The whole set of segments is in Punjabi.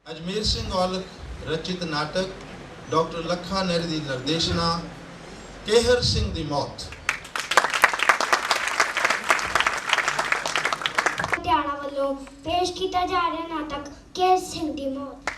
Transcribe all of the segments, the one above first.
अजमेर सिंह औलख रचित नाटक डॉक्टर लखा नेहरी की निर्देशना केहर सिंह की मौत। पटियाला वालों पेश किया जा रहा नाटक केहर सिंह की मौत।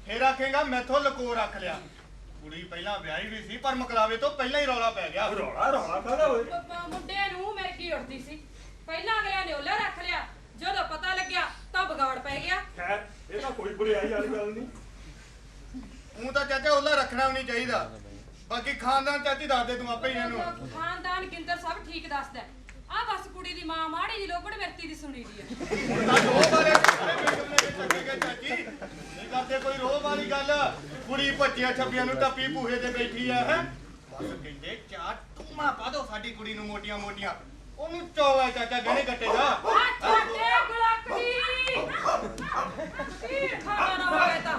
फिर आखेगा मैथों लको रख लिया ਕੁੜੀ ਪਹਿਲਾਂ ਵਿਆਹੀ ਵੀ ਸੀ ਪਰ ਮਕਲਾਵੇ ਤੋਂ ਪਹਿਲਾਂ ਹੀ ਰੌਲਾ ਪੈ ਗਿਆ। ਰੌਲਾ ਕਾਹਦਾ ਹੋਏ? ਮੁੰਡੇ ਨੂੰ ਮੇਰੇ ਕੀ ਉੜਦੀ ਸੀ। ਪਹਿਲਾਂ ਅਗਲਿਆਂ ਨੇ ਉਹਲਾ ਰੱਖ ਲਿਆ, ਜਦੋਂ ਪਤਾ ਲੱਗਿਆ ਤਾਂ ਵਿਗਾੜ ਪੈ ਗਿਆ। ਖੈਰ ਇਹ ਤਾਂ ਕੋਈ ਬੁਰਾਈ ਵਾਲੀ ਗੱਲ ਨਹੀਂ। ਤੂੰ ਤਾਂ ਚਾਚਾ ਉਹਲਾ ਰੱਖਣਾ ਵੀ ਨਹੀਂ ਚਾਹੀਦਾ। ਬਾਕੀ ਖਾਨਦਾਨ ਚਾਚੀ ਦੱਸ ਦੇ ਤੂੰ ਆਪੇ ਹੀ ਇਹਨੂੰ। ਖਾਨਦਾਨ ਗਿੰਦਰ ਸਭ ਠੀਕ ਦੱਸਦਾ। ਆ ਬਸ ਕੁੜੀ ਦੀ ਮਾਂ ਮਾੜੀ ਜੀ ਲੋਕੜ ਵਰਤੀ ਦੀ ਸੁਣੀ ਦੀ ਆ। ਤਾਂ ਰੋਹ ਵਾਲੇ ਸਾਰੇ ਪਿੰਡ ਨੇ ਚੱਕੇ ਗਏ ਚਾਚੀ। ਨਹੀਂ ਕਰਦੇ ਕੋਈ ਰੋਹ ਵਾਲੀ ਗੱਲ। ਕੁੜੀ ਭੱਜੀਆਂ ਛੱਬੀਆਂ ਨੂੰ ਟੱਪੀ ਬੂਹੇ ਤੇ ਬੈਠੀ ਆ ਹੈ। ਬਸ ਕਹਿੰਦੇ ਚਾਰ ਟੂਮਾ ਪਾ ਦੋ ਸਾਡੀ ਕੁੜੀ ਨੂੰ ਮੋਟੀਆਂ ਮੋਟੀਆਂ। ਉਹਨੂੰ ਚੋਵਾ ਚਾਚਾ ਗਹਿਣੇ ਕੱਟੇ ਦਾ। ਆ ਛੋਟੇ ਗੁਲਾਕੜੀ ਕੀ ਖਾਣਾ ਨਾ ਹੋਵੇ ਤਾਂ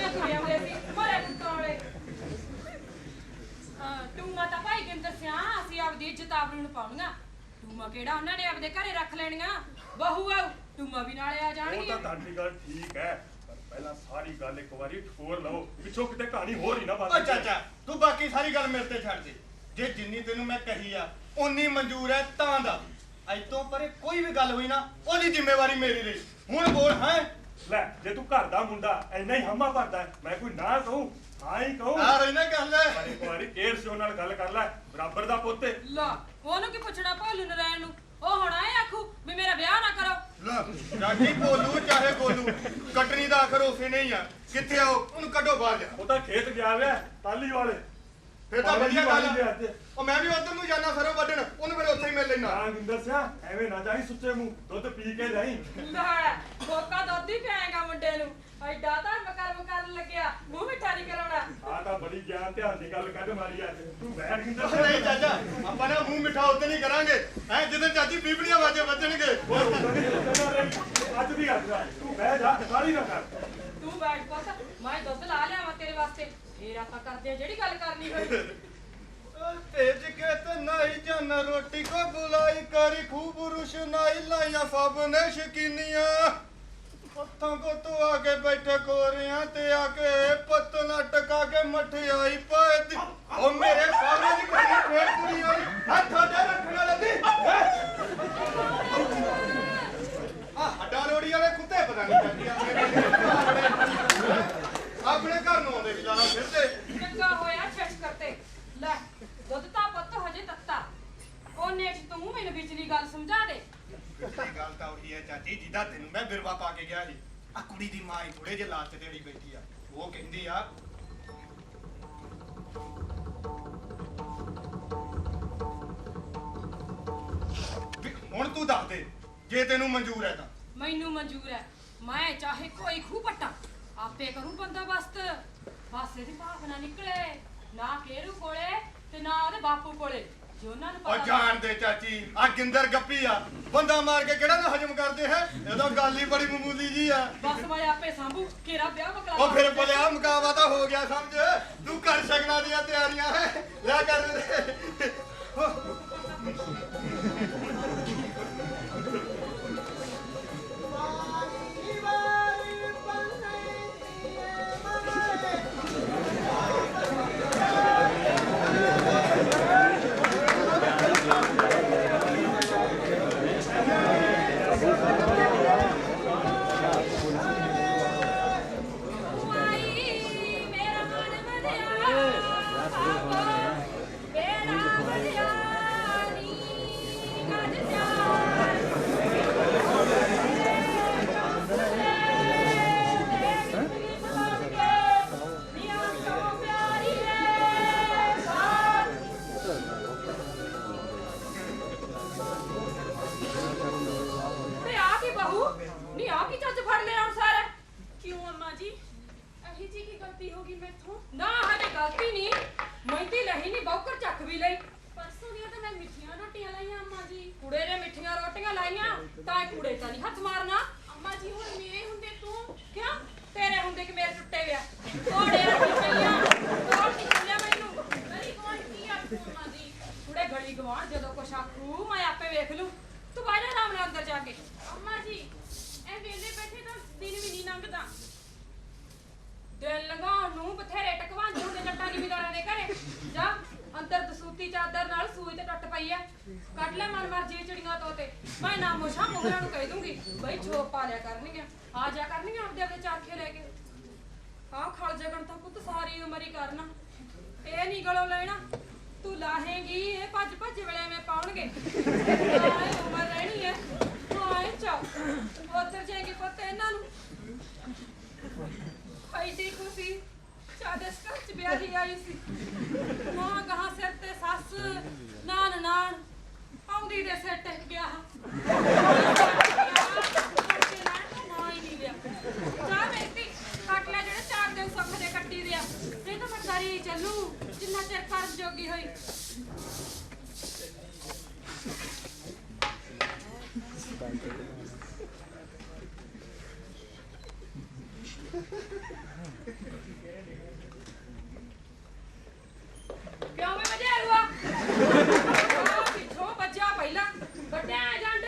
ਤੁਰਿਆ ਹੋਏ ਸੀ ਮਰੇ ਪੁੱਤੋਲੇ। ਟੂਮਾ ਤਾਂ ਭਾਈ ਗਿੰਦਰ ਸਿਆ ਅਸੀਂ ਆਪਦੀ ਇੱਜ਼ਤ ਆਪ ਨੂੰ ਪਾਉਣੀਆਂ। ਟੂਮਾ ਕਿਹੜਾ ਉਹਨਾਂ ਨੇ ਆਪਦੇ ਘਰੇ ਰੱਖ ਲੈਣੀਆਂ। ਬਹੂ ਆਉ ਟੂਮਾ ਵੀ ਨਾਲੇ ਆ ਉਹ ਜਾਣਗੇ। ਤਾਂ ਤੁਹਾਡੀ ਗੱਲ ਠੀਕ ਹੈ, ਪਰ ਪਹਿਲਾਂ ਸਾਰੀ ਗੱਲ ਇੱਕ ਵਾਰੀ ਠੋਰ ਲਓ, ਪਿੱਛੋਂ ਕਿਤੇ ਕਹਾਣੀ ਹੋਰ ਹੀ ਨਾ ਬਣ ਓ ਚਾਚਾ ਤੂੰ ਬਾਕੀ ਸਾਰੀ ਗੱਲ ਮੇਰੇ ਤੇ ਛੱਡ ਦੇ। ਜੇ ਜਿੰਨੀ ਤੈਨੂੰ ਮੈਂ ਕਹੀ ਆ ਉਨੀ ਮਨਜ਼ੂਰ ਹੈ ਤਾਂ ਦਾ। ਅੱਜ ਤੋਂ ਪਰੇ ਕੋਈ ਵੀ ਗੱਲ ਹੋਈ ਨਾ ਉਹਦੀ ਜ਼ਿੰਮੇਵਾਰੀ ਮੇਰੀ ਰਹੀ। ਹੁਣ ਬੋਲ ਹੈ। ਲੈ ਜੇ ਤੂੰ ਘਰ ਦਾ ਮੁੰਡਾ ਇੰਨਾ ਹੀ ਹਮਾ ਭਰਦਾ ਹੈ, ਮੈਂ ਕੋਈ ਨਾ ਕਹੂੰ ਹਾਂ ਹੀ ਕਹੂੰ। ਆ ਰਹੀ ਨਾ ਗੱਲ ਹੈ। ਪਰ ਇੱਕ ਵਾਰੀ ਕੇਰ ਸਿਓ ਨਾਲ ਗੱਲ ਕਰ ਲੈ, ਬਰਾਬਰ ਦਾ ਪੁੱਤ ਏ। ਲਾ ਉਹਨੂੰ ਕੀ ਪੁੱਛਣਾ ਭੋਲੂ ਨਰੈਣ ਨੂੰ। ਉਹ ਹੁਣ ਆਏ ਆਖੂ ਵੀ ਮੇਰਾ ਵਿਆਹ ਨਾ ਕਰੋ। ਲੈ ਰਾਜੀ ਬੋਲੂ ਚਾਹੇ ਗੋਲੂ ਕੱਟਣੀ ਦਾ ਆਖਰ ਉਸੇ ਨਹੀਂ ਆ। ਕਿੱਥੇ ਆਓ ਉਹਨੂੰ ਕੱਢੋ ਬਾਹਰ ਜਾ। ਉਹ ਤਾਂ ਖੇਤ ਗਿਆ ਵੇ ਟਾਲੀ ਵਾਲੇ। ਫੇਰ ਤਾਂ ਵਧੀਆ ਗੱਲ ਆ। ਅੱਜ ਉਹ ਮੈਂ ਵੀ ਉਧਰ ਨੂੰ ਜਾਣਾ ਸਰੋਂ ਵੱਢਣ। ਉਹਨੂੰ ਫਿਰ ਉੱਥੇ ਹੀ ਮਿਲ ਲੈਣਾ। ਹਾਂ ਗਿੰਦਰ ਸਿਆ ਐਵੇਂ ਨਾ ਜਾਈ ਸੁੱਚੇ ਮੂੰਹ, ਦੁੱਧ ਪੀ ਕੇ ਜਾਈ। ਲੈ ਕੋਕਾ ਦੁੱਧ ਹੀ ਪਿਆਏਗਾ ਮੁੰਡੇ ਨੂੰ। ਐਡਾ ਧਰਮ ਕਰਮ ਕਰਨ ਲੱਗਿਆ, ਮੂੰਹ ਮਿੱਠਾ ਨਹੀਂ ਕਰਾਉਣਾ। ਆ ਤਾਂ ਬੜੀ ਗਿਆਨ ਧਿਆਨ ਦੀ ਗੱਲ ਕੱਢ ਮਾਰੀ ਅੱਜ ਤੂੰ। ਬੈਠ ਗਿੰਦਰ ਉਹ ਸਿਆ। ਨਹੀਂ ਚਾਚਾ ਆਪਾਂ ਨਾ ਮੂੰਹ ਮਿੱਠਾ ਉਦੋਂ ਨਹੀਂ ਕਰਾਂਗੇ ਹੈ ਜਦੋਂ ਚਾਚੀ ਬੀਬੜੀਆਂ ਵਾਜੇ ਵੱਜਣਗੇ। ਅੱਜ ਦੀ ਅੱਜ ਦਾ ਤੂੰ ਬਹਿ ਜਾ, ਕਾਹਲੀ ਨਾ ਕਰ। ਤੂੰ ਬੈਠ ਪੁੱਤ, ਮੈਂ ਦੁੱਧ ਲਾ ਲਿਆਵਾਂ ਤੇਰੇ ਵਾਸਤੇ। ਫੇਰ ਆਪਾਂ ਕਰਦੇ ਆ ਜਿਹੜੀ ਗੱਲ ਕਰਨੀ ਹੋਈ। तेज के तो नहीं जन रोटी को बुलाई करी खूब रुशनाई लाइया सब ने शकीनिया हथों को तो आगे बैठे कोरिया ते आके पत्तला टका के मठियाई पाए दी ओ मेरे सामने दी करी फेर कुड़ी आई हाथ थोड़े रखने लगी आ हड्डा रोड़ी वाले कुत्ते पता नहीं अपने घर नु आंदे जाना फिर ते ਚੰਗਾ ਹੋਇਆ ਛੱਡ ਕਰਤੇ। ਲੈ ਦੁੱਧ ਤਾਂ ਪੁੱਤ ਹਜੇ ਤੱਤਾ। ਉਹਨੇ ਚ ਤੂੰ ਮੈਨੂੰ ਵਿਚਲੀ ਗੱਲ ਸਮਝਾ ਦੇ। ਇਹ ਗੱਲ ਤਾਂ ਉਹੀ ਹੈ ਚਾਚੀ ਜਿਹਦਾ ਤੈਨੂੰ ਮੈਂ ਬਿਰਵਾ ਪਾ ਕੇ ਗਿਆ ਸੀ। ਆ ਕੁੜੀ ਦੀ ਮਾਂ ਹੀ ਥੋੜੇ ਜਿਹੇ ਲਾਲਚ ਤੇ ਅੜੀ ਬੈਠੀ ਆ। ਉਹ ਕਹਿੰਦੀ ਆ ਵੀ ਹੁਣ ਤੂੰ ਦੱਸ ਦੇ ਜੇ ਤੈਨੂੰ ਮਨਜ਼ੂਰ ਹੈ ਤਾਂ। ਮੈਨੂੰ ਮਨਜ਼ੂਰ ਹੈ। ਮੈਂ ਚਾਹੇ ਕੋਈ ਖੂਹ ਪੱਟਾਂ, ਆਪੇ ਕਰੂੰ ਬੰਦੋਬਸਤ। ਬਸ ਇਹਦੀ ਭਾਵਨਾ ਨਿਕਲੇ ਨਾ ਕੇਰੂ ਕੋਲੇ ਤੇ ਨਾ ਉਹਦੇ ਬਾਪੂ ਕੋਲੇ। ਜੇ ਉਹਨਾਂ ਨੂੰ ਉਹ ਜਾਣ ਦੇ ਚਾਚੀ ਆ ਗਿੰਦਰ ਗੱਪੀ ਆ। ਬੰਦਾ ਮਾਰ ਕੇ ਕਿਹੜਾ ਨਾ ਹਜਮ ਕਰਦੇ ਹੈ। ਇਹ ਤਾਂ ਗੱਲ ਹੀ ਬੜੀ ਮਾਮੂਲੀ ਜੀ ਆ। ਬਸ ਮੈਂ ਆਪੇ ਸੰਭੂ ਕਿਹੜਾ ਵਿਆਹ ਮਕਲਾ। ਉਹ ਫਿਰ ਬਲਿਆ ਮੁਕਾਵਾ ਤਾਂ ਹੋ ਗਿਆ ਸਮਝ। ਤੂੰ ਕਰ ਸਕਣਾ ਦੀਆਂ ਤਿਆਰੀਆਂ ਹੈ ਲੈ ਕਰ ਦੇ। ਨਾ ਹਜੇ ਗਲਤੀ ਨਹੀਂ ਮੈਂਦੀ ਲਹੀ ਨਹੀਂ ਬੌਕਰ ਚੱਕ ਵੀ ਲਈ। ਪਰਸੋਂ ਦੀਆਂ ਤਾਂ ਮੈਂ ਮਿੱਠੀਆਂ ਰੋਟੀਆਂ ਲਾਈਆਂ ਅੰਮਾ ਜੀ। ਕੁੜੇ ਨੇ ਮਿੱਠੀਆਂ ਰੋਟੀਆਂ ਲਾਈਆਂ ਤਾਂ ਇਹ ਕੁੜੇ ਤਾਂ ਨਹੀਂ ਹੱਥ ਮਾਰਨਾ। ਅੰਮਾ ਜੀ ਹੁਣ ਮੇਰੇ ਹੁੰਦੇ ਤੂੰ ਕਿਉਂ ਤੇਰੇ ਹੁੰਦੇ ਕਿ ਮੇਰੇ ਟੁੱਟੇ ਵਿਆ ਕੋੜੇ ਰੱਖੀ ਪਈਆਂ ਕੋੜ ਨਹੀਂ ਚੱਲਿਆ ਮੈਨੂੰ। ਗਲੀ ਕੌਣ ਕੀ ਆਖੂ ਅੰਮਾ ਜੀ। ਕੁੜੇ ਗਲੀ ਗਵਾਣ ਜਦੋਂ ਕੁਛ ਆਖੂ ਮੈਂ ਆਪੇ ਵੇਖ ਲੂ। ਤੂੰ ਬਾਹਰ ਆਰਾਮ ਨਾਲ ਅੰਦਰ ਜਾ ਕੇ। ਅੰਮਾ ਜੀ ਇਹ ਵੇਲੇ ਬੈਠੇ ਤਾਂ ਦਿਨ ਵੀ ਨਹੀਂ ਲੰਘਦਾ। ਦਿਲ ਲਗਾਉਣ ਨੂੰ ਬਥੇਰੇ ਟਕਵਾਂਦੇ ਹੁੰਦੇ ਜੱਟਾਂ ਜ਼ਿਮੀਦਾਰਾਂ ਦੇ ਘਰੇ। ਜਾ ਅੰਦਰ ਦਸੂਤੀ ਚਾਦਰ ਨਾਲ ਸੂਈ ਤੇ ਟੱਟ ਪਈ ਐ। ਕੱਢ ਲੈ ਮਨ ਮਰਜੀ ਚਿੜੀਆਂ ਤੋਂ ਤੇ ਮੈਂ ਨਾ ਮੋਸ਼ਾ ਮੁਗਲਾਂ ਨੂੰ ਕਹਿ ਦੂੰਗੀ ਬਈ ਛੋਪ ਪਾ ਲਿਆ ਕਰਨਗੀਆਂ। ਆ ਜਾ ਕਰਨਗੀਆਂ ਆਪਦੇ ਆਪਦੇ ਚਾਰਖੇ ਲੈ ਕੇ। ਹਾਂ ਖਲ ਜਗਣ ਤਾਂ ਪੁੱਤ ਸਾਰੀ ਉਮਰ ਹੀ ਕਰਨਾ, ਇਹ ਨਹੀਂ ਗਲੋਂ ਲੈਣਾ। ਤੂੰ ਲਾਹੇਂਗੀ ਇਹ ਭੱਜ ਭੱਜ ਵੇਲੇ ਮੈਂ ਪਾਉਣਗੇ, ਆਏ ਉਮਰ ਰਹਿਣੀ ਹੈ। ਆਏ ਚਾ ਉਧਰ ਜਾਏਗੀ ਪੁੱਤ ਇਹਨਾਂ ਨੂੰ ਐਡੀ ਖੁਸ਼ੀ ਚਾਦਸ ਘਰ ਚ ਵਿਆਹੀ ਆਈ ਸੀ। ਮਾਂ ਗਾਹਾਂ ਸਿਰ ਤੇ ਸੱਸ ਨਾਨ ਆਉਂਦੀ ਦੇ ਸਿਰ ਟਿਕ ਗਿਆ। ਨਾ ਹੀ ਨਹੀਂ ਲਿਆ ਜਾ ਮੇਰੀ ਕੱਟ ਲੈ ਜਿਹੜੇ 4 ਦਿਨ ਸੁੱਖ ਦੇ ਕੱਟੀ ਦੇ ਆ, ਨਹੀਂ ਤਾਂ ਮੈਂ ਸਾਰੀ ਚੱਲੂ ਜਿੰਨਾ ਚਿਰ ਕਰਨ ਜੋਗੀ ਹੋਈ। ਕਿਉਂ ਮੈਂ ਵਜਿਆ ਰੂਆ ਪਿੱਛੋਂ ਵੱਜਿਆ ਪਹਿਲਾਂ ਵੱਡਿਆ ਜੰਡ।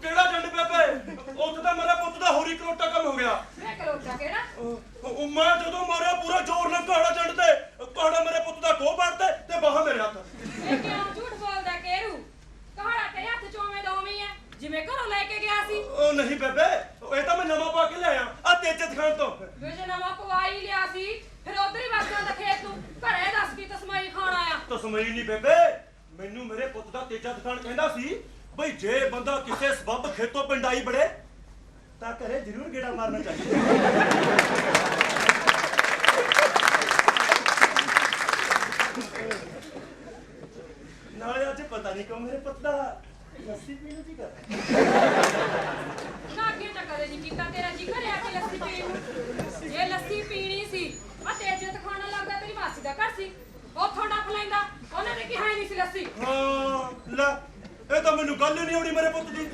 ਕਿਹੜਾ ਜੰਡ ਬੇਬੇ? ਉੱਥੇ ਤਾਂ ਮੇਰਾ ਪੁੱਤ ਦਾ ਹੋਰੀ ਕਰੋਟਾ ਕੰਮ ਹੋ ਗਿਆ। ਮੈਂ ਕਰੋਟਾ ਕਿਹੜਾ? ਮੈਂ ਜਦੋਂ ਮਾਰਿਆ ਪੂਰਾ ਜ਼ੋਰ ਨਾਲ ਕਹਾੜਾ ਜੰਡ ਤੇ ਕਹਾੜਾ ਮੇਰੇ ਪੁੱਤ ਦਾ ਖੋਹ ਪੜਦਾ ਤੇ ਬਾਹਾਂ ਮੇਰੇ ਹੱਥ। ਇਹ ਕਿਉਂ ਝੂਠ ਬੋਲਦਾ ਕੇਰੂ? ਕਹਾੜਾ ਤੇਰੇ ਹੱਥ ਚੋਵੇਂ ਦੋਵੇਂ ਐ ਜਿਵੇਂ ਘਰੋਂ ਲੈ ਕੇ ਗਿਆ ਸੀ। ਉਹ ਨਹੀਂ ਬੇਬੇ, ਇਹ ਤਾਂ ਮੈਂ ਨਵਾਂ ਪਾ ਕੇ ਲਿਆਇਆ ਆ ਤੇਜਤ ਖਾਨ ਤੋਂ। ਵੇ ਜੇ ਨਵਾਂ ਪਵਾਈ ਲਿਆ ਸੀ ਫਿਰ ਉਧਰ ਹੀ ਵਗ ਜਾਂਦਾ ਖੇਤ ਨੂੰ, ਘਰੇ ਦੱਸ ਕੀ ਤਸਮਾਈ ਖਾਣ ਆਇਆ? ਤਸਮਈ ਨਹੀਂ ਬੇਬੇ, ਮੈਨੂੰ ਮੇਰੇ ਪੁੱਤ ਦਾ ਤੇਜਤ ਖਾਨ ਕਹਿੰਦਾ ਸੀ ਬਈ ਜੇ ਬੰਦਾ ਕਿਸੇ ਸਬੱਬ ਖੇਤੋਂ ਪਿੰਡ ਆਈ ਬੜੇ ਤਾਂ ਘਰੇ ਜ਼ਰੂਰ ਗੇੜਾ ਮਾਰਨਾ ਚਾਹੀਦਾ। ਨਾਲੇ ਅੱਜ ਪਤਾ ਨਹੀਂ ਕਿਉਂ ਮੇਰੇ ਪੁੱਤ ਦਾ ਲੱਸੀ ਪੀਣ ਨੂੰ ਕੀ ਕਰਦਾ। ਨਾ ਅੱਗੇ ਤਾਂ ਕਦੇ ਨਹੀਂ ਕੀਤਾ ਤੇਰਾ ਜੀ ਘਰੇ ਆ ਕੇ ਲੱਸੀ ਪੀਣ ਨੂੰ। ਜੇ ਲੱਸੀ ਪੀਣੀ ਸੀ ਆ ਤੇਜਤ ਖਾਣਾ ਲੱਗਦਾ ਤੇਰੀ ਮਾਸੀ ਦਾ ਘਰ ਸੀ, ਉੱਥੋਂ ਡੱਫ ਲੈਂਦਾ, ਉਹਨੇ ਨੇ ਕਿਹਾ ਹੀ ਨਹੀਂ ਸੀ ਲੱਸੀ। ਹਾਂ ਲੈ, ਇਹ ਤਾਂ ਮੈਨੂੰ ਗੱਲ ਹੀ ਨਹੀਂ ਆਉਣੀ ਮੇਰੇ ਪੁੱਤ ਦੀ।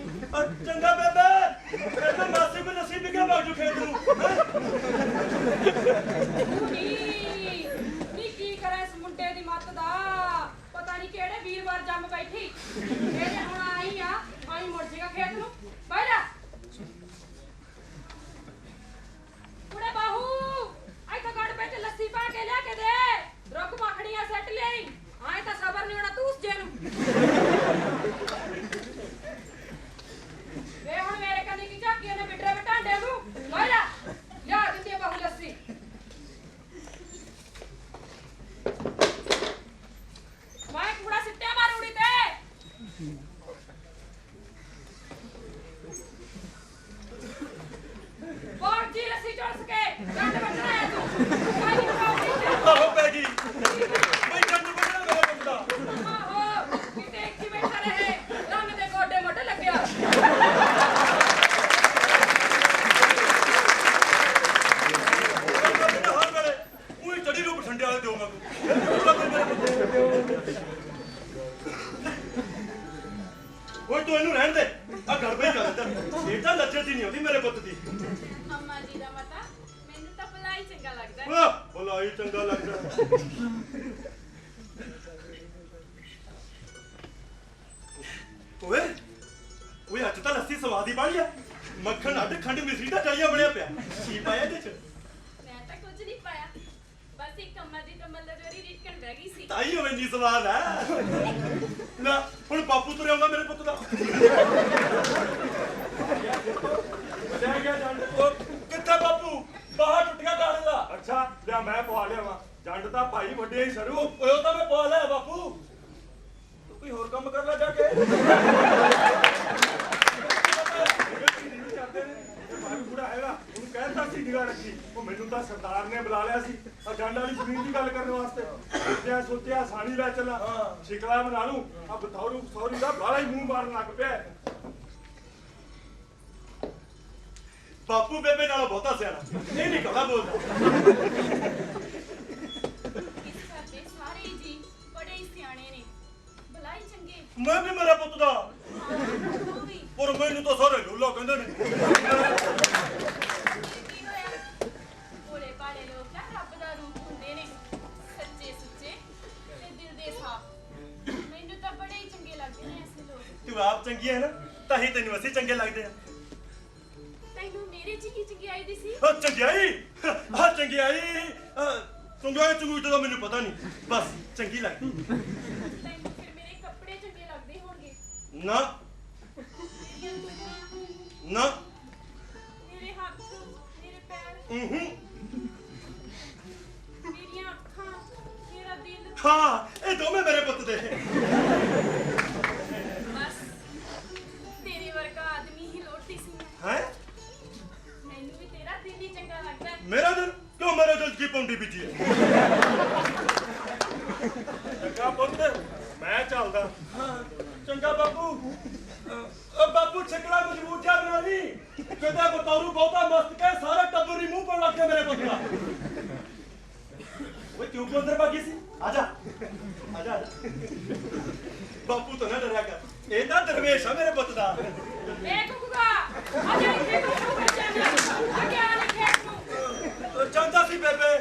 ਚੰਗਾ ਬੇਬੇ, ਇਹ ਤਾਂ ਮਾਸੀ ਕੋਲ ਲੱਸੀ ਪੀ ਕੇ ਬਾਜੂ ਖੇਤ ਨੂੰ। ਨੀ ਕੀ ਕਰਾਂ ਇਸ ਮੁੰਡੇ ਦੀ ਮੱਤ ਦਾ, ਪਤਾ ਨਹੀਂ ਕਿਹੜੇ ਵੀਰਵਾਰ ਜੰਮ ਬੈਠੀ। ਇਹ ਜੇ ਹੁਣ ਆਈ ਮੁੜ ਜੇਗਾ ਖੇਤ ਨੂੰ। ਬਹਿ ਜਾ ਕੁੜੇ ਬਾਹੂ, ਇੱਥੇ ਗੜ ਵਿੱਚ ਲੱਸੀ ਪਾ ਕੇ ਲਿਆ ਕੇ ਦੇ। ਰੁੱਖ ਮੱਖਣੀਆਂ ਸੱਟ ਲਈ, ਆਏ ਤਾਂ ਸਬਰ ਨਹੀਂ ਹੋਣਾ ਤੂੰ ਉਸ ਜੇ ਨੂੰ। ਵੇ ਹੁਣ ਮੇਰੇ ਕੰਨੀ ਕੀ ਝਾਕੀ ਨੇ ਬਿਟਰੇ ਬਟਾਂਡੇ ਨੂੰ। ਬਹਿ ਜਾ ਲਿਆ ਦਿੰਦੀ ਆ ਬਾਹੂ ਲੱਸੀ। ਮੈਂ ਕੂੜਾ ਸਿੱਟਿਆ ਮਾਰੂੜੀ ਤੇ। ਹੋਰ ਜੀ ਲੱਸੀ ਚੁਲਸ ਕੇ ਡੰਡ ਵੱਢਣਾ ਹੈ ਤੂੰ। ਕੋਈ ਨਹੀਂ ਖਾਉਂਦੀ ਆਹੋ ਪੈ ਗਈ ਬਈ ਜੰਡ ਵੱਢਣਾ ਮੇਰੇ ਪੁੱਤ ਦਾ। ਆਹੋ ਕਿਤੇ ਇੱਥੇ ਬੈਠਾ ਰਹੇ, ਰੰਨ ਦੇ ਗੋਡੇ ਮੋਢੇ ਲੱਗਿਆ। ਹਰ ਵੇਲੇ ਉਹੀ ਚੜੀ ਰੂਪ ਠੰਡੇ ਵਾਲੇ ਦੇਊਗਾ ਤੂੰ। ਓਏ ਤੂੰ ਇਹਨੂੰ ਰਹਿਣ ਦੇ, ਆ ਗੜਬੜੀ ਕਰ ਦਿੱਤਾ। ਇਹ ਤਾਂ ਲੱਜਤ ਹੀ ਨਹੀਂ ਆਉਂਦੀ ਮੇਰੇ ਪੁੱਤ ਦੀ। ਅੰਮਾ ਜੀ ਦਾ ਮਤਾ ਮੈਨੂੰ ਤਾਂ ਭਲਾਈ ਚੰਗਾ ਲੱਗਦਾ ਹੈ। ਵਾਹ ਭਲਾਈ ਚੰਗਾ ਲੱਗਦਾ। ਓਏ ਓਏ ਅੱਜ ਤਾਂ ਲੱਸੀ ਸਵਾਦ ਹੀ ਬਣੀ ਆ। ਮੱਖਣ ਅੱਡ ਖੰਡ ਮਿਸਰੀ ਦਾ ਟਲੀਆ ਬਣਿਆ ਪਿਆ। ਕੀ ਪਾਇਆ ਇਹਦੇ ਚ? ਮੈਂ ਤਾਂ ਕੁਝ ਨਹੀਂ ਪਾਇਆ, ਬਸ ਇੱਕ ਅੰਮਾ ਦੀ ਤਮੱਲਾ ਜੋਰੀ ਰੀਟਕਣ ਬਹਿ ਗਈ ਸੀ। ਤਾਈ ਹੋਵੇ ਨਹੀਂ ਸਵਾਦ ਹੈ। ਲੈ ਹੁਣ ਬਾਪੂ ਤੁਰਿਆ ਆਉਂਦਾ ਮੇਰੇ ਪੁੱਤ ਦਾ। ਲੈ ਗਿਆ ਜੰਡ। ਉਹ ਕਿੱਥੇ ਬਾਪੂ? ਬਾਹਰ ਟੁੱਟਿਆ ਗਾੜੇ ਦਾ। ਅੱਛਾ ਲਿਆ ਮੈਂ ਪਵਾ ਲਿਆ ਵਾ। ਜੰਡ ਤਾਂ ਭਾਈ ਵੱਡੇ ਹੀ ਸਰੂ। ਉਹ ਤਾਂ ਮੈਂ ਪਾ ਲਿਆ ਬਾਪੂ। ਤੂੰ ਕੋਈ ਹੋਰ ਕੰਮ ਕਰ ਲੈ ਜਾ ਕੇ। ਕਰਦੇ ਨੇ ਇਹ ਭਾਈ ਬੁੜਾ ਹੈਗਾ, ਉਹਨੂੰ ਕਹਿੰਦਾ ਸੀ ਨਿਗਾਹ ਰੱਖੀ। ਉਹ ਮੈਨੂੰ ਤਾਂ ਸਰਦਾਰ ਨੇ ਬੁਲਾ ਲਿਆ ਸੀ ਆ ਜੰਡ ਵਾਲੀ ਜ਼ਮੀਨ ਦੀ ਗੱਲ ਕਰਨ ਵਾਸਤੇ। ਸੋਚਿਆ ਸਾਣੀ ਲੈ ਚੱਲਾਂ, ਸ਼ਿਕਲਾ ਬਣਾ ਲੂੰ। ਆ ਬਤੌਰੂ ਸੌਰੀ ਦਾ ਬਾਲਾ ਹੀ ਮੂੰਹ ਮਾਰਨ ਲੱਗ ਪਿਆ। ਬਾਪੂ ਬੇਬੇ ਨਾਲੋਂ ਬਹੁਤਾ ਸਿਆਣਾ ਇਹ ਨਹੀਂ ਕਹਦਾ ਬੋਲਦਾ। ਇਸ ਘਰ ਦੇ ਸਾਰੇ ਜੀ ਬੜੇ ਹੀ ਸਿਆਣੇ ਨੇ, ਭਲਾਈ ਚੰਗੇ। ਮੈਂ ਵੀ ਮੇਰਾ ਪੁੱਤ ਦਾ, ਉਹ ਵੀ ਪਰ ਮੈਨੂੰ ਤਾਂ ਸਾਰੇ ਲੂਲਾ ਕਹਿੰਦੇ ਨੇ। ਕੀ ਹੋਇਆ? ਭੋਲੇ ਭਾਲੇ ਲੋਕ ਤਾਂ ਰੱਬ ਦਾ ਰੂਪ ਹੁੰਦੇ ਨੇ, ਸੱਚੇ ਸੁੱਚੇ ਤੇ ਦਿਲ ਦੇ ਸਾਫ਼। ਮੈਨੂੰ ਤਾਂ ਬੜੇ ਹੀ ਚੰਗੇ ਲੱਗਦੇ ਨੇ ਐਸੇ ਲੋਕ। ਤੂੰ ਆਪ ਚੰਗੀ ਹੈ ਨਾ, ਤਾਂ ਹੀ ਤੈਨੂੰ ਅਸੀਂ ਚੰਗੇ ਲੱਗਦੇ ਆ। ਤੈਨੂੰ ਮੇਰੇ ਚ ਕੀ ਚੰਗਿਆਈ ਦੀ ਸੀ? ਆ ਚੰਗਿਆਈ, ਆ ਚੰਗਿਆਈ, ਚੰਗਿਆਈ ਚੰਗੂਈ ਤਾਂ ਮੈਨੂੰ ਪਤਾ ਨਹੀਂ, ਬਸ ਚੰਗੀ ਲੱਗਦੀ। ਤੈਨੂੰ ਫਿਰ ਮੇਰੇ ਕੱਪੜੇ ਚੰਗੇ ਲੱਗਦੇ ਹੋਣਗੇ। ਨਾ ਮੇਰੀਆਂ ਉਂਗਲਾਂ, ਨਾ ਮੇਰੇ ਹੱਥ, ਮੇਰੇ ਪੈਰ। हाँ ये दोवें मेरे पुत दे बस तेरे वर्गा आदमी ही लोटती सी मैं हैं मैनू भी तेरा दिल ही चंगा लगता है मेरा दिल क्यों मेरे दिल की पौंडी बीजी है चंगा पुत मैं चलदा चंगा बापू बापू छकड़ा मजबूत जा बना ली कदा बतौरू बहुता मस्त के सारे टब्बर ही मुंह पर लग गए मेरे पुत का वो क्यों को अंदर भागी सी आजा आजा बापू तो ना डरा कर ये ना दरवेश है मेरे पुत दा ए कुकुगा अजय इथे को बच्चा ने आगे आने खेत ਨੂੰ चाहता सी बेबे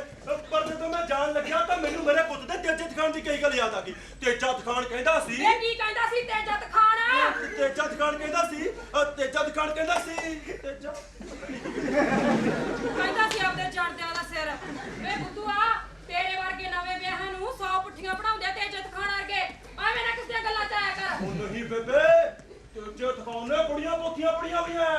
पर ਜਦੋਂ ਮੈਂ ਜਾਣ ਲੱਗਿਆ ਤਾਂ ਮੈਨੂੰ ਮੇਰੇ ਪੁੱਤ ਦੇ ਤੇਜਤ ਖਾਨ ਦੀ ਕਈ ਗੱਲ ਯਾਦ ਆ ਗਈ ਤੇਜਤ ਖਾਨ ਕਹਿੰਦਾ ਸੀ ਇਹ ਕੀ ਕਹਿੰਦਾ ਸੀ ਤੇਜਤ ਖਾਨ ਤੇਜਤ ਖਾਨ ਕਹਿੰਦਾ ਸੀ ਤੇਜਤ ਖਾਨ ਕਹਿੰਦਾ ਸੀ ਕਹਿੰਦਾ ਸੀ ਆਪਦੇ ਜੜਦਿਆਂ ਦਾ ਸਿਰ ਵੇ ਬੁੱਧੂਆ ਤੇਰੇ ਵਰਗੇ ਨਵੇਂ ਵਿਆਹਾਂ ਨੂੰ 100 ਪੁੱਠੀਆਂ ਪੜਾਉਂਦੇ ਤੇਜਤ ਖਾਨ ਵਰਗੇ ਐਵੇਂ ਨਾ ਕਿਸੇ ਦੀਆਂ ਗੱਲਾਂ ਚ ਆਇਆ ਕਰ ਉਹ ਨਹੀਂ ਬੇਬੇ ਤੇਜਤ ਖਾਨ ਨੇ ਕੁੜੀਆਂ ਪੋਥੀਆਂ ਪੜੀਆਂ ਹੋਈਆਂ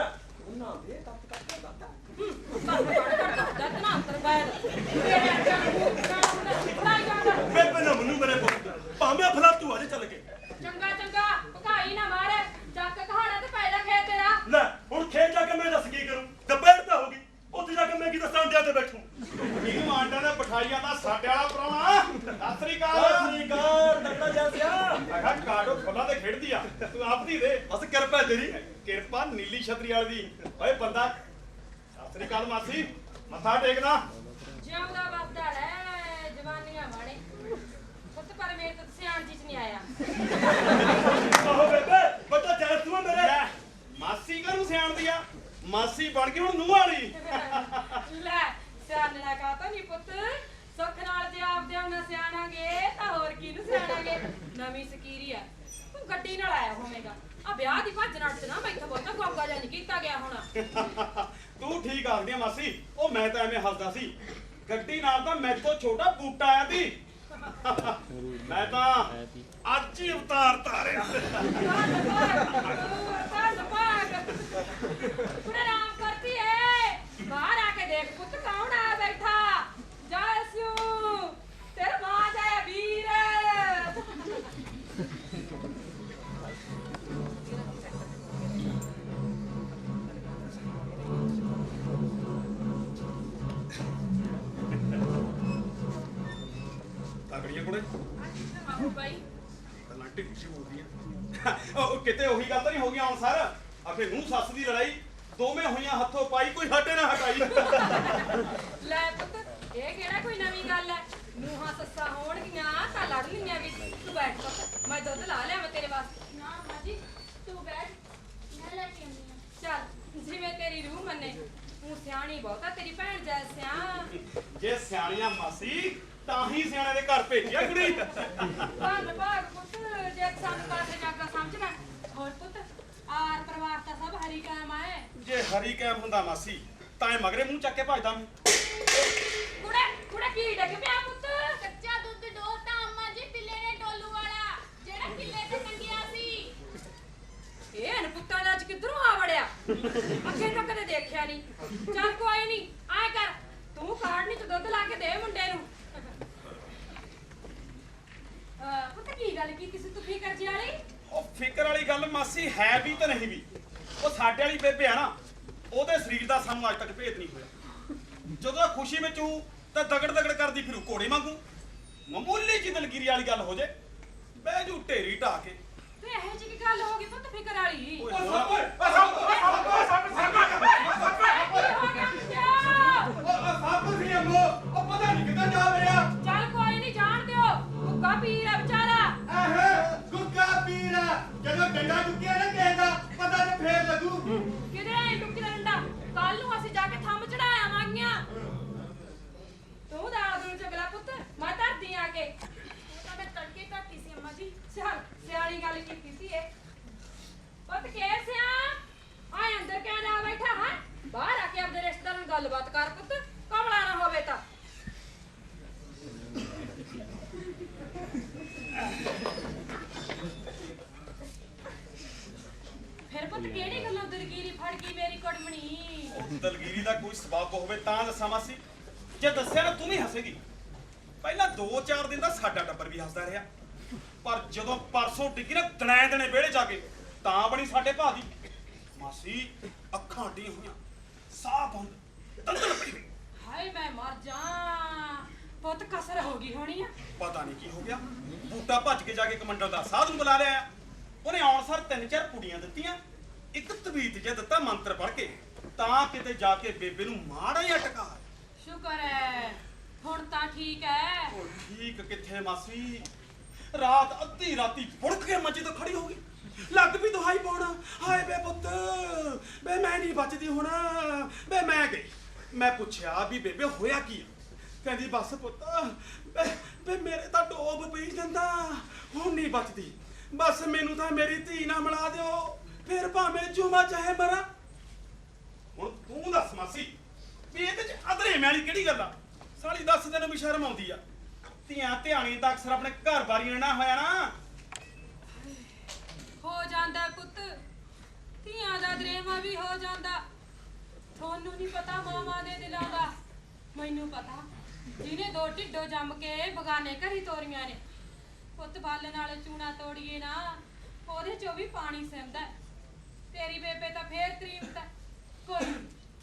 ਉਹਨਾਂ ਦੇ ਤੱਕ ਦਾਦਾ ਦਤਨਾ ਅੰਤਰ ਬਾਹਰ ਤੇਰੇ ਅੱਖਾਂ ਨੂੰ ਪੜਾਈ ਜਾਂਦਾ ਬੇਬੇ ਨਾ ਮੈਨੂੰ ਮੇਰੇ ਪੁੱਤ ਭਾਵੇਂ ਫਲਾਤੂ ਆ ਜੇ ਚੱਲ ਕੇ ਚੰਗਾ ਚੰਗਾ ਭਕਾਈ ਨਾ ਮਾਰ ਚੱਕ ਕਹਾੜਾ ਤੇ ਪੈਦਾ ਖੇ ਤੇਰਾ ਲੈ ਹੁਣ ਖੇਤ ਜਾ ਕੇ ਮੈਂ ਦੱਸ ਕੀ ਕਰੂੰ ਦੁਪਹਿਰ ਤਾਂ ਹੋ ਗਈ ਉੱਥੇ ਜਾ ਕੇ ਮੈਂ ਕੀ ਦੱਸਾਂ ਅੰਡਿਆਂ ਤੇ ਬੈਠੂ ਇਹਨੂੰ ਆਂਡਿਆਂ ਦੇ ਪਠਾਈਆਂ ਦਾ ਸਾਡੇ ਵਾਲਾ ਪ੍ਰਾਹੁਣਾ ਸਤਿ ਸ੍ਰੀ ਅਕਾਲ ਸ੍ਰੀਕਾਰ ਦੱਦਾ ਜਾਂਦਿਆ ਆਖਾ ਕਾਟੋ ਫੁੱਲਾਂ ਤੇ ਖੇਡਦੀ ਆ ਤੂੰ ਆਪਦੀ ਦੇ ਬਸ ਕਿਰਪਾ ਤੇਰੀ ਕਿਰਪਾ ਨੀਲੀ ਛਤਰੀ ਵਾਲੀ ਦੀ ਓਏ ਬੰਦਾ ਸਤਿ ਸ੍ਰੀ ਅਕਾਲ ਮਾਸੀ ਮੱਥਾ ਟੇਕਣਾ ਜਿਉਂਦਾ ਵਸਦਾ ਰਹਿ ਜਵਾਨੀਆਂ ਵਾਲੇ ਪੁੱਤ ਪਰ ਮੇਰੇ ਤੋਂ ਸਿਆਣ ਜੀ ਚ ਨਹੀਂ ਆਇਆ ਆਹੋ ਬੇਬੇ ਬੱਤਾ ਜਾਨ ਤੂੰ ਮੇਰੇ ਲੈ ਮਾਸੀ ਘਰੋਂ ਸਿਆਣਦੀ ਆ ਮਾਸੀ ਬਣ ਗਈ ਹੁਣ ਨੂੰਹ ਵਾਲੀ ਲੈ ਸਿਆਣਨਾ ਕਾਹਤੋਂ ਨਹੀਂ ਪੁੱਤ ਸੁੱਖ ਨਾਲ ਜੇ ਆਪਦੇ ਆਉਣਾ ਸਿਆਣਾਂਗੇ ਤਾਂ ਹੋਰ ਕਿਹਨੂੰ ਸਿਆਣਾਂਗੇ ਨਵੀਂ ਸਕੀਰੀ ਆ ਤੂੰ ਗੱਡੀ ਨਾਲ ਆਇਆ ਹੋਵੇਂਗਾ ਆ ਵਿਆਹ ਦੀ ਭੱਜ ਨੱਠ ਨਾ ਮੈਥੋਂ ਬਹੁਤਾ ਗੋਗਾ ਜਾਂ ਨਹੀਂ ਕੀਤਾ ਗਿਆ ਹੋਣਾ ਤੂੰ ਠੀਕ ਆਖਦੀ ਆ ਮਾਸੀ ਉਹ ਮੈਂ ਤਾਂ ਐਵੇਂ ਹੱਸਦਾ ਸੀ ਗੱਡੀ ਨਾਲ ਤਾਂ ਮੇਰੇ ਤੋਂ ਛੋਟਾ ਬੂਟਾ ਆਇਆ ਸੀ ਮੈਂ ਤਾਂ ਅੱਜ ਹੀ ਅਵਤਾਰ ਧਾਰਿਆ ਕੁੜੇ ਰਾਮ ਕਰਤੀ ਹੈ ਬਾਹਰ ਆ ਕੇ ਦੇਖ ਪੁੱਤ ਕੌਣ ਆ ਬੈਠਾ ਜੈਸੂ ਤੇਰਾ ਮਾਂ ਜਾਇਆ ਵੀਰ ਤਗੜੀਆਂ ਕੁੜੇ ਆਹੋ ਬਾਈ ਗੱਲਾਂ ਢਿੱਡੀ ਸੀ ਬੋਲਦੀਆਂ ਉਹ ਕਿਤੇ ਉਹੀ ਗੱਲ ਤਾਂ ਨਹੀਂ ਹੋ ਗਈ ਹੁਣ ਸਰ ਆਖੇ ਨੂੰ ਸੱਸ ਦੀ ਲੜਾਈ ਦੋਵੇਂ ਹੋਈਆਂ ਹੱਥੋਂ ਪਾਈ ਕੋਈ ਹਟੇ ਨਾ ਹਟਾਈ ਲੈ ਪੁੱਤ ਇਹ ਕਿਹੜਾ ਕੋਈ ਨਵੀਂ ਗੱਲ ਹੈ ਨੂੰਹਾਂ ਸੱਸਾਂ ਹੋਣਗੀਆਂ ਤਾਂ ਲੜਨੀਆਂ ਵੀ ਤੂੰ ਬੈਠ ਪੁੱਤ ਮੈਂ ਦੁੱਧ ਲਾ ਲਿਆ ਮੈਂ ਤੇਰੇ ਵਾਸਤੇ ਨਾ ਅੰਮਾ ਜੀ ਤੂੰ ਬੈਠ ਮੈਂ ਲੈ ਕੇ ਆਉਂਦੀ ਹਾਂ ਚੱਲ ਜਿਵੇਂ ਤੇਰੀ ਰੂਹ ਮੰਨੇ ਤੂੰ ਸਿਆਣੀ ਬਹੁਤਾ ਤੇਰੀ ਭੈਣ ਜੈਸਿਆ ਜੇ ਸਿਆਣੀਆਂ ਮਾਸੀ ਤਾਂ ਹੀ ਸਿਆਣੇ ਦੇ ਘਰ ਭੇਜਿਆ ਕੁੜੀ ਧੰਨ ਭਾਗ ਪੁੱਤ ਜੇ ਸਾਨੂੰ ਕਾਸੇ ਜਾਗਾ ਸਮਝਣਾ ਹੋਰ ਪੁੱਤ ਆਰ ਪਰਿਵਾਰ ਤਾਂ ਸਭ ਹਰੀ ਕਾਮ ਆਏ ਜੇ ਹਰੀ ਕੈਮ ਹੁੰਦਾ ਮਾਸੀ ਤਾਂ ਇਹ ਮਗਰੇ ਮੂੰਹ ਚੱਕ ਕੇ ਭਜਦਾ ਮੈਂ ਕੁੜੇ ਕੁੜੇ ਕੀ ਡਿੱਗ ਪਿਆ ਪੁੱਤ ਕੱਚਾ ਦੁੱਧ ਡੋਲਤਾ ਅੰਮਾ ਜੀ ਪਿੱਲੇ ਨੇ ਟੋਲੂ ਵਾਲਾ ਜਿਹੜਾ ਕਿੱਲੇ ਤੇ ਟੰਗਿਆ ਸੀ ਇਹ ਅਨਪੁੱਤਾਂ ਦਾ ਅੱਜ ਕਿੱਧਰੋਂ ਆ ਵੜਿਆ ਅੱਗੇ ਤਾਂ ਕਦੇ ਦੇਖਿਆ ਨਹੀਂ ਚੱਲ ਕੋਈ ਨਹੀਂ ਆਏ ਕਰ ਤੂੰ ਕਾੜਨੀ ਚ ਦੁੱਧ ਲਾ ਕੇ ਦੇ ਮੁੰਡੇ ਨੂੰ ਪੁੱਤ ਕੀ ਗੱਲ ਕੀਤੀ ਸੀ ਤੂੰ ਫਿਕਰ ਜੀ ਵਾਲੀ ਉਹ ਫਿਕਰ ਵਾਲੀ ਗੱਲ ਮਾਸੀ ਹੈ ਵੀ ਤੇ ਨਹੀਂ ਵੀ ਉਹ ਸਾਡੇ ਵਾਲੀ ਬੇਬੇ ਆ ਨਾ ਉਹਦੇ ਸਰੀਰ ਦਾ ਸਾਨੂੰ ਅੱਜ ਤੱਕ ਭੇਤ ਨਹੀਂ ਹੋਇਆ ਜਦੋਂ ਖੁਸ਼ੀ ਵਿੱਚ ਹੂੰ ਤਾਂ ਦਗੜ ਦਗੜ ਕਰਦੀ ਫਿਰੂ ਘੋੜੇ ਵਾਂਗੂ ਮਾਮੂਲੀ ਜਿਹੀ ਦਿਲਗੀਰੀ ਵਾਲੀ ਗੱਲ ਹੋ ਜੇ ਬਹਿ ਜੂ ਢੇਰੀ ਢਾ ਕੇ ਤੇ ਇਹੋ ਜਿਹੀ ਕੀ ਗੱਲ ਹੋ ਗਈ ਪੁੱਤ ਫਿਕਰ ਵਾਲੀ ਕੀ ਹੋ ਗਿਆ ਬੱਚਾ? ਚੱਲ ਕੋਈ ਨਹੀਂ ਜਾਣ ਦਿਓ ਗੁੱਗਾ ਪੀਰ ਆ ਵਿਚਾਰਾ ਕਿਧਰੇ ਟੁੱਕੀ ਦਾ ਡੰਡਾ ਕੱਲ ਨੂੰ ਅਸੀਂ ਜਾ ਕੇ ਥੰਮ ਚੜਾਇਆ ਮਾਗੀਆਂ ਤੂੰ ਦਾਲ ਦੂਲ ਚਗਲਾ ਪੁੱਤ ਮੈਂ ਧਰਦੀ ਆ ਕੇ ਤਾਂ ਮੈਂ ਤੜਕੇ ਧਰਤੀ ਸੀ ਅੰਮਾ ਜੀ ਚੱਲ ਸਿਆਣੀ ਗੱਲ ਕੀਤੀ ਸੀ ਇਹ ਪੁੱਤ ਕੇ ਸਿਆ ਆਏ ਅੰਦਰ ਕਿਆ ਜਾ ਬੈਠਾ ਹੈ ਬਾਹਰ ਆ ਕੇ ਆਪਣੇ ਰਿਸ਼ਤੇਦਾਰਾਂ ਨਾਲ ਗੱਲਬਾਤ ਕਰ ਪੁੱਤ ਕਮਲਾ ਨਾ ਹੋਵੇ ਤਾਂ ਫਿਰ ਪੁੱਤ ਕਿਹੜੀ ਗੱਲੋਂ ਦਰਗੀਰੀ ਫੜ ਗਈ ਮੇਰੀ ਕੁੜਮਣੀ ਦਲਗੀਰੀ ਦਾ ਕੋਈ ਸਬਬ ਹੋਵੇ ਤਾਂ ਦੱਸਾਂ ਮਾਸੀ ਜੇ ਦੱਸਿਆ ਨਾ ਤੂੰ ਵੀ ਹੱਸੇਗੀ ਪਹਿਲਾਂ 2-4 ਦਿਨ ਦਾ ਸਾਡਾ ਟੱਬਰ ਵੀ ਹੱਸਦਾ ਰਿਹਾ, ਪਰ ਜਦੋਂ ਪਰਸੋਂ ਡਿੱਗੀ ਨਾ ਦਣੇ ਦਣੇ ਵਿਹੜੇ ਜਾ ਕੇ, ਤਾਂ ਬਣੀ ਸਾਡੇ ਭਾ ਦੀ। ਮਾਸੀ ਅੱਖਾਂ ਢੀਆਂ ਹੋਈਆਂ, ਸਾਹ ਬੰਦ, ਦੰਦਲ ਪਈ ਹੋਈ। ਹਾਏ ਮੈਂ ਮਰ ਜਾ, ਪੁੱਤ ਕਸਰ ਹੋ ਗਈ ਹੋਣੀ ਆ। ਪਤਾ ਨਹੀਂ ਕੀ ਹੋ ਗਿਆ। ਬੂਟਾ ਭੱਜ ਕੇ ਜਾ ਕੇ ਕਮੰਡਲ ਦਾ ਸਾਧ ਨੂੰ ਬੁਲਾ ਲਿਆ। ਉਹਨੇ ਆਉਣ ਸਾਰ 3-4 ਕੁੜੀਆਂ ਦਿੱਤੀਆਂ, ਇੱਕ ਤਵੀਤ ਜਿਹਾ ਦਿੱਤਾ ਮੰਤਰ ਪੜ੍ਹ ਕੇ, ਤਾਂ ਕਿਤੇ ਜਾ ਕੇ ਬੇਬੇ ਨੂੰ ਮਾੜਾ ਜਿਹਾ ਟਕਾ। ਸ਼ੁਕਰ ਹੈ ਹੁਣ ਤਾਂ ਠੀਕ ਹੈ। ਉਹ ਠੀਕ ਕਿੱਥੇ ਮਾਸੀ, ਰਾਤ ਅੱਧੀ ਰਾਤੀ ਬੁੜਕ ਕੇ ਮੰਜੇ ਤੋਂ ਖੜੀ ਹੋ ਗਈ, ਲੱਗ ਵੀ ਦੁਹਾਈ ਪਾਉਣਾ, ਹਾਏ ਬੇ ਪੁੱਤ ਬੇ ਮੈਂ ਨਹੀਂ ਬਚਦੀ ਹੁਣ ਬੇ। ਮੈਂ ਗਈ, ਮੈਂ ਪੁੱਛਿਆ ਵੀ ਬੇਬੇ ਹੋਇਆ ਕੀ ਆ? ਕਹਿੰਦੀ ਬਸ ਪੁੱਤ ਬੇ ਮੇਰੇ ਤਾਂ ਡੋਬ ਪਈ ਜਾਂਦਾ, ਹੁਣ ਨਹੀਂ ਬਚਦੀ, ਬਸ ਮੈਨੂੰ ਤਾਂ ਮੇਰੀ ਧੀ ਨਾਲ ਮਿਲਾ ਦਿਓ, ਫਿਰ ਭਾਵੇਂ ਜੁਮਾ ਚਾਹੇ ਮਰਾਂ। ਹੁਣ ਤੂੰ ਦੱਸ ਮਾਸੀ ਵੀ ਇਹਦੇ ਚ ਅਧਰੇ ਵਾਲੀ ਕਿਹੜੀ ਗੱਲ ਆ? ਸਾਲੀ ਦੱਸ ਤੈਨੂੰ ਵੀ ਸ਼ਰਮ ਆਉਂਦੀ ਆ? ਧੀਆਂ ਧਿਆਣੀ ਤਾਂ ਅਕਸਰ ਆਪਣੇ ਘਰ ਬਾਰੀ ਨਾ ਹੋਇਆ ਨਾ। ਹੋ ਜਾਂਦਾ ਪੁੱਤ, ਧੀਆਂ ਦਾ ਦਰੇਵਾ ਵੀ ਹੋ ਜਾਂਦਾ। ਤੁਹਾਨੂੰ ਨਹੀਂ ਪਤਾ ਮਾਵਾਂ ਦੇ ਦਿਲਾਂ ਦਾ, ਮੈਨੂੰ ਪਤਾ। ਜਿਹਨੇ 2 ਢਿੱਡੋਂ ਜੰਮ ਕੇ ਬਗਾਨੇ ਘਰੀ ਤੋਰੀਆਂ ਨੇ, ਪੁੱਤ ਬਾਲਣ ਵਾਲੇ ਚੂਣਾ ਤੋੜੀਏ ਨਾ, ਉਹਦੇ ਚੋਂ ਵੀ ਪਾਣੀ ਸਿੰਦਾ। ਤੇਰੀ ਬੇਬੇ ਤਾਂ ਫੇਰ ਤਰੀਮਤ ਹੈ। ਕੋਈ ਨੀ,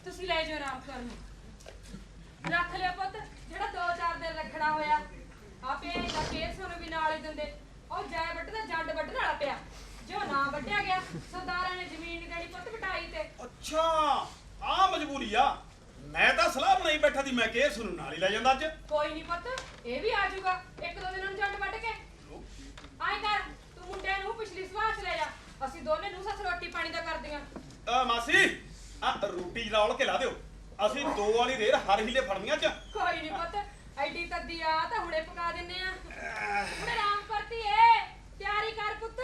ਤੁਸੀਂ ਲੈ ਜਾਓ ਆਰਾਮ ਕਰਨ, ਰੱਖ ਲਿਓ ਪੁੱਤ ਜਿਹੜਾ 2-4 ਦਿਨ ਰੱਖਣਾ ਹੋਇਆ। ਆਪੇ ਇਹਦਾ ਕੇਸ ਨੂੰ ਵੀ ਨਾਲ ਹੀ ਦਿੰਦੇ। ਉਹ ਜੈ ਵੱਢਦਾ ਜੰਡ ਵੱਢਣ ਵਾਲਾ ਪਿਆ, ਜੋ ਨਾ ਵੱਢਿਆ ਗਿਆ ਸਰਦਾਰਾਂ ਨੇ ਜ਼ਮੀਨ ਨਹੀਂ ਦੇਣੀ ਪੁੱਤ ਵਟਾਈ ਤੇ। ਅੱਛਾ ਆ ਮਜਬੂਰੀ ਆ। ਮੈਂ ਤਾਂ ਸਲਾਹ ਬਣਾਈ ਬੈਠਾ ਦੀ, ਮੈਂ ਕੇਸ ਨੂੰ ਨਾਲ ਹੀ ਲੈ ਜਾਂਦਾ ਅੱਜ। ਕੋਈ ਨਹੀਂ ਪੁੱਤ, ਇਹ ਵੀ ਆ ਜਾਊਗਾ 1-2 ਦਿਨਾਂ ਨੂੰ ਜੰਡ ਵੱਢ ਕੇ। ਆਏ ਕਰ ਤੂੰ ਮੁੰਡੇ ਨੂੰ ਪਿਛਲੀ ਸਵਾਹ ਚ ਲੈ ਜਾ, ਅਸੀਂ ਦੋਨੇ ਨੂੰ ਸੱਸ ਰੋਟੀ ਪਾਣੀ ਦਾ ਕਰਦੀਆਂ। ਮਾਸੀ ਆ ਰੋਟੀ ਰੌਲ ਕੇ ਲਾ ਦਿਓ, ਅਸੀਂ 2 ਵਾਲੀ ਰੇਰ ਹਰ ਹੀਲੇ ਫੜਨੀਆਂ ਚ। ਕੋਈ ਨਹੀਂ ਪੁੱਤ, ਐਡੀ ਤੱਦੀ ਆ ਤਾਂ ਹੁਣੇ ਪਕਾ ਦਿੰਨੇ ਆ। ਹੁਣ ਆਰਾਮ ਕਰਤੀ ਏ, ਤਿਆਰੀ ਕਰ ਪੁੱਤ।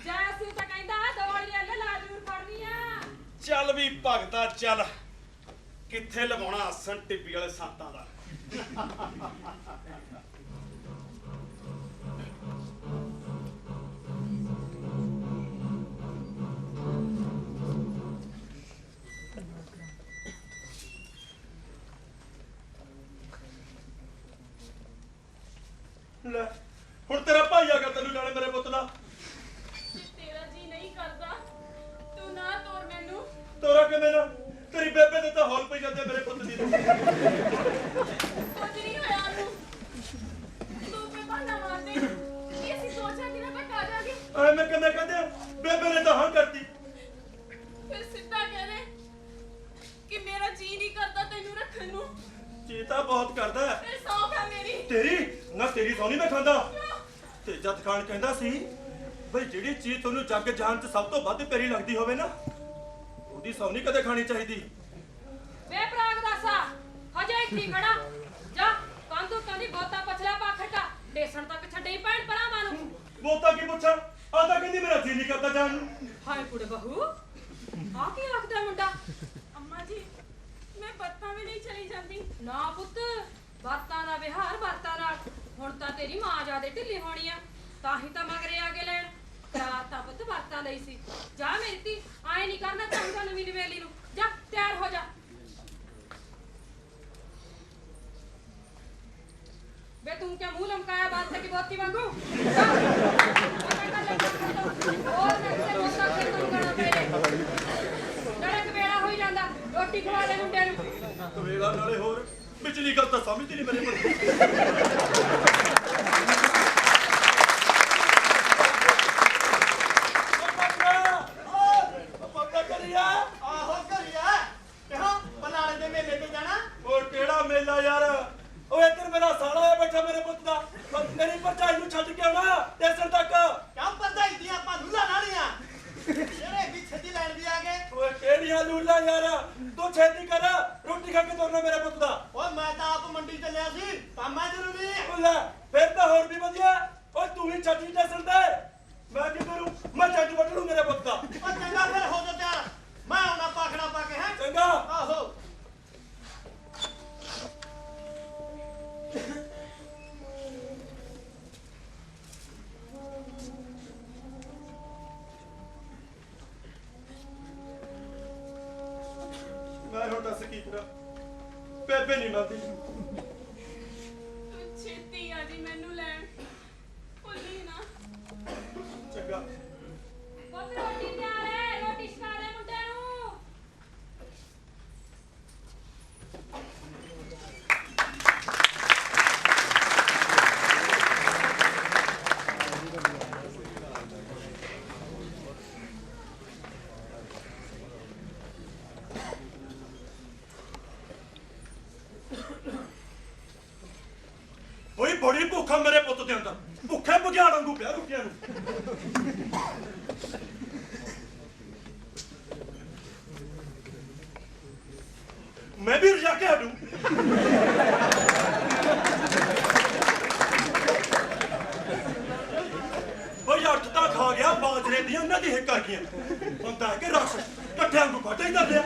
ਜੈ ਅਸੀਂ ਤਾਂ ਕਹਿੰਦਾ 2 ਵਾਲੀ ਲੈ ਲਾ ਜ਼ਰੂਰ ਫੜਨੀ ਆ। ਚੱਲ ਵੀ ਭਗਤਾ ਚੱਲ, ਕਿੱਥੇ ਲਵਾਉਣਾ ਆਸਣ ਟਿੱਬੀ ਵਾਲੇ ਸੰਤਾਂ ਦਾ। ਲੈ ਹੁਣ ਤੇਰਾ ਭਾਈ ਆ ਗਿਆ ਤੈਨੂੰ ਜਾਣੇ ਮੇਰੇ ਪੁੱਤ ਦਾ। ਜੇ ਤੇਰਾ ਜੀ ਨਹੀਂ ਕਰਦਾ ਤੂੰ ਨਾ ਤੋਰ ਮੈਨੂੰ। ਤੋਰਾ ਕਿਵੇਂ ਨਾ, ਤੇਰੀ ਬੇਬੇ ਦੇ ਤਾਂ ਹੌਲ ਪਈ ਜਾਂਦੇ ਮੇਰੇ ਪੁੱਤ ਦੀ। ਕੁਝ ਨਹੀਂ ਹੋਇਆ ਉਹਨੂੰ, ਤੂੰ ਕੋਈ ਬਹਾਨਾ ਮਾਰਦੇ ਕਿ ਅਸੀਂ ਸੋਚਿਆ ਕਿ ਨਾ ਤੱਕ ਆ ਜਾਗੇ। ਐਵੇਂ ਕਿਵੇਂ ਕਹਿੰਦੇ, ਬੇਬੇ ਨੇ ਤਾਂ ਹਾਂ ਕਰਤੀ। ਫਿਰ ਸਿੱਧਾ ਕਹਦੇ ਕਿ ਮੇਰਾ ਜੀ ਨਹੀਂ ਕਰਦਾ ਤੈਨੂੰ ਰੱਖਣ ਨੂੰ। ਜੀ ਤਾਂ ਬਹੁਤ ਕਰਦਾ ਹੈ। ਫਿਰ ਸੌਖ ਹੈ ਮੇਰੀ। ਤੇਰੀ ਨਾ, ਤੇਰੀ ਸੌ ਨਹੀਂ ਮੈਂ ਖਾਂਦਾ। ਤੇ ਜਦ ਖਾਨ ਕਹਿੰਦਾ ਸੀ ਬਈ ਜਿਹੜੀ ਚੀਜ਼ ਤੁਹਾਨੂੰ ਜੱਗ ਜਾਨ ਚ ਸਭ ਤੋਂ ਵੱਧ ਪਿਆਰੀ ਲੱਗਦੀ ਹੋਵੇ ਨਾ, ਉਹਦੀ ਸੌ ਨਹੀਂ ਕਦੇ ਖਾਣੀ ਚਾਹੀਦੀ। ਵੇ ਪ੍ਰਾਗ ਦਾਸਾ, ਹਜੇ ਇੱਥੇ ਖੜਾ ਜਾ, ਕੰਦੂ ਕੰਦੀ ਬੋਤਾ ਪਛਲਾ ਪਾਖੜਕਾ ਡੇਸਣ ਤੱਕ ਛੱਡੇ ਭੈਣ ਭਰਾਵਾਂ ਨੂੰ। ਬੋਤਾ ਕੀ ਪੁੱਛਾਂ, ਆ ਤਾਂ ਕਹਿੰਦੀ ਮੇਰਾ ਜੀ ਨਹੀਂ ਕਰਦਾ ਜਾਨ ਨੂੰ। ਹਾਏ ਕੁੜੇ ਬਹੂ, ਆ ਕੀ ਆਖਦਾ ਮੁੰਡਾ? ਅੰਮਾ ਜੀ ਮੈਂ ਬੱਤਾਂ ਵੀ ਨਹੀਂ ਚਲੀ ਜਾਂਦੀ। ਨਾ ਪੁੱਤ, ਬਾਤਾਂ ਦਾ ਵਿਹਾਰ ਬਾਤਾਂ ਨਾਲ। ਹੁਣ ਤਾਂ ਤੇਰੀ ਮਾਂ ਜਿਆਦੇ ਢਿੱਲੀ ਹੋਣੀ ਆ, ਤਾਂ ਹੀ ਤਾਂ ਮਗਰੇ ਆ ਕੇ ਲੈਣ। ਰਾਤ ਤਾਂ ਪੁੱਤ ਬਾਤਾਂ ਲਈ ਸੀ। ਜਾ ਮੇਰੀ ਧੀ, ਆਏ ਨਹੀਂ ਕਰਨਾ ਚਾਹੀਦਾ ਨਵੀਂ ਨਵੇਲੀ ਨੂੰ। ਜਾ ਤਿਆਰ ਹੋ ਜਾ। बे तुम क्या मुंह लमकाया बात की बहुत वांगू और मैं से बोलता फिर तुम करना पहले डरक बेड़ा हो ही जांदा रोटी खवा ले मुंडे नु कवेला नाले होर बिजली गल तां समझदी नहीं मेरे पर ਤੂੰ ਛੇਤੀ ਆ ਜੀ ਮੈਨੂੰ ਲੈਣ ਭੁੱਲੀ ਨਾ। ਚੰਗਾ ਪੁੱਤ ਰੋਟੀ ਤਿਆਰ ਹੈ, ਰੋਟੀ ਛਕਾ ਦੇ ਮੁੰਡੇ ਨੂੰ। ਓਏ ਬੜੀ ਭੁੱਖਾ ਮੇਰੇ ਪੁੱਤ ਦੇ ਅੰਦਰ, ਭੁੱਖੇ ਬੁਝਾੜ ਵਾਂਗੂ ਪਿਆ ਰੁਕਿਆ ਨੂੰ। ਮੈਂ ਵੀ ਰਜਾ ਕੇ ਹਟੂ। ਓਏ ਅੱਠ ਤਾਂ ਖਾ ਗਿਆ, ਬਾਜਰੇ ਦੀਆਂ ਉਹਨਾਂ ਦੀ ਹਿੱਕ ਆ ਗਈਆਂ। ਹੁੰਦਾ ਹੈ ਕਿ ਰਸ ਇਕੱਠਿਆਂ ਨੂੰ ਘਾਟਾ ਹੀ ਕਰਦੇ ਆ।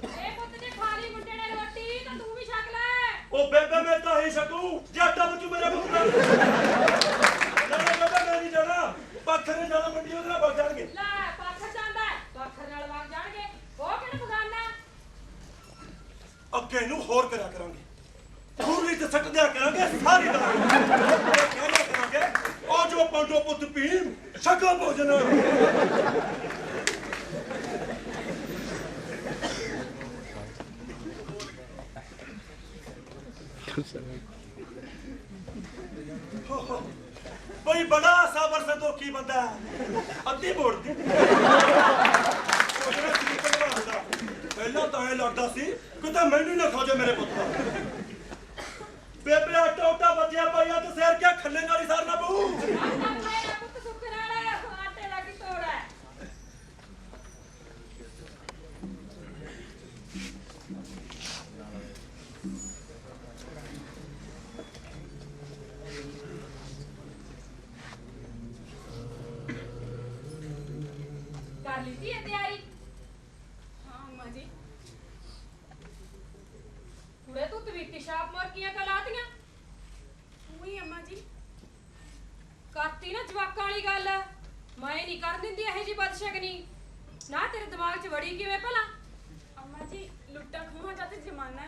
ਇਹ ਪੁੱਤ ਜੇ ਖਾ ਲਈ ਮੁੰਡੇ ਨੇ ਰੋਟੀ ਤਾਂ ਤੂੰ ਵੀ ਛਕ ਲੈ। ਉਹ ਬੇਬੇ ਮੈਂ ਤਾਂ ਹੀ ਸਕੂ ਜੇ ਆਟਾ ਬਚੂ ਮੇਰੇ ਪੁੱਤ ਦਾ। ਨਾ ਬੇਬੇ ਮੈਂ ਨਹੀਂ ਜਾਣਾ, ਪਾਖਰ ਨੇ ਜਾਣਾ ਮੰਡੀ, ਉਹਦੇ ਨਾਲ ਵਗ ਜਾਣਗੇ। ਲੈ ਪਾਖਰ ਜਾਂਦਾ ਹੈ, ਪਾਖਰ ਨਾਲ ਵਗ ਜਾਣਗੇ। ਉਹ ਕਿਹੜਾ ਬਗਾਨਾ? ਅੱਗੇ ਨੂੰ ਹੋਰ ਕਰਿਆ ਕਰਾਂਗੇ, ਪੂਰੀ ਤੇ ਸੱਟ ਦਿਆ ਕਰਾਂਗੇ ਸਾਰੀ ਦਾ। ਕਹਿਣਾ ਕਰਾਂਗੇ ਉਹ ਜੋ ਪੰਡੋ ਪੁੱਤ ਭੀਮ ਸ਼ਕਾ ਭੋਜਨ। ਬਈ ਬੜਾ ਸਾਬਰ ਸੰਤੋਖੀ ਬੰਦਾ ਹੈ, ਅੱਧੀ ਮੋੜਦੀ। ਪਹਿਲਾਂ ਤਾਂ ਇਹ ਲੱਗਦਾ ਸੀ ਕਿਤੇ ਮੈਨੂੰ ਨਾ ਖਾ ਜਾ ਮੇਰੇ ਪੁੱਤ ਦਾ। ਬੇਬੇ ਆਟਾ ਉਟਾ ਬਚਿਆ ਪਾਈਆ ਤੇ ਸਿਰ ਕਿਆ ਖੱਲੇ ਨਾਲ ਹੀ ਸਾਰਨਾ ਪਊ। ਆਟਾ ਮੇਰਾ ਪੁੱਤ ਸੁੱਕ ਨਾਲ ਆਟੇ ਦਾ ਕੀ ਤੋੜ ਹੈ? ਕਰ ਲਈ ਹੈ ਤਿਆਰੀ? ਹਾਂ ਅੰਮਾ ਜੀ। ਕੁੜੇ ਤੂੰ ਤਵੀਤੀ ਛਾਪ ਮਾਰ ਕੀਆਂ ਕਲਾਤੀਆਂ? ਉਹੀ ਅੰਮਾ ਜੀ। ਕਰਤੀ ਨਾ ਜਵਾਕਾਂ ਵਾਲੀ ਗੱਲ। ਮੈਂ ਨਹੀਂ ਕਰ ਦਿੰਦੀ ਇਹੋ ਜੀ ਬਦਸ਼ਗਨੀ। ਨਾ ਤੇਰੇ ਦਿਮਾਗ 'ਚ ਵੜੀ ਕਿਵੇਂ ਭਲਾ? ਅੰਮਾ ਜੀ ਲੁੱਟਾ ਖੋਹਾਂ ਦਾ ਤੇ ਜ਼ਮਾਨਾ ਹੈ।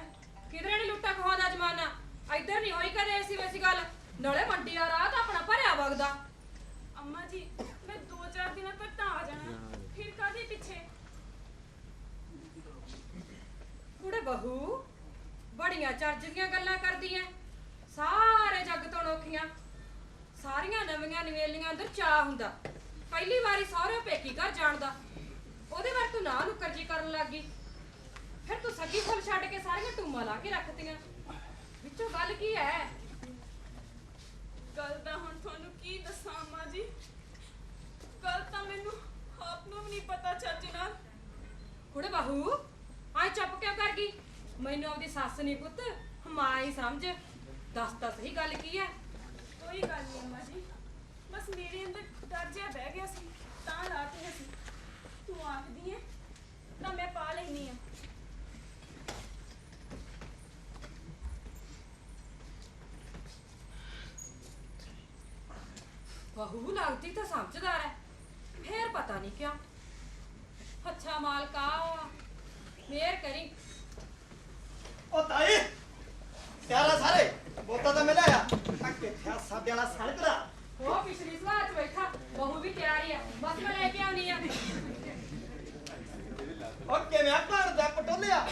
ਕਿਧਰੇ ਨਹੀਂ ਲੁੱਟਾ ਖੋਹਾਂ ਦਾ ਜ਼ਮਾਨਾ। ਇੱਧਰ ਨਹੀਂ ਹੋਈ ਕਦੇ ਐਸੀ ਵੈਸੀ ਗੱਲ। ਨਾਲੇ ਮੰਡੀ ਦਾ ਰਾਹ ਤਾਂ ਆਪਣਾ ਭਰਿਆ ਵਗਦਾ। ਅੰਮਾ ਜੀ ਮੈਂ 2-4 ਦਿਨਾਂ ਤੱਕ ਤਾਂ ਆ ਜਾਣਾ, ਫਿਰ ਕਾਹਦੇ ਪਿੱਛੇ? ਕੁੜੇ ਬਹੂ ਬੜੀਆਂ ਚੱਜ ਦੀਆਂ ਗੱਲਾਂ ਕਰਦੀ ਐ। ਸਾਰੇ ਜੱਗ ਤੋਂ ਨੋਖੀਆਂ, ਸਾਰੀਆਂ ਨਵੀਆਂ ਨਵੇਲੀਆਂ ਅੰਦਰ ਚਾਹ ਹੁੰਦਾ। ਪਹਿਲੀ ਵਾਰੀ ਸਹੁਰੇ ਪੇਕੀ ਘਰ ਜਾਣ ਦਾ, ਉਹਦੇ ਬਾਰੇ ਤੂੰ ਨਾ ਨੁੱਕਰ ਜੀ ਕਰਨ ਲੱਗੀ। ਫਿਰ ਤੂੰ ਸੱਗੀ ਫੁੱਲ ਛੱਡ ਕੇ ਸਾਰੀਆਂ ਟੂਮਾਂ ਲਾ ਕੇ ਰੱਖਤੀਆਂ। ਵਿੱਚੋਂ ਗੱਲ ਕੀ ਐ? ਗੱਲ ਤਾਂ ਹੁਣ ਤੁਹਾਨੂੰ ਕੀ ਦੱਸਾਂ ਅੰਮਾ ਜੀ। ਗੱਲ ਤਾਂ ਮੈਨੂੰ ਆਪ ਨੂੰ ਵੀ ਨਹੀਂ ਪਤਾ ਚੱਜ ਨਾਲ। ਕੁੜੇ ਬਹੂ ਆਏ ਚੁੱਪ ਕਿਉਂ ਕਰ ਗਈ? ਮੈਨੂੰ ਆਪਦੀ ਸੱਸ ਨਹੀਂ ਪੁੱਤ ਮਾਂ ਹੀ ਸਮਝ। ਦੱਸ ਤਾਂ ਸਹੀ ਗੱਲ ਕੀ ਐ? ਕੋਈ ਗੱਲ ਨਹੀਂ ਅੰਮਾ ਜੀ, ਬਸ ਮੇਰੇ ਅੰਦਰ ਡਰ ਜਿਹਾ ਬਹਿ ਗਿਆ ਸੀ ਤਾਂ ਲਾਤੇ ਸੀ। ਤੂੰ ਆਖਦੀ ਹੈ ਤਾਂ ਮੈਂ ਪਾ ਲੈਣੀ ਆ। ਬਹੂ ਲੱਗਦੀ ਤਾਂ ਸਮਝਦਾਰ ਹੈ, ਫੇਰ ਪਤਾ ਨਹੀਂ ਕਿਉਂ। ਅੱਛਾ ਮਾਲਕਾ ਮੇਰ ਕਰੀ। ਉਹ ਤਾਈ ਪਿਆਰਾ ਸਾਰੇ ਬੋਤਾ ਤਾਂ ਮਿਲਿਆ ਆ ਅੱਕੇ ਥਿਆ ਸਾਡੇ ਵਾਲਾ ਸੜਕਦਾ। ਉਹ ਪਿਛਲੀ ਸਵਾਰ ਚ ਬੈਠਾ, ਬਹੂ ਵੀ ਤਿਆਰ ਹੀ ਆ। ਬਸ ਮੈਂ ਲੈ ਕੇ ਆਉਣੀ ਆ। ਉਹ ਕਿਵੇਂ ਆ ਘਰ ਦਾ ਪਟੋਲਿਆ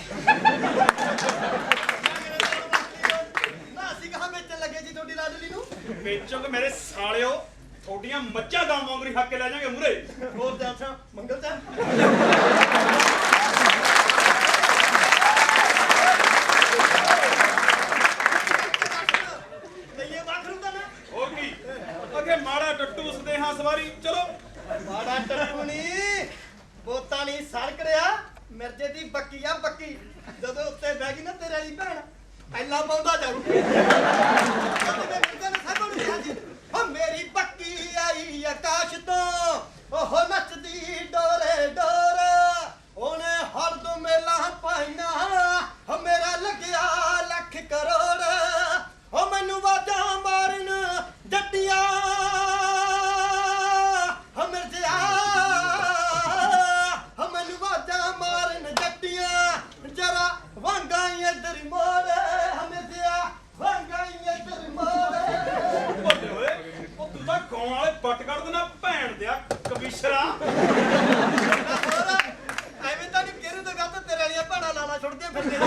ਨਾ ਅਸੀਂ ਕਹਾਂ ਵੇਚਣ ਲੱਗੇ ਜੀ ਤੁਹਾਡੀ ਲਾਡਲੀ ਨੂੰ। ਵੇਚੋ ਕਿ ਮੇਰੇ ਸਾਲਿਓ, ਤੁਹਾਡੀਆਂ ਮੱਝਾਂ ਗਾਂ ਵਾਂਗਰੀ ਹੱਕ ਕੇ ਲੈ ਜਾਗੇ ਮੂਰੇ। ਹੋਰ ਤੇ ਅੱਛਾ ਮੰਗਲ ਸਾਹਿਬ ਲਈਏ ਬਾਖਰੂ ਦਾ ਨਾ ਹੋ ਕੀ ਅੱਗੇ ਮਾੜਾ ਟੱਟੂ ਸਦੇਹਾ ਸਵਾਰੀ। ਚਲੋ ਮਾੜਾ ਟੱਟੂਣੀ ਬੋਤਾ ਨਹੀਂ ਸੜਕ ਰਿਆ ਮਿਰਜੇ ਦੀ ਬੱਕੀ ਆ ਬੱਕੀ। ਜਦੋਂ ਉੱਤੇ ਬਹਿ ਗਈ ਨਾ ਤੇਰੇ ਵਾਲੀ ਭੈਣ ਐਲਾ ਪਾਉਂਦਾ ਜਾਊ। ਉਹਦੇ ਮਿਰਜੇ ਨੇ ਸਭ ਨੂੰ ਕਿਹਾ ਸੀ ਓ ਮੇਰੀ ਬੱਕੀ ਆਈ ਆਕਾਸ਼ ਤੋਂ ਉਹ ਨੱਚਦੀ ਡੋਰੇ ਡੋਰ। ਉਹਨੇ ਹਰ ਦੋ ਮੇਲਾ ਪਾਈਆਂ ਓ ਮੇਰਾ ਲੱਗਿਆ ਲੱਖ ਕਰੋੜ। ਓ ਮੈਨੂੰ ਵਾਜਾਂ ਮਾਰਨ ਜੱਟੀਆਂ ਓ ਮਿਰਜਿਆ ਹੋਰ ਐਵੇਂ ਤਾਂ ਨਹੀਂ ਕਿਹਨੂੰ ਤਾਂ ਗੱਲ ਤੇਰੇ ਵਾਲੀਆਂ ਭਾਣਾ ਲਾਲਾ ਛੁੱਟਦੀਆਂ ਫਿਰਦੇ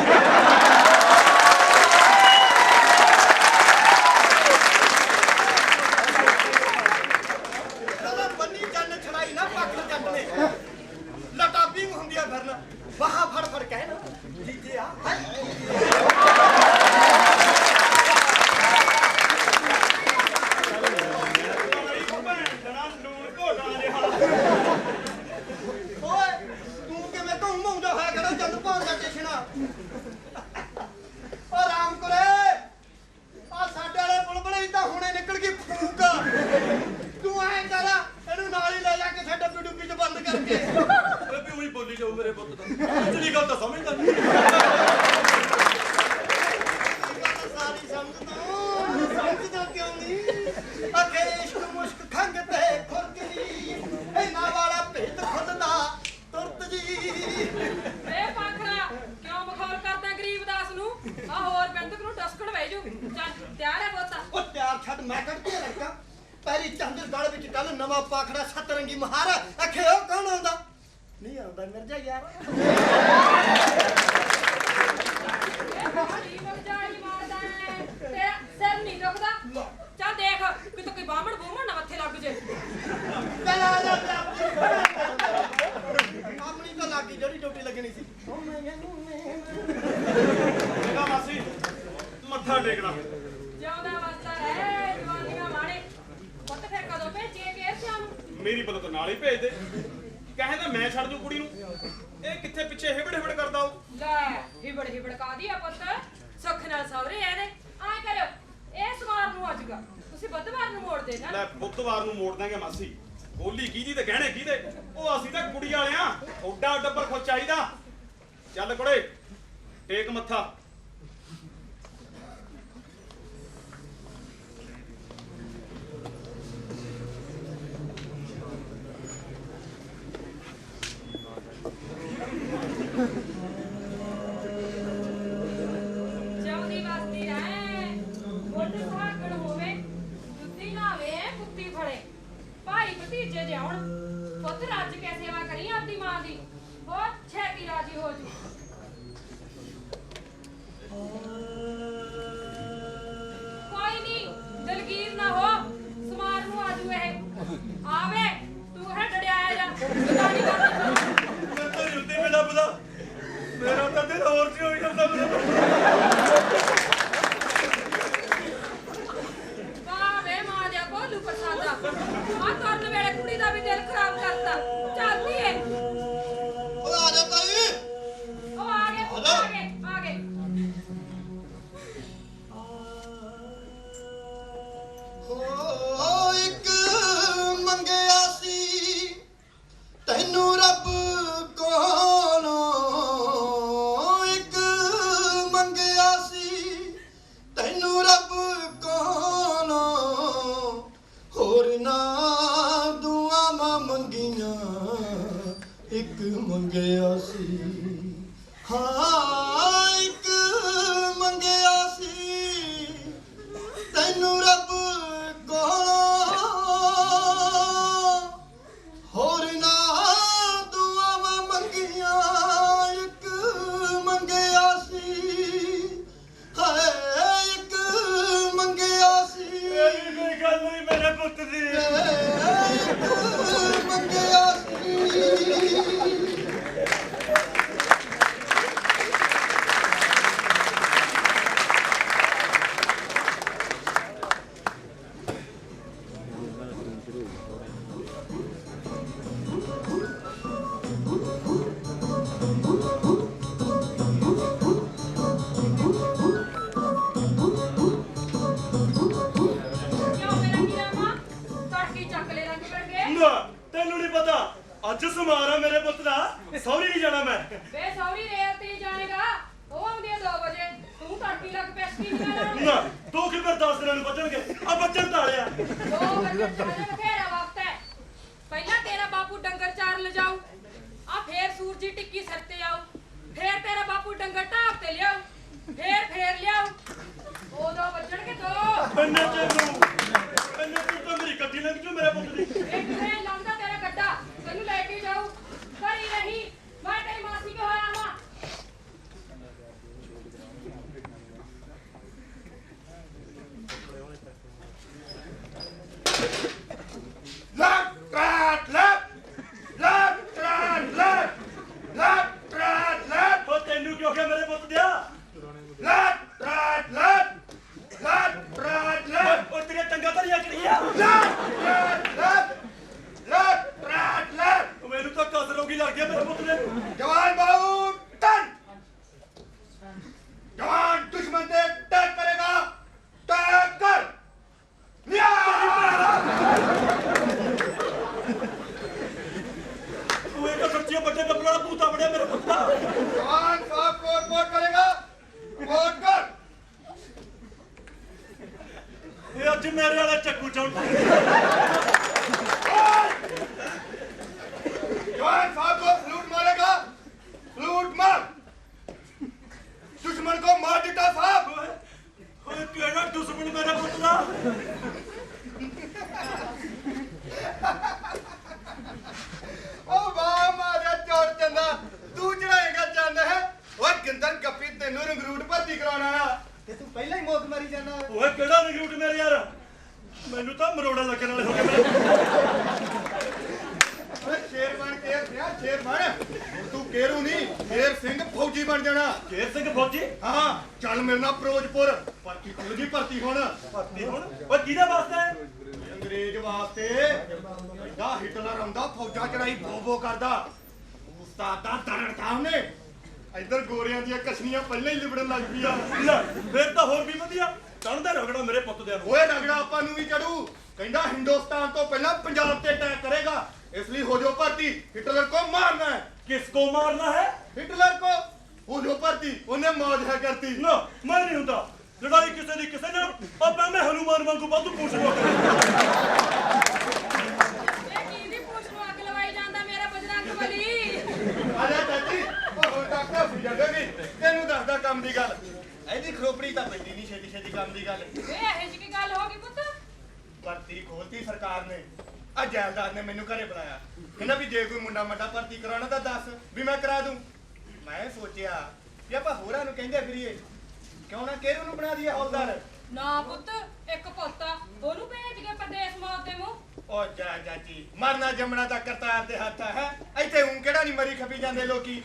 ਬੰਨੀ ਜੰਨ ਛੜਾਈ ਨਾ ਪੱਖ ਜੰਨ ਨੇ ਲਟਾਪੀ ਹੁੰਦੀਆਂ ਫਿਰਨ ਵਾਹ ਫੜ ਫੜ ਕਹਿ ਨਾ ਜੀਜੇ ਆ ਓਏ ਤੂੰ ਕਿਵੇਂ ਘੁੰਮਾਉਂਦਾ ਹੋਇਆ ਕਿਹੜਾ ਜੰਨ ਭਾਣ ਦਾ ਟੇਸ਼ਣਾ ਓ ਰਾਮ ਕੁਰੇ ਆ ਸਾਡੇ ਵਾਲੇ ਬੁਲਬੁਲੇ ਹੀ ਤਾਂ ਹੁਣੇ ਨਿਕਲ ਗਈ ਫੂਕ ਤੂੰ ਐਂ ਕਰ ਇਹਨੂੰ ਨਾਲ ਹੀ ਲੈ ਜਾ ਕੇ ਸਾਡਾ ਡੁੱਬੀ ਚ ਬੰਦ ਕਰਕੇ ਇਹ ਵੀ ਉਹੀ ਬੋਲੀ ਜਾਊ ਮੇਰੇ ਪੁੱਤ ਦਾ ਅਸਲੀ ਗੱਲ ਤਾਂ ਸਮਝਦਾ ਨਹੀਂ ਸਾਰੀ ਸਮਝਦਾ ਕਿਉਂ ਨਹੀਂ ਅਖੇ ਇਸ਼ਕ ਮੁਸ਼ਕ ਖੰਗ ਤੇ ਖੁਰਕਲੀ ਇਹਨਾਂ ਵਾਲਾ ਭੇਤ ਖੁਦ ਦਾ ਤੁਰਤ ਜੀ ਵੇ ਪਾਖੜਾ ਕਿਉਂ ਮਖੌਲ ਕਰਦਾ ਗਰੀਬ ਦਾਸ ਨੂੰ ਆ ਹੋਰ ਬੰਦਕ ਨੂੰ ਟਸਕਣ ਵਹਿ ਜੂ ਚੱਲ ਤਿਆਰ ਹੈ ਬੋਤਾ ਉਹ ਤਿਆਰ ਛੱਡ ਮੈਂ ਕੱਢਦੀ ਆ ਲੜਕਾ ਪਹਿਲੀ ਚੰਦ ਗਲ ਵਿੱਚ ਕੱਲ ਨਵਾਂ ਪਾਖੜਾ ਸਤਰੰਗੀ ਮਹਾਰ ਅਖੇ ਉਹ ਕੌਣ ਆਉਂਦਾ ਨਹੀਂ ਆਉਂਦਾ ਮਿਰਜ਼ਾ ਯਾਰ ਬੜੀ ਮਰਜਾਈ ਮਾਰਦਾ ਹੈ ਤੇਰਾ ਸਿਰ ਨਹੀਂ ਦੁਖਦਾ ਚੱਲ ਦੇਖ ਕਿ ਤੂੰ ਕੋਈ ਬਾਹਮਣ ਬੂਮਣ ਨਾ ਮੱਥੇ ਲੱਗ ਜੇ ਚੱਲ ਆ ਜਾ ਆਪਣੀ ਤਾਂ ਲੱਗੀ ਜਿਹੜੀ ਡਿਊਟੀ ਲੱਗਣੀ ਸੀ ਚੰਗਾ ਮਾਸੀ ਮੱਥਾ ਟੇਕਣਾ ਜਿਉਂਦਾ ਵਸਦਾ ਰਹਿ ਜਵਾਨੀਆਂ ਮਾਣੇ ਪੁੱਤ ਫਿਰ ਕਦੋਂ ਭੇਜੀਏ ਕਿ ਸਿਆਂ ਨੂੰ ਮੇਰੀ ਪਤਾ ਤਾਂ ਨਾਲ ਹੀ ਭੇਜ ਦੇ ਕਹਿੰਦਾ ਮੈਂ ਛੱਡ ਦੂੰ ਕੁੜੀ ਨੂੰ ਇਹ ਕਿੱਥੇ ਪਿੱਛੇ ਹਿਬੜ ਹਿਬੜ ਕਰਦਾ ਉਹ ਲੈ ਹਿਬੜ ਕਾਦੀ ਆ ਪੁੱਤ ਸੁੱਖ ਨਾਲ ਸੌਰੇ ਇਹਦੇ ਆਏ ਕਰਿਓ ਇਹ ਸਵਾਰ ਨੂੰ ਅੱਜ ਗਾ ਤੁਸੀਂ ਬੁੱਧਵਾਰ ਨੂੰ ਮੋੜ ਦੇ ਨਾ ਲੈ ਬੁੱਧਵਾਰ ਨੂੰ ਮੋੜ ਦਾਂਗੇ ਮਾਸੀ ਗੋਲੀ ਕਿਹਦੀ ਤੇ ਗਹਿਣੇ ਕਿਹਦੇ ਉਹ ਅਸੀਂ ਤਾਂ ਕੁੜੀ ਵਾਲੇ ਆ ਓਡਾ ਡੱਬਰ ਖੋ ਚਾਹੀਦਾ ਚੱਲ ਕੁੜੇ ਟੇਕ ਮੱਥਾ ਜਿਉਂਦੀ ਵਸਦੀ ਰਹਿ ਬੁੱਧ ਸੁਹਾਗਣ ਹੋਵੇ ਦੁੱਧੀ ਨਾਵੇ ਕੁੱਤੀ ਫੜੇ ਭਾਈ ਭਤੀਜੇ ਦੇ ਆਉਣ ਪੁੱਤ ਰੱਜ ਕੇ ਸੇਵਾ ਕਰੀ ਆਪਦੀ ਮਾਂ ਦੀ ਬਹੁਤ ਛੇਤੀ ਰਾਜੀ ਹੋ ਜੂ ਕੋਈ ਨਹੀਂ ਦਲਗੀਰ ਨਾ ਹੋ ਸਮਾਰ ਨੂੰ ਆਜੂ ਇਹ ਆਵੇ ਤੂੰ ਹੈ ਡੜਿਆ ਜਾ ਦੁਕਾਨੀ ਕਰ ਮੈਂ ਤਾਂ ਜੁੱਤੀ ਮੇਰਾ ਪਤਾ ਮੇਰਾ ਤਾਂ ਦਿਲ ਹੋਰ ਸੀ ਹੋਈ ਜਾਂਦਾ ਮੇਰਾ ਵਾਹ ਵੇ ਮਾਂ ਦੇ ਕੋਲੂ ਪ੍ਰਸਾਦਾ ਆ ਕਰਨ ਵੇਲੇ ਕੁੜੀ ਦਾ ਵੀ ਦਿਲ ਖਰਾਬ ਕਰਤਾ ਚੱਲਦੀ ਏ ਉਹ ਆ ਜਾ ਤਾਈ ਉਹ ਆ ਗਏ ਹੋ ਇੱਕ ਮੰਗਿਆ ਸੀ ਤੈਨੂੰ ਰੱਬ ਕੋਲੋਂ ਇੱਕ ਮੰਗਿਆ ਸੀ ਤੈਨੂੰ ਰੱਬ ਕੋਲੋਂ ਹੋਰ ਨਾ ਦੁਆਵਾਂ ਮੰਗੀਆਂ ਇੱਕ ਮੰਗਿਆ ਸੀ ਹਾਂ ਇੱਕ ਮੰਗਿਆ ਸੀ ਤੈਨੂੰ ਰੱਬ ਕੋਲੋਂ ਹੋਰ ਨਾ ਦੁਆਵਾਂ ਮੰਗੀਆਂ ਇੱਕ ਮੰਗਿਆ ਸੀ ਹਾਏ ਇੱਕ ਮੰਗਿਆ ਸੀ ਇਹ ਵੀ ਗੱਲ ਨਹੀਂ ਮੇਰੇ ਪੁੱਤ ਦੀ ਇੱਕ ਮੰਗਿਆ ਸੀ ਕਿਉਂ ਮੇਰਾ ਕੀ ਰਾਮਾ ਤੜਕੀ ਚੱਕ ਲੈ ਰੰਗ ਬਰਗੇ ਨਾ ਤੈਨੂੰ ਨਹੀਂ ਪਤਾ ਅੱਜ ਸਮਾਰਾ ਮੇਰੇ ਪੁੱਤ ਦਾ ਸੌਰੀ ਨਹੀਂ ਜਾਣਾ ਮੈਂ ਵੇ ਸੌਰੀ ਰੇਰ ਤੇ ਜਾਏਗਾ ਉਹ ਆਉਂਦੀ 2 ਵਜੇ ਤੂੰ ਤੜਕੀ ਲੱਗ ਪੈਸਕੀ ਨਹੀਂ ਲਾਉਣੀ ਨਾ 2 ਕਿਲੋਮੀਟਰ 10 ਦਿਨਾਂ ਨੂੰ ਬਚਣਗੇ ਆ ਬੱਚਨ ਤਾਲਿਆ 2 ਵਜੇ ਚਾਹੇ ਬਥੇਰਾ ਵਕਤ ਹੈ ਪਹਿਲਾਂ ਤੇਰਾ ਬਾਪੂ ਡੰਗਰ ਚਾਰ ਲਿਜਾਊ ਆ ਫੇਰ ਸੂਰਜੀ ਟਿੱਕੀ ਸਿਰ ਤੇ ਆਊ ਫੇਰ ਤੇਰਾ ਬਾਪੂ ਡੰਗਰ ਢਾਬ ਤੇ ਲਿਆਊ ਫੇਰ ਲਿਆਊ ਉਦੋਂ ਵੱਜਣਗੇ 2 ਇੰਨੇ ਚਿਰ ਤਾਂ ਮੇਰੀ ਕੱਟੀ ਲੱਗ ਜੂ ਮੇਰੇ ਪੁੱਤ ਦੀ ਇੱਕ ਵੇ ਲਾਉਂਦਾ ਤੇਰਾ ਗੱਡਾ के बड़े बबला भूता बड़े मेरे पुत्ता जवान साहब को रिपोर्ट करेगा रिपोर्ट कर ये अज मेरे वाला चक्कू चौंटा जवान साहब को सलूट मारेगा सलूट मार दुश्मन को मार दिता साहब ओए केड़ा दुश्मन मेरे पुत्ता ओ वाह मारे चोर चंदा तू चढ़ाएगा चंद है ओए गिंदर गप्पी तेनू रिक्रूट भर्ती कराना आ ते तू पहले ही मौत मारी जाना ओए केड़ा रिक्रूट मेरे यार मैनू तो मरोड़ा लगने वाले हो गए ओए शेर बन केर सिया शेर बन तू केरू नहीं शेर सिंह फौजी बन जाना केर सिंह फौजी हाँ चल मेरे नाल फिरोजपुर भर्ती खोल जी भर्ती होना भर्ती हुण ओए किहदे वास्ते अंग्रेज वास्ते ਇਹਦਾ ਹਿਟਲਰ ਆਉਂਦਾ ਫੌਜਾਂ ਚੜਾਈ ਬੋ ਕਰਦਾ ਉਸਤਾਦ ਦਾ ਦਰੜ ਥਾ ਉਹਨੇ ਇੱਧਰ ਗੋਰਿਆਂ ਦੀਆਂ ਕਸ਼ਨੀਆਂ ਪਹਿਲਾਂ ਹੀ ਲਿਬੜਨ ਲੱਗ ਪਈਆਂ ਲੈ ਫਿਰ ਤਾਂ ਹੋਰ ਵੀ ਵਧੀਆ ਚੜਦਾ ਰਗੜਾ ਮੇਰੇ ਪੁੱਤ ਦੇ ਨੂੰ ਓਏ ਰਗੜਾ ਆਪਾਂ ਨੂੰ ਵੀ ਚੜੂ ਕਹਿੰਦਾ ਹਿੰਦੁਸਤਾਨ ਤੋਂ ਪਹਿਲਾਂ ਪੰਜਾਬ ਤੇ ਅਟੈਕ ਕਰੇਗਾ ਇਸ ਲਈ ਹੋ ਜਾਓ ਭਰਤੀ ਹਿਟਲਰ को मारना है किसको मारना है हिटलर को हो जाओ भर्ती उन्हें मौज है करती ना मैं नहीं ਹੁੰਦਾ ਲੜਾਈ ਕਿਸੇ ਦੀ ਕਿਸੇ ਨਾਲ ਆਪੇ ਮੈਂ ਹਨੂਮਾਨ ਵਾਂਗੂ ਬਾਤੂ ਪੁੱਛ ਲੋ ਇਹ ਕੀ ਦੀ ਪੂਛ ਨੂੰ ਅੱਗ ਲਵਾਈ ਜਾਂਦਾ ਮੇਰਾ ਬਜਰੰਗ ਬਲੀ ਆਜਾ ਚਾਚੀ ਉਹ ਡਾਕਟਰ ਸੀ ਜਾਂਦੇ ਤੈਨੂੰ ਦੱਸਦਾ ਕੰਮ ਦੀ ਗੱਲ ਇਹਦੀ ਖਰੋਪੜੀ ਤਾਂ ਪੈਂਦੀ ਨਹੀਂ ਛੇਤੀ ਛੇਤੀ ਕੰਮ ਦੀ ਗੱਲ ਇਹ ਇਹੋ ਜਿਹੀ ਕੀ ਗੱਲ ਹੋ ਗਈ ਪੁੱਤ ਭਰਤੀ ਖੋਲਤੀ ਸਰਕਾਰ ਨੇ ਆ ਜੈਲਦਾਰ ਨੇ ਮੈਨੂੰ ਘਰੇ ਬੁਲਾਇਆ ਕਹਿੰਦਾ ਵੀ ਜੇ ਕੋਈ ਮੁੰਡਾ ਮੱਡਾ ਭਰਤੀ ਕਰਾਉਣਾ ਤਾਂ ਦੱਸ ਵੀ ਮੈਂ ਕਰਾ ਦੂੰ ਮੈਂ ਸੋਚਿਆ ਵੀ ਆਪਾਂ ਹੋਰਾਂ ਨੂੰ ਕਹਿੰਦੇ ਫਿਰੀਏ ਕਿਉਂ ਨਾ ਕਿਹਨੂੰ ਨੂੰ ਬਣਾ ਦਈਏ ਹੌਲਦਾਰ ਨਾ ਪੁੱਤ ਇੱਕ ਪੁੱਤ ਆ ਉਹਨੂੰ ਭੇਜ ਕੇ ਪ੍ਰਦੇਸ਼ ਮੌਤ ਦੇ ਮੂੰਹ ਓ ਜਾ ਚਾਚੀ ਮਰਨਾ ਜੰਮਣਾ ਤਾਂ ਕਰਤਾਰ ਦੇ ਹੱਥ ਹੈ ਇੱਥੇ ਹੁਣ ਕਿਹੜਾ ਨਹੀਂ ਮਰੀ ਖਪੀ ਜਾਂਦੇ ਲੋਕੀ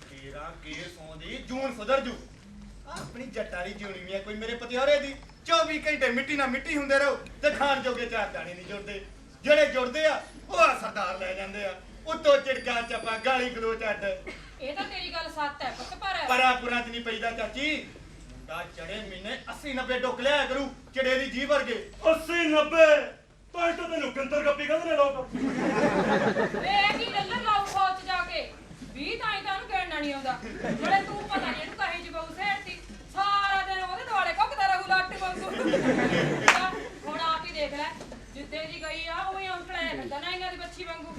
ਤੇਰਾ ਕੇਸ ਹੋਂਦੀ ਜੂਨ ਸੁਧਰ ਜੂ ਆਪਣੀ ਜੱਟਾਲੀ ਜਿਉਣੀ ਵੀ ਹੈ ਕੋਈ ਮੇਰੇ ਪਤਿਆਰੇ ਦੀ 24 ਘੰਟੇ ਮਿੱਟੀ ਨਾਲ ਮਿੱਟੀ ਹੁੰਦੇ ਰਹੋ ਤੇ ਖਾਣ ਜੋਗੇ ਚਾਰ ਦਾਣੇ ਨਹੀਂ ਜੁੜਦੇ ਜਿਹੜੇ ਜੁੜਦੇ ਆ ਉਹ ਆ ਸਰਦਾਰ ਲੈ ਜਾਂਦੇ ਆ ਉੱਤੋਂ ਚਿੜਕਾ ਚੱਪਾ ਗਾਲੀ ਗਲੋਚ ਅੱਡ ਇਹ ਤਾਂ ਤੇਰੀ ਗੱਲ ਸੱਤ ਹੈ ਪੁੱਤ ਪਰ ਪਰਾਪੁਰਾਂ ਚ ਨਹੀਂ ਪਈਦਾ ਚਾਚੀ ਮੁੰਡਾ ਚੜੇ ਮਹੀਨੇ 80 90 ਡੁੱਕ ਲਿਆ ਕਰੂ ਚੜੇ ਦੀ ਜੀ ਵਰਗੇ 80 90 ਤਾਂ ਤੈਨੂੰ ਕੰਦਰ ਗੱਪੀ ਕਹਿੰਦੇ ਨੇ ਲੋਕ ਵੇ ਇਹ ਕੀ ਲੱਲਰ ਲਾਉ ਫੌਜ ਚ ਜਾ ਕੇ 20 ਤਾਂ ਇਹਨੂੰ ਕਹਿਣਾ ਨਹੀਂ ਆਉਂਦਾ ਜਿਹੜੇ ਤੂੰ ਪਤਾ ਨਹੀਂ ਇਹਨੂੰ ਕਹੀ ਜੀ ਬਹੁ ਸੇੜਤੀ ਸਾਰਾ ਦਿਨ ਉਹਦੇ ਦੁਆਲੇ ਕੁੱਕਦਾ ਰਹੂ ਲੱਟ ਵਾਂਗੂ ਹੁਣ ਆਪ ਹੀ ਦੇਖ ਲੈ ਜਿੱਦੇ ਦੀ ਗਈ ਆ ਉਹ ਹੀ ਅੰਕੜਾ ਫਿਰਦਾ ਨਾ ਇਹਨਾਂ ਦੀ ਬੱਚੀ ਵਾਂਗੂ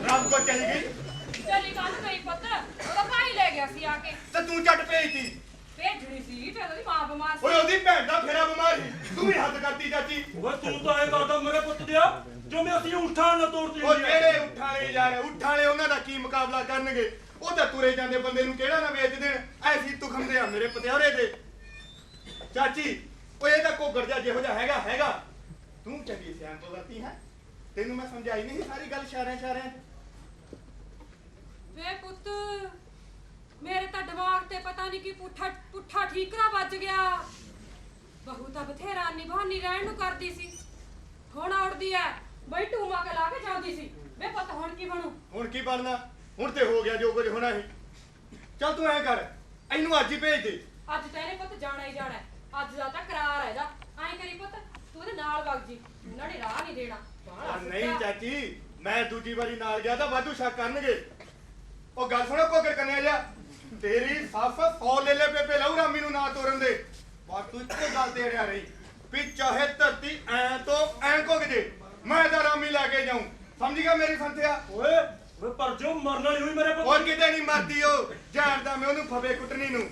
ਰਾਮ ਕੋ ਚਲੀ ਗਈ ਚੱਲੀ ਕੱਲ ਗਈ ਪੁੱਤ ਉਹਦਾ ਭਾਈ ਲੈ ਗਿਆ ਸੀ ਆ ਕੇ ਤੇ ਤੂੰ ਚੱਟ ਭੇਜਤੀ ਭੇਜਣੀ ਸੀ ਤੇ ਉਹਦੀ ਮਾਂ ਬਿਮਾਰ ਸੀ ਓਏ ਉਹਦੀ ਭੈਣ ਦਾ ਫੇਰਾ ਬਿਮਾਰ ਸੀ ਤੂੰ ਵੀ ਹੱਦ ਕਰਤੀ ਚਾਚੀ ਓਏ ਤੂੰ ਤਾਂ ਇਹ ਕਰਦਾ ਮੇਰੇ ਪੁੱਤ ਦਿਆ ਜਿਵੇਂ ਅਸੀਂ ਉਠਾਂ ਨਾ ਤੋੜਦੀ ਉਹ ਜਿਹੜੇ ਉਠਾਲੇ ਯਾਰ ਉਠਾਲੇ ਉਹਨਾਂ ਦਾ ਕੀ ਮੁਕਾਬਲਾ ਕਰਨਗੇ ਉਹ ਤਾਂ ਤੁਰੇ ਜਾਂਦੇ ਬੰਦੇ ਨੂੰ ਕਿਹੜਾ ਨਾ ਵੇਚ ਦੇਣ ਐਸੀ ਤੁਖਮ ਦੇ ਆ ਮੇਰੇ ਪਤਿਆਰੇ ਦੇ ਚਾਚੀ ਓਏ ਇਹਦਾ ਕੋਗੜ ਜਾ ਜਿਹੋ ਜਿਹਾ ਹੈਗਾ ਤੂੰ ਚੰਗੀ ਸਿਆਣ ਤੋਂ ਵਰਤੀ ਹੈ ਤੈਨੂੰ ਮੈਂ ਸਮਝਾਈ ਨਹੀਂ ਸਾਰੀ ਗੱਲ ਇਸ਼ਾਰਿਆਂ ਵੇ ਪੁੱਤ ਮੇਰੇ ਤਾਂ ਦਿਮਾਗ ਤੇ ਪਤਾ ਨਹੀਂ ਕੀ ਪੁੱਠਾ ਠੀਕਰਾ ਵੱਜ ਗਿਆ ਬਹੂ ਤਾਂ ਬਥੇਰਾ ਨਿਭਾਨੀ ਰਹਿਣ ਨੂੰ ਕਰਦੀ ਸੀ ਹੁਣ ਉੜਦੀ ਐ ਬਈ ਟੂਮਾ ਕੇ ਲਾ ਕੇ ਜਾਂਦੀ ਸੀ ਵੇ ਪੁੱਤ ਹੁਣ ਕੀ ਬਣੂ ਹੁਣ ਕੀ ਬਣਨਾ ਹੁਣ ਤੇ ਹੋ ਗਿਆ ਜੋ ਕੁਝ ਹੋਣਾ ਸੀ ਚੱਲ ਤੂੰ ਐ ਕਰ ਇਹਨੂੰ ਅੱਜ ਹੀ ਭੇਜ ਦੇ ਅੱਜ ਤੇਰੇ ਪੁੱਤ ਜਾਣਾ ਹੀ ਜਾਣਾ ਅੱਜ ਦਾ ਤਾਂ ਕਰਾਰ ਹੈ ਇਹਦਾ ਐਂ ਕਰੀ ਪੁੱਤ ਤੂੰ ਉਹਦੇ ਨਾਲ ਵਗ ਜੀ ਉਹਨਾਂ ਨੇ ਰਾਹ ਨਹੀਂ ਦੇਣਾ ਨਹੀਂ ਚਾਚੀ ਮੈਂ ਦੂਜੀ ਵਾਰੀ ਨਾਲ ਗਿਆ ਤਾਂ ਵਾਧੂ ਸ਼ੱਕ ਕਰਨਗੇ ਉਹ ਗੱਲ ਸੁਣੋ ਕੋਕਰ ਕੰਨਿਆ ਜਾ ਤੇਰੀ ਸੱਸ 100 ਲੈ ਲੈ ਪੇਪੇ ਲਾਉ ਰਾਮੀ ਨੂੰ ਨਾ ਤੋਰਨ ਦੇ ਪਰ ਤੂੰ ਇੱਕੋ ਗੱਲ ਤੇ ਅੜਿਆ ਰਹੀ ਵੀ ਚਾਹੇ ਧਰਤੀ ਐ ਤੋਂ ਐ ਕੋਕ ਜੇ ਮੈਂ ਤਾਂ ਰਾਮੀ ਲੈ ਕੇ ਜਾਉਂ ਸਮਝ ਗਿਆ ਮੇਰੀ ਸੰਥਿਆ ਓਏ ਪਰ ਜੋ ਮਰਨ ਵਾਲੀ ਹੋਈ ਮੇਰੇ ਪੁੱਤ ਉਹ ਕਿਤੇ ਨਹੀਂ ਮਰਦੀ ਉਹ ਜਾਣਦਾ ਮੈਂ ਉਹਨੂੰ ਫਵੇ ਕੁੱਟਣੀ ਨੂੰ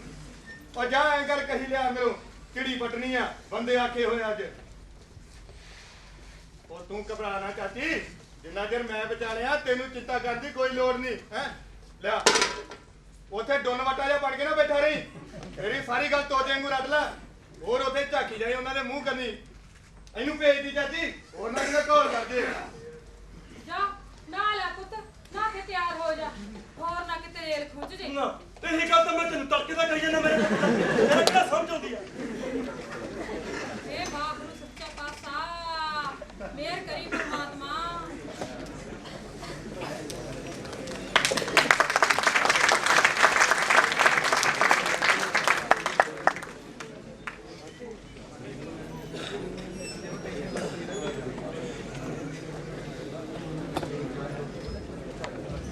ਉਹ ਜਾ ਐ ਕਰ ਕਹੀ ਲਿਆ ਮੈਨੂੰ ਚਿੜੀ ਪਟਣੀ ਆ ਬੰਦੇ ਆਖੇ ਹੋਏ ਅੱਜ ਉਹ ਤੂੰ ਘਬਰਾ ਨਾ ਚਾਚੀ ਜਿੰਨਾ ਚਿਰ ਮੈਂ ਬਚਾਣਿਆ ਤੈਨੂੰ ਚਿੰਤਾ ਕਰਨ ਦੀ ਕੋਈ ਲੋੜ ਨਹੀਂ ਹੈ ਲਿਆ ਉੱਥੇ ਡੋਨ ਵਟਾ ਜਿਹਾ ਬਣ ਕੇ ਨਾ ਬੈਠਾ ਰਹੀ ਤੇਰੀ ਸਾਰੀ ਗੱਲ ਤੋਤੇ ਵਾਂਗੂ ਰੱਖ ਲੈ ਹੋਰ ਉੱਥੇ ਝਾਕੀ ਜਾਈ ਉਹਨਾਂ ਦੇ ਮੂੰਹ ਕੰਨੀ ਇਹਨੂੰ ਭੇਜਦੀ ਚਾਚੀ ਹੋਰ ਨਾ ਕਿਤੇ ਘੋਲ ਕਰ ਦੇ ਜਾ ਨਾ ਲੈ ਪੁੱਤ ਨਾ ਕੇ ਤਿਆਰ ਹੋ ਜਾ ਹੋਰ ਨਾ ਕਿਤੇ ਰੇਲ ਖੁੱਝ ਜੇ ਨਾ ਇਹੀ ਗੱਲ ਤਾਂ ਮੈਂ ਤੈਨੂੰ ਤੜਕੇ ਦਾ ਕਹੀ ਜਾਂਦਾ ਮੇਰੇ ਪੁੱਤ ਤੇਰਾ ਕਿਹੜਾ ਸਮਝ ਆਉਂਦੀ ਆ ਇਹ ਬਾਪ ਨੂੰ ਸੱਚਾ ਪਾਤਸ਼ਾਹ ਮਿਹਰ ਕਰੀ ਪਰਮਾਤਮਾ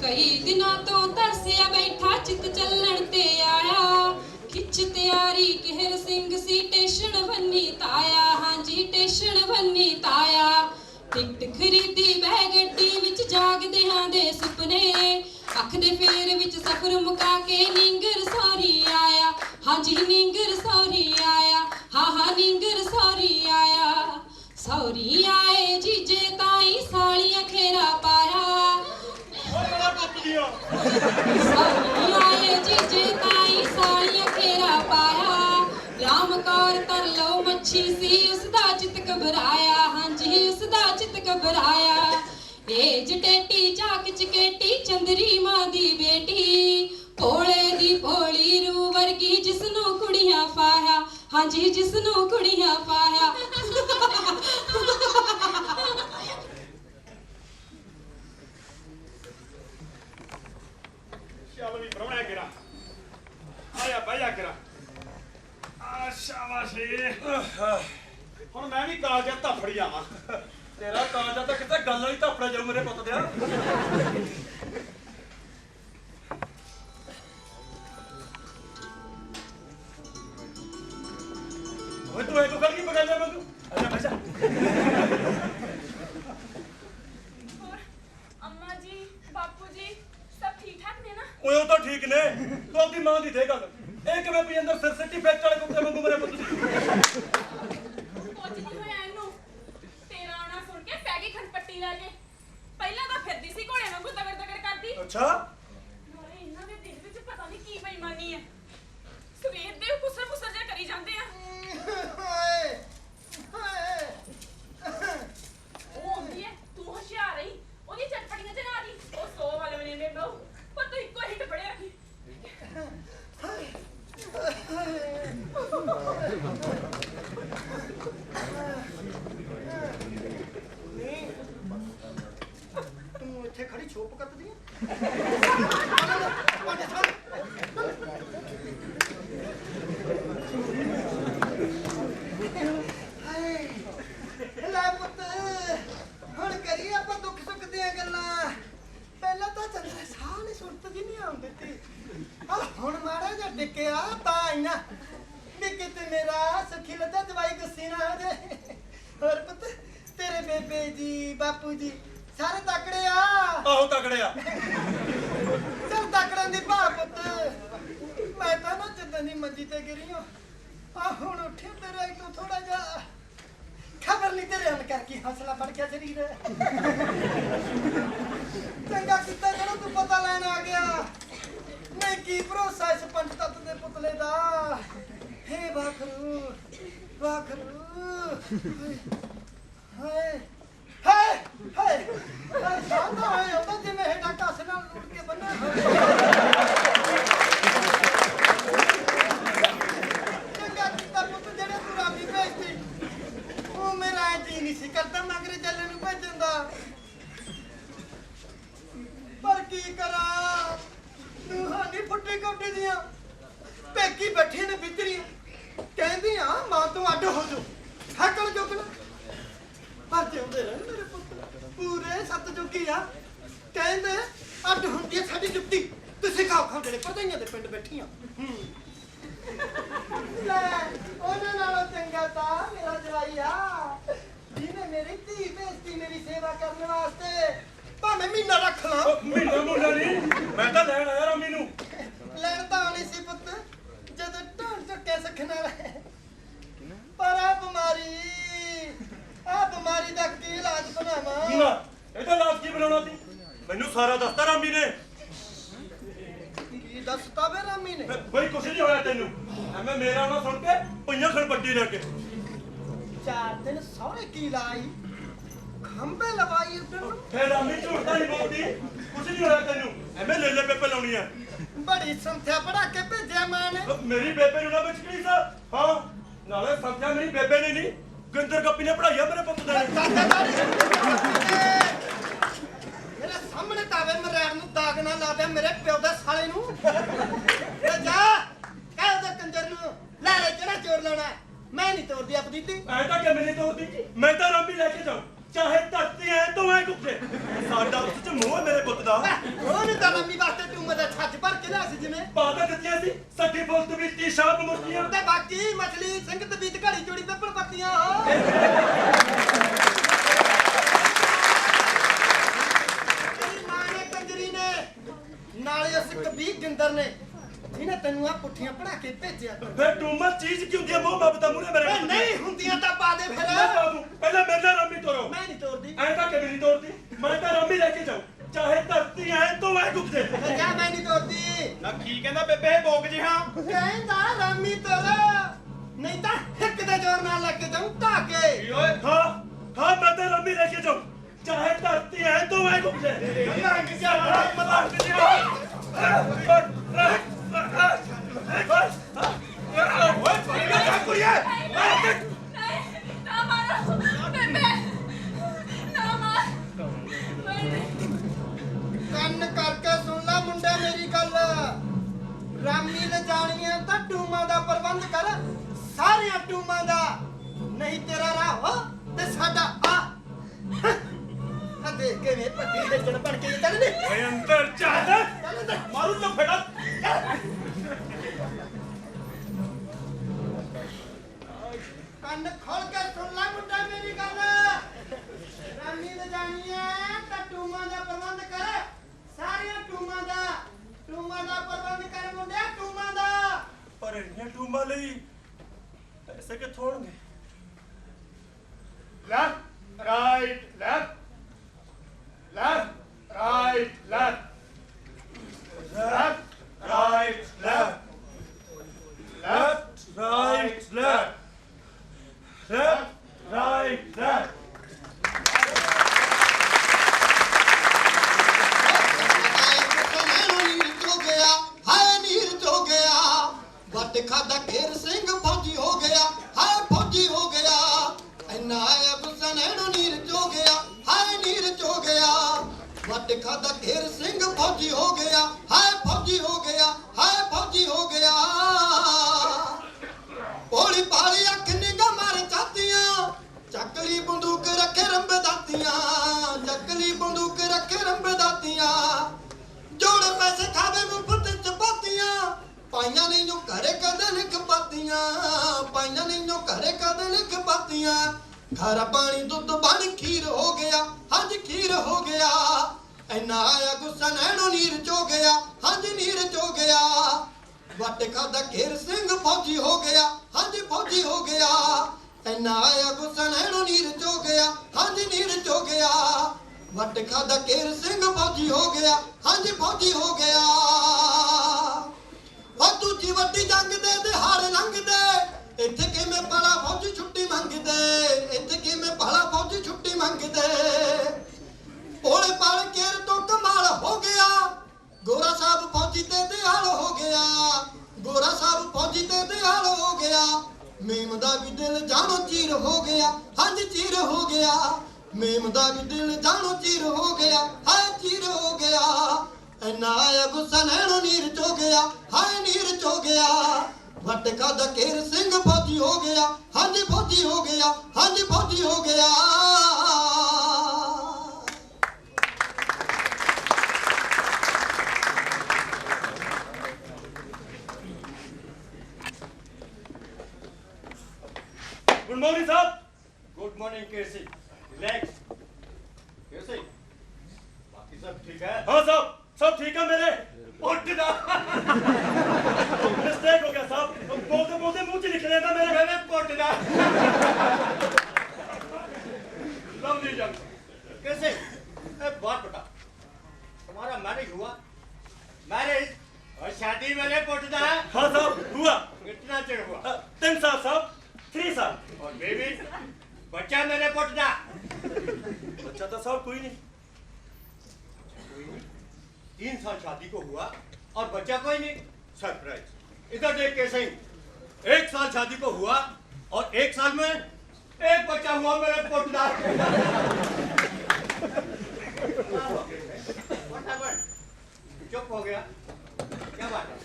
ਕਈ ਦਿਨਾਂ ਤੋਂ ਤਰਸਿਆ ਬੈਠਾ ਚਿੱਤ ਚੱਲਣ ਤੇ ਆਇਆ ਖਿੱਚ ਤਿਆਰੀ ਕਿਹਰ ਸਿੰਘ ਸੀ ਟੇਸ਼ਨ ਬੰਨੀ ਤਾਇਆ ਹਾਂਜੀ ਟੇਸ਼ਨ ਬੰਨੀ ਤਾਇਆ ਟਿਕਟ ਖਰੀਦੀ ਬਹਿ ਗੱਡੀ ਵਿੱਚ ਜਾਗਦੇ ਹਾਂ ਦੇ ਸੁਪਨੇ ਅੱਖ ਦੇ ਫੇਰ ਵਿੱਚ ਸਫ਼ਰ ਮੁਕਾ ਕੇ ਨੀਂਗਰ ਸੌਰੀ ਆਇਆ ਹਾਂਜੀ ਨੀਂਗਰ ਸੌਰੀ ਆਇਆ ਹਾਂ ਨੀਂਗਰ ਸੌਰੀ ਆਇਆ ਸੌਰੀ ਆਏ ਜੀਜੇ ਤਾਈ ਸਾਲੀਆਂ ਖੇਰਾ ਪਾਇਆ ਸੌਰੀ ਆਏ ਜੀਜੇ ਤਾਈ ਸਾਲੀਆਂ ਖੇਰਾ ਪਾਇਆ ਰਾਮ ਕੌਰ ਤਰ ਲਓ ਮੱਛੀ ਸੀ ਉਸਦਾ ਚਿੱਤ ਘਬਰਾਇਆ ਹਾਂਜੀ ਉਸਦਾ ਚਿੱਤ ਘਬਰਾਇਆ ਇਹ ਜਟੇਟੀ ਚਾਕ ਚਕੇਟੀ ਚੰਦਰੀ ਮਾਂ ਦੀ ਬੇਟੀ ਭੋਲੇ ਦੀ ਭੋਲੀ ਰੂ ਵਰਗੀ ਜਿਸਨੂੰ ਕੁੜੀਆਂ ਪਾਇਆ ਹਾਂਜੀ ਜਿਸਨੂੰ ਕੁੜੀਆਂ ਪਾਇਆ ਚੱਲ ਵੀ ਪ੍ਰਾਹੁਣਾ ਕਿਰਾ ਆਇਆ ਬਾਇਆ ਕਿਰਾ ਆ ਸ਼ਾਬਾਸ਼ੀ ਹੁਣ ਮੈਂ ਵੀ ਕਾਲਜਾ ਧੱਫੜੀ ਆਵਾਂ ਤੇਰਾ ਕਾਜਾ ਤਾਂ ਕਿਤੇ ਗੱਲ ਵਾਲੀ ਧੱਫੜਾ ਜਾਊ ਮੇਰੇ ਪੁੱਤ ਦਿਆ ਓਏ ਤੂੰ ਇਹ ਗੱਲ ਕੀ ਬਗਾਇਆ ਮੈਨੂੰ ਅੱਛਾ ਅੱਛਾ ਹੋਰ ਅੰਮਾ ਜੀ ਬਾਪੂ ਜੀ ਸਭ ਠੀਕ ਠਾਕ ਨੇ ਨਾ ਓਏ ਉਹ ਤਾਂ ਠੀਕ ਨੇ ਤੂੰ ਆਪਣੀ ਮਾਂ ਦੀ ਦੇ ਗੱਲ ਇਹ ਕਿਵੇਂ ਪਈ ਅੰਦਰ ਸਿਰ ਸਿੱਟੀ ਫੇਚ ਵਾਲੇ ਕੁੱਤੇ ਵਾਂਗੂ ਮੇਰੇ ਪੁੱਤ ਦੀ ਕੁਝ ਨਹੀਂ ਹੋਇਆ ਇਹਨੂੰ ਤੇਰਾ ਆਉਣਾ ਸੁਣ ਕੇ ਪੈ ਗਈ ਖਨਪੱਟੀ ਲੈ ਕੇ ਪਹਿਲਾਂ ਤਾਂ ਫਿਰਦੀ ਸੀ ਘੋੜੇ ਵਾਂਗੂ ਤਗੜ ਤਗੜ ਕਰਦੀ ਅੱਛਾ ਨਾਲੇ ਇਹਨਾਂ ਦੇ ਦਿਲ ਵਿੱਚ ਪਤਾ ਨਹੀਂ ਕੀ ਬੇਈਮਾਨੀ ਹੈ ਸਵੇਰ ਦੇ ਕੁਸਰ ਕੁਸਰ ਜਿਹਾ ਕਰੀ ਜਾਂਦੇ ਆ ਉਹ ਆਉਂਦੀ ਹੈ ਤੂੰ ਹੁਸ਼ਿਆਰ ਰਹੀ ਉਹਦੀ ਚਟਪਟੀਆਂ ਚ ਨਾ ਦੀ ਉਹ 100 ਵਾਲੇ ਬਣੇ ਨੇ ਬਹੁ ਪਰ ਤੂੰ ਇੱਕੋ ਹਿੱਟ ਫੜਿਆ ਰੱਖੀ ਤੂੰ ਇੱਥੇ ਖੜੀ ਛੋਪ ਕੱਤਦੀ ਲੈ ਪੁੱਤ ਹੁਣ ਕਰੀ ਆਪਾਂ ਦੁੱਖ ਸੁੱਖ ਦੀਆਂ ਗੱਲਾਂ ਪਹਿਲਾਂ ਤਾਂ ਚੰਦਰਾ ਸਾਹ ਨੇ ਸੁਰਤ ਜੀ ਨਹੀਂ ਆਉਂ ਦਿੱਤੀ ਆ ਹੁਣ ਮਾੜਾ ਜਿਹਾ ਡਿੱਕਿਆ ਤਾਂ ਆਈ ਨਾ ਵੀ ਕਿਤੇ ਮੇਰਾ ਸਖੀ ਲੱਦਾ ਦਵਾਈ ਗੁੱਸੀ ਨਾ ਹੋ ਜਾਏ ਹੋਰ ਪੁੱਤ ਤੇਰੇ ਬੇਬੇ ਜੀ ਬਾਪੂ ਜੀ ਸਾਰੇ ਤਕੜੇ ਆ ਆਹੋ ਤਗੜਿਆ ਚੱਲ ਤਕੜਾਂ ਦੀ ਭਾ ਪੁੱਤ ਮੈਂ ਤਾਂ ਨਾ ਜਿੱਦਾਂ ਦੀ ਮੰਜੀ ਤੇ ਗਿਰੀ ਆ ਹੁਣ ਉੱਠਿਆ ਤੇਰਾ ਤੋਂ ਥੋੜਾ ਜਿਹਾ ਖਬਰ ਨਹੀਂ ਤੇਰੇ ਹੱਲ ਕਰਕੇ ਹੌਸਲਾ ਬਣ ਗਿਆ ਸਰੀਰ ਚੰਗਾ ਕੀਤਾ ਜਿਹੜਾ ਤੂੰ ਪਤਾ ਲੈਣ ਆ ਗਿਆ ਨਹੀਂ ਕੀ ਭਰੋਸਾ ਇਸ ਪੰਜ ਤੱਤ ਦੇ ਪੁਤਲੇ ਦਾ ਹੇ ਵਾਖਰੂ ਵਾਖਰੂ ਹਾਏ ਹਾਏ ਹਾਏ ਸਾਡਾ ਹੈ ਉਹਦਾ ਜਿਵੇਂ ਹੈਗਾ ਕੱਸ ਨਾਲ ਲੁੱਟ ਕੇ ਬੰਨਾ ਚੰਗਾ ਕੀਤਾ ਪੁੱਤ ਜਿਹੜੇ ਤੂੰ ਰਾਮੀ ਭੇਜਦੀ ਉਹ ਮੇਰਾ ਜੀ ਨਹੀਂ ਸੀ ਕਰਦਾ ਮਗਰੇ ਚੱਲੇ ਨੂੰ ਭੇਜਣ ਦਾ ਪਰ ਕੀ ਕਰਾਂ ਤੂੰ ਹਾਨੀ ਫੁੱਟੀ ਕੋਟੀ ਦੀਆਂ ਪੇਕੀ ਬੈਠੀ ਨੇ ਵਿਚਰੀ ਕਹਿੰਦੀ ਆ ਮਾਂ ਤੋਂ ਅੱਡ ਹੋ ਜਾ ਹੱਕਲ ਜੋਗਣਾ ਪਰ ਜਿਉਂਦੇ ਰਹਿਣ ਮੇਰੇ ਪੁੱਤ ਪੂਰੇ ਸੱਤ ਜੁਗੀ ਆ ਕਹਿੰਦੇ ਅੱਡ ਹੁੰਦੀ ਆ ਸਾਡੀ ਜੁੱਤੀ ਤੁਸੀਂ ਖਾਓ ਖਾਓ ਜਿਹੜੇ ਪਰਦਾਈਆਂ ਦੇ ਪਿੰਡ ਬੈਠੀਆਂ ਲੈ ਉਹਨਾਂ ਨਾਲੋਂ ਚੰਗਾ ਤਾਂ ਮੇਰਾ ਜਵਾਈ ਆ ਜਿਹਨੇ ਮੇਰੀ ਧੀ ਭੇਜਤੀ ਮੇਰੀ ਸੇਵਾ ਕਰਨ ਵਾਸਤੇ ਭਾਵੇਂ ਮਹੀਨਾ ਰੱਖ ਲਾਂ ਮਹੀਨਾ ਮੁੰਡਾ ਨਹੀਂ ਮੈਂ ਤਾਂ ਲੈਣ ਆਇਆ ਰਾਮੀ ਨੂੰ ਲੈਣ ਤਾਂ ਆਉਣੀ ਸੀ ਪੁੱਤ ਜਦੋਂ ਢੋਲ ਚੱਕੇ ਸਿੱਖ ਨਾਲ ਪਰ ਆ ਬਿਮਾਰੀ ਦਾ ਕੀ ਇਲਾਜ ਬਣਾਵਾਂ ਨਾ ਇਹਦਾ ਇਲਾਜ ਕੀ ਬਣਾਉਣਾ ਸੀ ਮੈਨੂੰ ਸਾਰਾ ਦੱਸਤਾ ਰਾਮੀ ਨੇ ਕੀ ਦੱਸਤਾ ਵੇ ਰਾਮੀ ਨੇ ਬਈ ਕੁਛ ਨਹੀਂ ਹੋਇਆ ਤੈਨੂੰ ਐਵੇਂ ਮੇਰਾ ਨਾ ਸੁਣ ਕੇ ਪਈਆਂ ਖੜਪੱਟੀ ਲੈ ਕੇ 4 ਦਿਨ ਸਹੁਰੇ ਕੀ ਲਾਈ ਖੰਬੇ ਲਵਾਈ ਉੱਧਰ ਨੂੰ ਫੇਰ ਰਾਮੀ ਝੂਠ ਤਾਂ ਨਹੀਂ ਬੋਲਦੀ ਕੁਛ ਨਹੀਂ ਹੋਇਆ ਤੈਨੂੰ ਐਵੇਂ ਲੈ ਪੇਪੇ ਲਾਉਣੀ ਆ ਬੜੀ ਸੰਥਿਆ ਪੜਾ ਕੇ ਭੇਜਿਆ ਮਾਂ ਨੇ ਮੇਰੀ ਬੇਬੇ ਨੂੰ ਨਾ ਵਿੱਚ ਕੀ ਸਾ ਹਾਂ ਨਾਲੇ ਸੱਚਾ ਮੇਰੀ ਬੇਬੇ ਨੇ ਨਹੀਂ ਗੰਦਰ ਕੱਪੀ ਨੇ ਪੜਾਈਆ ਮੇਰੇ ਪੁੱਤ ਦੇ ਮੇਰੇ ਸਾਹਮਣੇ ਤਾਵੇ ਮਰੈਣ ਨੂੰ ਦਾਗ ਨਾ ਲਾ ਦੇ ਮੇਰੇ ਪਿਓ ਦੇ ਸਾਲੇ ਨੂੰ ਇਹ ਜਾ ਕਹਿ ਉਹਦੇ ਕੰਜਰ ਨੂੰ ਲੈ ਜਿਹੜਾ ਚੋਰ ਲਾਉਣਾ ਮੈਂ ਨਹੀਂ ਤੋੜਦੀ ਆਪਦੀ ਤੀ ਐ ਤਾਂ ਕਿਵੇਂ ਨਹੀਂ ਤੋੜਦੀ ਮੈਂ ਤਾਂ ਰਾਮੀ ਲੈ ਕੇ ਜਾਉ ਚਾਹੇ ਧਰਤੀ ਐ ਤੋਂ ਐ ਕੁੱਤੇ ਸਾਡਾ ਉਸ ਚ ਮੋਹ ਮੇਰੇ ਪੁੱਤ ਦਾ ਉਹਨੇ ਤਾਂ ਲੰਮੀ ਵਾਸਤੇ ਤੂੰ ਮਦਾ ਛੱਜ ਭਰ ਕੇ ਲਿਆ ਸੀ ਜਿਵੇਂ ਬਾਤਾਂ ਦਿੱਤੀਆਂ ਸੀ ਸੱਗੀ ਫੁੱਲ ਤਵੀਤੀ ਸ਼ਾਪ ਮੁਰਤੀਆਂ ਤੇ ਬਾਕੀ ਮਛਲੀ ਸਿੰਘ ਤੇ ਬੀਤ ਘੜੀ ਚੋੜੀ ਪੱਪੜ ਪੱਤੀਆਂ ਹੋ ਤੇਰੀ ਮਾਂ ਨੇ ਕੰਜਰੀ ਨੇ ਨਾਲੇ ਉਸ ਕਬੀਰ ਗਿੰਦਰ ਨੇ ਜਿਹਨੇ ਤੈਨੂੰ ਆ ਪੁੱਠੀਆਂ ਪੜਾ ਕੇ ਭੇਜਿਆ ਫਿਰ ਟੂਮਰ ਚੀਜ਼ ਕੀ ਹੁੰਦੀ ਹੈ ਮੋਹ ਮੁਹੱਬਤਾਂ ਮੂਹਰੇ ਮੇਰੇ ਏ ਨਹੀਂ ਹੁੰਦੀਆਂ ਤਾਂ ਪਾ ਦੇ ਫਿਰ ਮੈਂ ਬਾਬੂ ਪਹਿਲਾਂ ਮੇਰੇ ਨਾਲ ਰਾਮੀ ਤੋਰੋ ਮੈਂ ਨਹੀਂ ਤੋੜਦੀ ਐਂ ਤਾਂ ਕਿਵੇਂ ਨਹੀਂ ਤੋਰਦੀ ਮੈਂ ਤਾਂ ਰਾਮੀ ਲੈ ਕੇ ਜਾਉ ਚਾਹੇ ਧਰਤੀ ਐ ਤੋਂ ਐ ਕੁੱਤੇ ਤੇ ਜਾ ਮੈਂ ਨਹੀਂ ਤੋੜਦੀ ਨਾ ਕੀ ਕਹਿੰਦਾ ਬੇਬੇ ਭੋਗ ਜੀ ਹਾਂ ਕਹਿੰਦਾ ਰਾਮੀ ਤੋਰ ਨਹੀਂ ਤਾਂ ਹਿੱਕ ਦੇ ਜ਼ੋਰ ਨਾਲ ਲੱਗ ਕੇ ਜਾਊਂ ਧਾਕੇ ਓਏ ਹਾਂ ਮੈਂ ਤਾਂ ਰਾਮੀ ਲੈ ਕੇ ਜਾਉ ਚਾਹੇ ਧਰਤੀ ਐ ਤੋਂ ਐ ਕੁੱਤੇ ਨਾ ਮਾਰੋ ਬੇਬੇ ਨਾ ਮਾਰ ਕੰਨ ਕਰਕੇ ਸੁਣ ਲੈ ਮੁੰਡਾ ਮੇਰੀ ਗੱਲ ਰਾਮੀ ਲੈ ਜਾਣੀਆਂ ਤਾਂ ਟੂਮਾਂ ਦਾ ਪ੍ਰਬੰਧ ਕਰ ਸਾਰਿਆਂ ਟੂਮਾਂ ਦਾ ਨਹੀਂ ਤੇਰਾ ਰਾਹ ਹੋ ਤੇ ਸਾਡਾ ਆ ਦੇਖ ਕੇ ਵੇ ਪੱਟੀ ਦੇ ਜਣ ਬਣ ਕੇ ਚੱਲ ਨੀ ਓਏ ਅੰਦਰ ਚੱਲ ਮਾਰੂ ਤਾਂ ਫੜਾ ਕੰਨ ਖੋਲ ਕੇ ਸੁਣ ਲੈ ਮੁੰਡਾ ਮੇਰੀ ਗੱਲ ਰਾਮੀ ਲੈ ਜਾਣੀਆਂ ਤਾਂ ਟੂਮਾਂ ਦਾ ਪ੍ਰਬੰਧ ਕਰ ਸਾਰਿਆਂ ਟੂਮਾਂ ਦਾ ਪ੍ਰਬੰਧ ਕਰ ਮੁੰਡਿਆ ਟੂਮਾਂ ਦਾ ਪਰ ਇੰਨੀਆਂ ਟੂਮਾਂ ਲਈ ਪੈਸੇ ਕਿੱਥੋਂ ਆਉਣਗੇ left right left right left ਖਾਦਾ ਘੇਰ ਸਿੰਘ ਫੌਜੀ ਹੋ ਗਿਆ ਹਾਏ ਫੌਜੀ ਹੋ ਗਿਆ ਇੰਨਾ ਆਇਆ ਗੁੱਸਾ ਨੈਣੋ ਨੀਰ ਚੋ ਗਿਆ ਹਾਏ ਨੀਰ ਚੋ ਗਿਆ ਵੱਟ ਖਾਦਾ ਘੇਰ ਸਿੰਘ ਫੌਜੀ ਹੋ ਗਿਆ ਹਾਏ ਫੌਜੀ ਹੋ ਗਿਆ ਹਾਏ ਫੌਜੀ ਹੋ ਗਿਆ ਭੋਲੀ ਭਾਲੀ ਅੱਖ ਨਿਗਾ ਮਾਰ ਚਾਤੀਆਂ ਚੱਕਲੀ ਬੰਦੂਕ ਰੱਖੇ ਰੰਬ ਦਾਤੀਆਂ ਚੱਕਲੀ ਬੰਦੂਕ ਰੱਖੇ ਰੰਬ ਦਾਤੀਆਂ ਜੋੜੇ ਪੈਸੇ ਖਾਵੇ ਮੁਫਤ ਚਪਾਤੀਆਂ ਪਾਈਆਂ ਨਹੀਂ ਜੋ ਘਰੇ ਕਦੇ ਲਿਖ ਪਾਤੀਆਂ ਪਾਈਆਂ ਨਹੀਂ ਜੋ ਘਰੇ ਕਦੇ ਲਿਖ ਪਾਤੀਆਂ ਖਾਰਾ ਪਾਣੀ ਦੁੱਧ ਬਣ ਖੀਰ ਹੋ ਗਿਆ ਹਾਂਜੀ ਖੀਰ ਹੋ ਗਿਆ ਇੰਨਾ ਆਇਆ ਗੁੱਸਾ ਨੈਣੋ ਨੀਰ ਚੋ ਗਿਆ ਹਾਂਜੀ ਨੀਰ ਚੋ ਗਿਆ ਵੱਟ ਖਾਦਾ ਘੇਰ ਸਿੰਘ ਫੌਜੀ ਹੋ ਗਿਆ ਹਾਂਜੀ ਫੌਜੀ ਹੋ ਗਿਆ ਇੰਨਾ ਆਇਆ ਗੁੱਸਾ ਨੈਣੋ ਨੀਰ ਚੋ ਗਿਆ ਹਾਂਜੀ ਨੀਰ ਚੋ ਗਿਆ ਵੱਟ ਖਾਦਾ ਘੇਰ ਸਿੰਘ ਫੌਜੀ ਹੋ ਗਿਆ ਹਾਂਜੀ ਫੌਜੀ ਹੋ ਗਿਆ ਉਹ ਦੂਜੀ ਵੱਡੀ ਜੰਗ ਦੇ ਦਿਹਾੜੇ ਲੰਘਦੇ ਇੱਥੇ ਕਿਵੇਂ ਭਲਾ ਫੌਜੀ ਛੁੱਟੀ ਮੰਗਦੇ ਇੱਥੇ ਕਿਵੇਂ ਭਲਾ ਫੌਜੀ ਛੁੱਟੀ ਮੰਗਦੇ ਭੋਲੇ ਪਾਲ ਕੇਰ ਤੋਂ ਕਮਾਲ ਹੋ ਗਿਆ ਗੋਰਾ ਸਾਹਿਬ ਫੌਜੀ ਤੇ ਦਿਹਾਲ ਹੋ ਗਿਆ ਗੋਰਾ ਸਾਹਿਬ ਫੌਜੀ ਤੇ ਦਿਹਾਲ ਹੋ ਗਿਆ ਮੇਮ ਦਾ ਵੀ ਦਿਲ ਜਾਣੋ ਚੀਰ ਹੋ ਗਿਆ ਹਾਂਜੀ ਚੀਰ ਹੋ ਗਿਆ ਮੇਮ ਦਾ ਵੀ ਦਿਲ ਜਾਣੋ ਚੀਰ ਹੋ ਗਿਆ ਹਾਏ ਚੀਰ ਹੋ ਗਿਆ ਇੰਨਾ ਆਇਆ ਗੁੱਸਾ ਨੈਣੋ ਨੀਰ ਚੋ ਗਿਆ ਹਾਏ ਨੀਰ ਚੋ ਗਿਆ ਵੱਟ ਖਾਦਾ ਘੇਰ ਸਿੰਘ ਫੌਜੀ ਹੋ ਗਿਆ ਹਾਂਜੀ ਫੌਜੀ ਹੋ ਗਿਆ ਹਾਂਜੀ ਫੌਜੀ ਹੋ ਗਿਆ गुड मॉर्निंग साहब गुड मॉर्निंग केसी रिलैक्स कैसे बाकी सब ठीक है हाँ साहब सब ठीक है मेरे उठना मिस्टेक हो गया साहब बोलते बोलते मुंह से निकले ना मेरे मैंने पोटना लवली जंग कैसे एक बात बता तुम्हारा मैरिज हुआ मैरिज और शादी मैंने पोटना है हाँ साहब हुआ कितना चिर हुआ 3 साल साहब 3 साल और बेबी बच्चा मैंने पोटना बच्चा तो साहब कोई नहीं 3 साल शादी को हुआ और बच्चा कोई नहीं सरप्राइज इधर देख कैसे 1 साल शादी को हुआ और 1 साल में एक बच्चा हुआ मेरे पोटदार चुप हो गया क्या बात है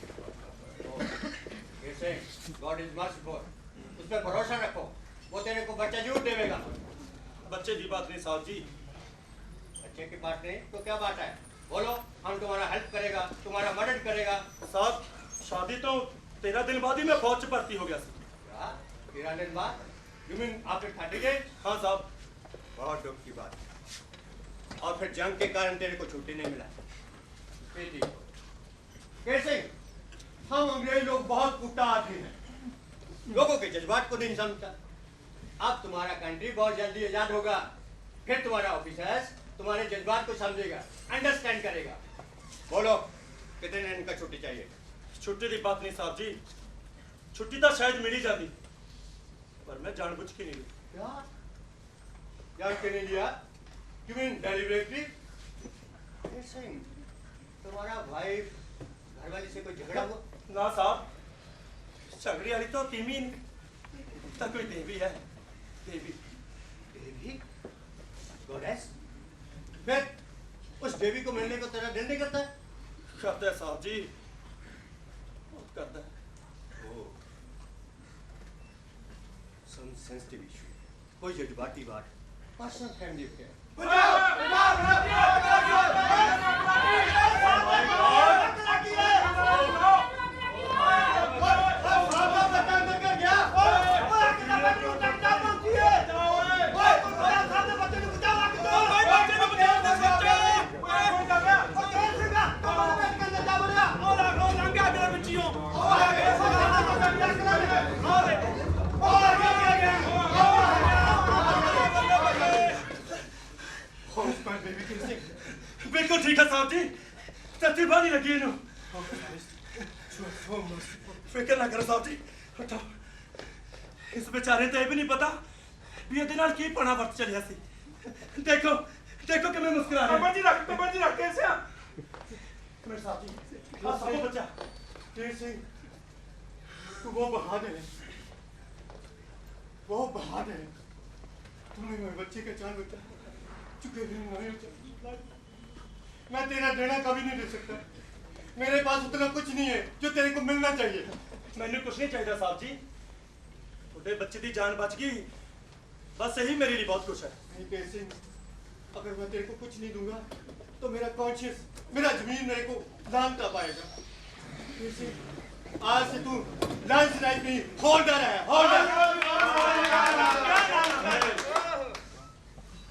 कैसे गॉड इज मर्सीफुल उस पर भरोसा रखो वो तेरे को बच्चा जरूर देगा बच्चे की बात नहीं साहब जी। बच्चे की बात नहीं तो क्या बात है? बोलो, हम तुम्हारा हेल्प करेगा, तुम्हारा मदद करेगा। साहब शादी तो 13 दिन बाद ही मैं फौज में भर्ती हो गया था। क्या 13 दिन बाद? You mean after 30 days? हाँ साहब। बहुत दुख की बात है। और फिर जंग के कारण तेरे को छुट्टी नहीं मिला। कैसे? हम अंग्रेज लोग बहुत कुत्ता आदमी हैं, लोगों के जज्बात को नहीं समझता। अब तुम्हारा कंट्री बहुत जल्दी आजाद होगा, फिर तुम्हारा ऑफिसर्स तुम्हारे जज्बात को समझेगा, अंडरस्टैंड करेगा। बोलो, कितने दिन का छुट्टी चाहिए? छुट्टी की बात नहीं साहब जी, छुट्टी तो शायद मिल ही जाती, पर मैं जानबूझ के नहीं ली। क्या जान के नहीं लिया? You mean deliberately? कैसे? तुम्हारा भाई घरवाली से कोई झगड़ा हुआ? ना साहब, झगड़ी वाली तो टीम ही नहीं, तो कोई देवी है, देवी। देवी? गॉडेस? फिर उस देवी को मिलने को तेरा दिल नहीं करता? करता है साहब जी, बहुत करता है। ओह, some sensitive issue, कोई जज्बाती बात, पर्सनल फैमिली अफेयर। बिल्कुल ठीक है साहब जी, तत्ती बानी लगी इन्हों। फिक्र ना करो साहब जी, उठाओ। इस बेचारे तो ये भी नहीं पता भी ये नाल की पना वर्त चलिया सी। देखो देखो कि मैं मुस्कुरा रहा हूं। तंबर जी रख कैसे आ? मेरे साहब जी, आ साहब बच्चा। तेज सिंह, तू वो बहादुर है, वो बहादुर है। तूने मेरे बच्चे का जान बचा चुके भी नहीं हो। मैं तेरा देना कभी नहीं दे सकता, मेरे पास उतना कुछ नहीं है जो तेरे को मिलना चाहिए। मैंने कुछ नहीं चाहिए साहब जी, छोटे बच्चे की जान बच गई, बस यही मेरे लिए बहुत कुछ है। नहीं तेज सिंह, अगर मैं तेरे को कुछ नहीं दूंगा तो मेरा कॉन्शियस, मेरा जमीन मेरे को जानता पाएगा। तेज सिंह, आज से तू लंच लाइफ नहीं, होल्डर है, होल्डर।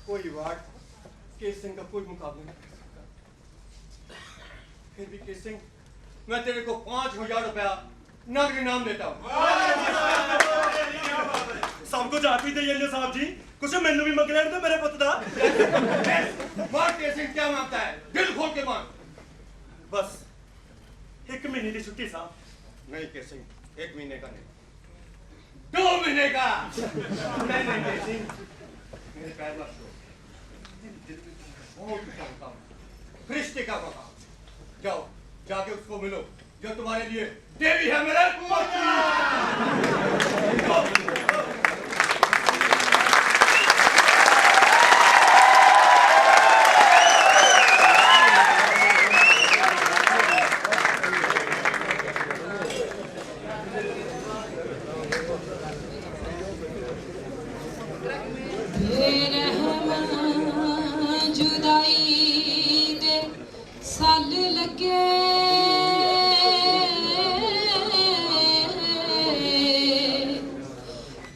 कोई बात, केस सिंह का कोई मुकाबला नहीं कर सकता। फिर भी केस सिंह, मैं तेरे को 5,000 रुपया नगद इनाम देता हूँ। सब कुछ आप ही दे साहब जी, कुछ मैनू भी मंग लेने दो मेरे पुत दा। मार केस सिंह, क्या मांगता है? दिल खोल के मांग। बस 1 महीने की छुट्टी साहब। नहीं केस सिंह, 1 महीने का नहीं, 2 महीने का। नहीं नहीं केस सिंह, मेरे पैर मत छो। बहुत ऊंचा काम, फरिश्ते का मकाम। जाओ, जाके उसको मिलो जो तुम्हारे लिए देवी है मेरे। जुदाई दे साल लगे,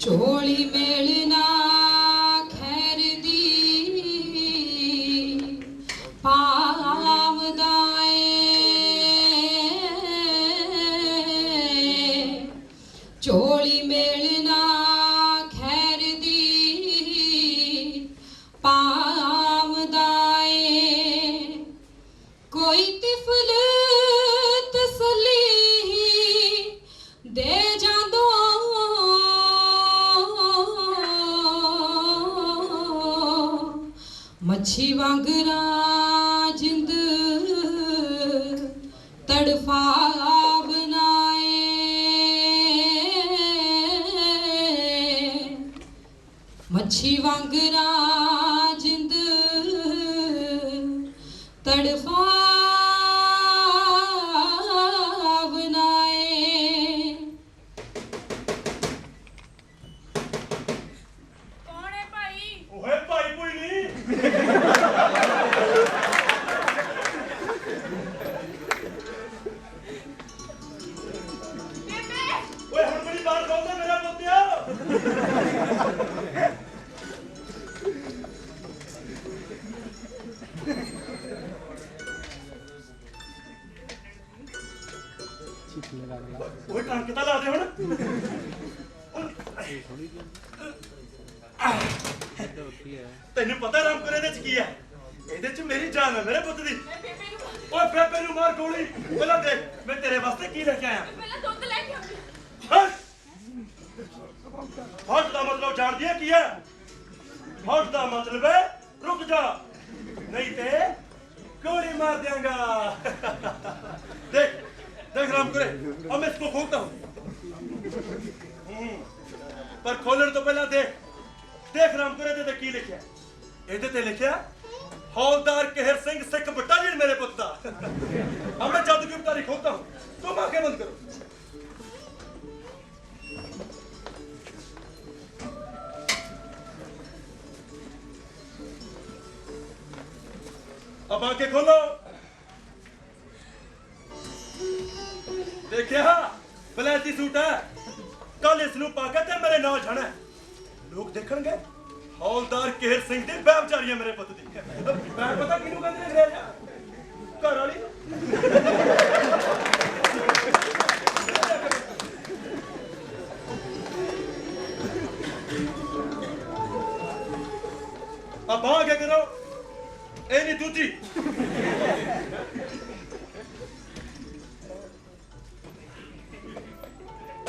झोली मेलना खैर दी पावदाए, झोली मेलना खैर दी पावदाए, कोई तिफल तसली दे जांदो, मच्छी वांगरा जिंद तड़फा बनाए, मच्छी वांगरा जिंद तड़फा बनाए। कौन है भाई? ओए भाई ਓਏ ਟੰਕ ਤਾਂ ਲਾ ਦੇ ਹੁਣ ਤੈਨੂੰ ਪਤਾ ਰਾਮਪੁਰੇ ਦੇ ਚ ਕੀ ਹੈ ਇਹਦੇ ਚ ਮੇਰੀ ਜਾਨ ਹੈ ਮੇਰੇ ਪੁੱਤ ਦੀ ਮੈਂ ਬੇਬੇ ਨੂੰ ਓਏ ਬੇਬੇ ਨੂੰ ਮਾਰ ਗੋਲੀ ਪਹਿਲਾਂ ਦੇਖ ਮੈਂ ਤੇਰੇ ਵਾਸਤੇ ਕੀ ਲੈ ਕੇ ਆਇਆ ਪਹਿਲਾਂ ਦੁੱਧ ਲੈ ਕੇ ਆਉਂਦੀ ਹਟ ਹਟ ਦਾ ਮਤਲਬ ਜਾਣਦੀ ਹੈ ਕੀ ਹੈ ਹਟ ਦਾ ਮਤਲਬ ਹੈ ਰੁਕ ਜਾ ਨਹੀਂ ਤੇ गोली मार देंगा देख देख रामपुरे अब मैं इसको खोलता हूँ पर खोलने तो पहला देख रामपुरे दे की लिखा ਇਹਦੇ ਤੇ ਲਿਖਿਆ हौलदार कहर सिंह सिख बटालियन मेरे पुत दा अब मैं जादू की तारीख खोलता हूँ तुम आंखें बंद करो अब आंखें खोलो देखिया बलैती सूट है कल इसनू पाके ते मेरे नाल जाना लोग देखणगे हौलदार केहर सिंह दी बेवचारी है मेरे पुत दी मैं पता किनू कहंदे अंग्रेज घर वाली अब आगे करो ए नहीं दूजी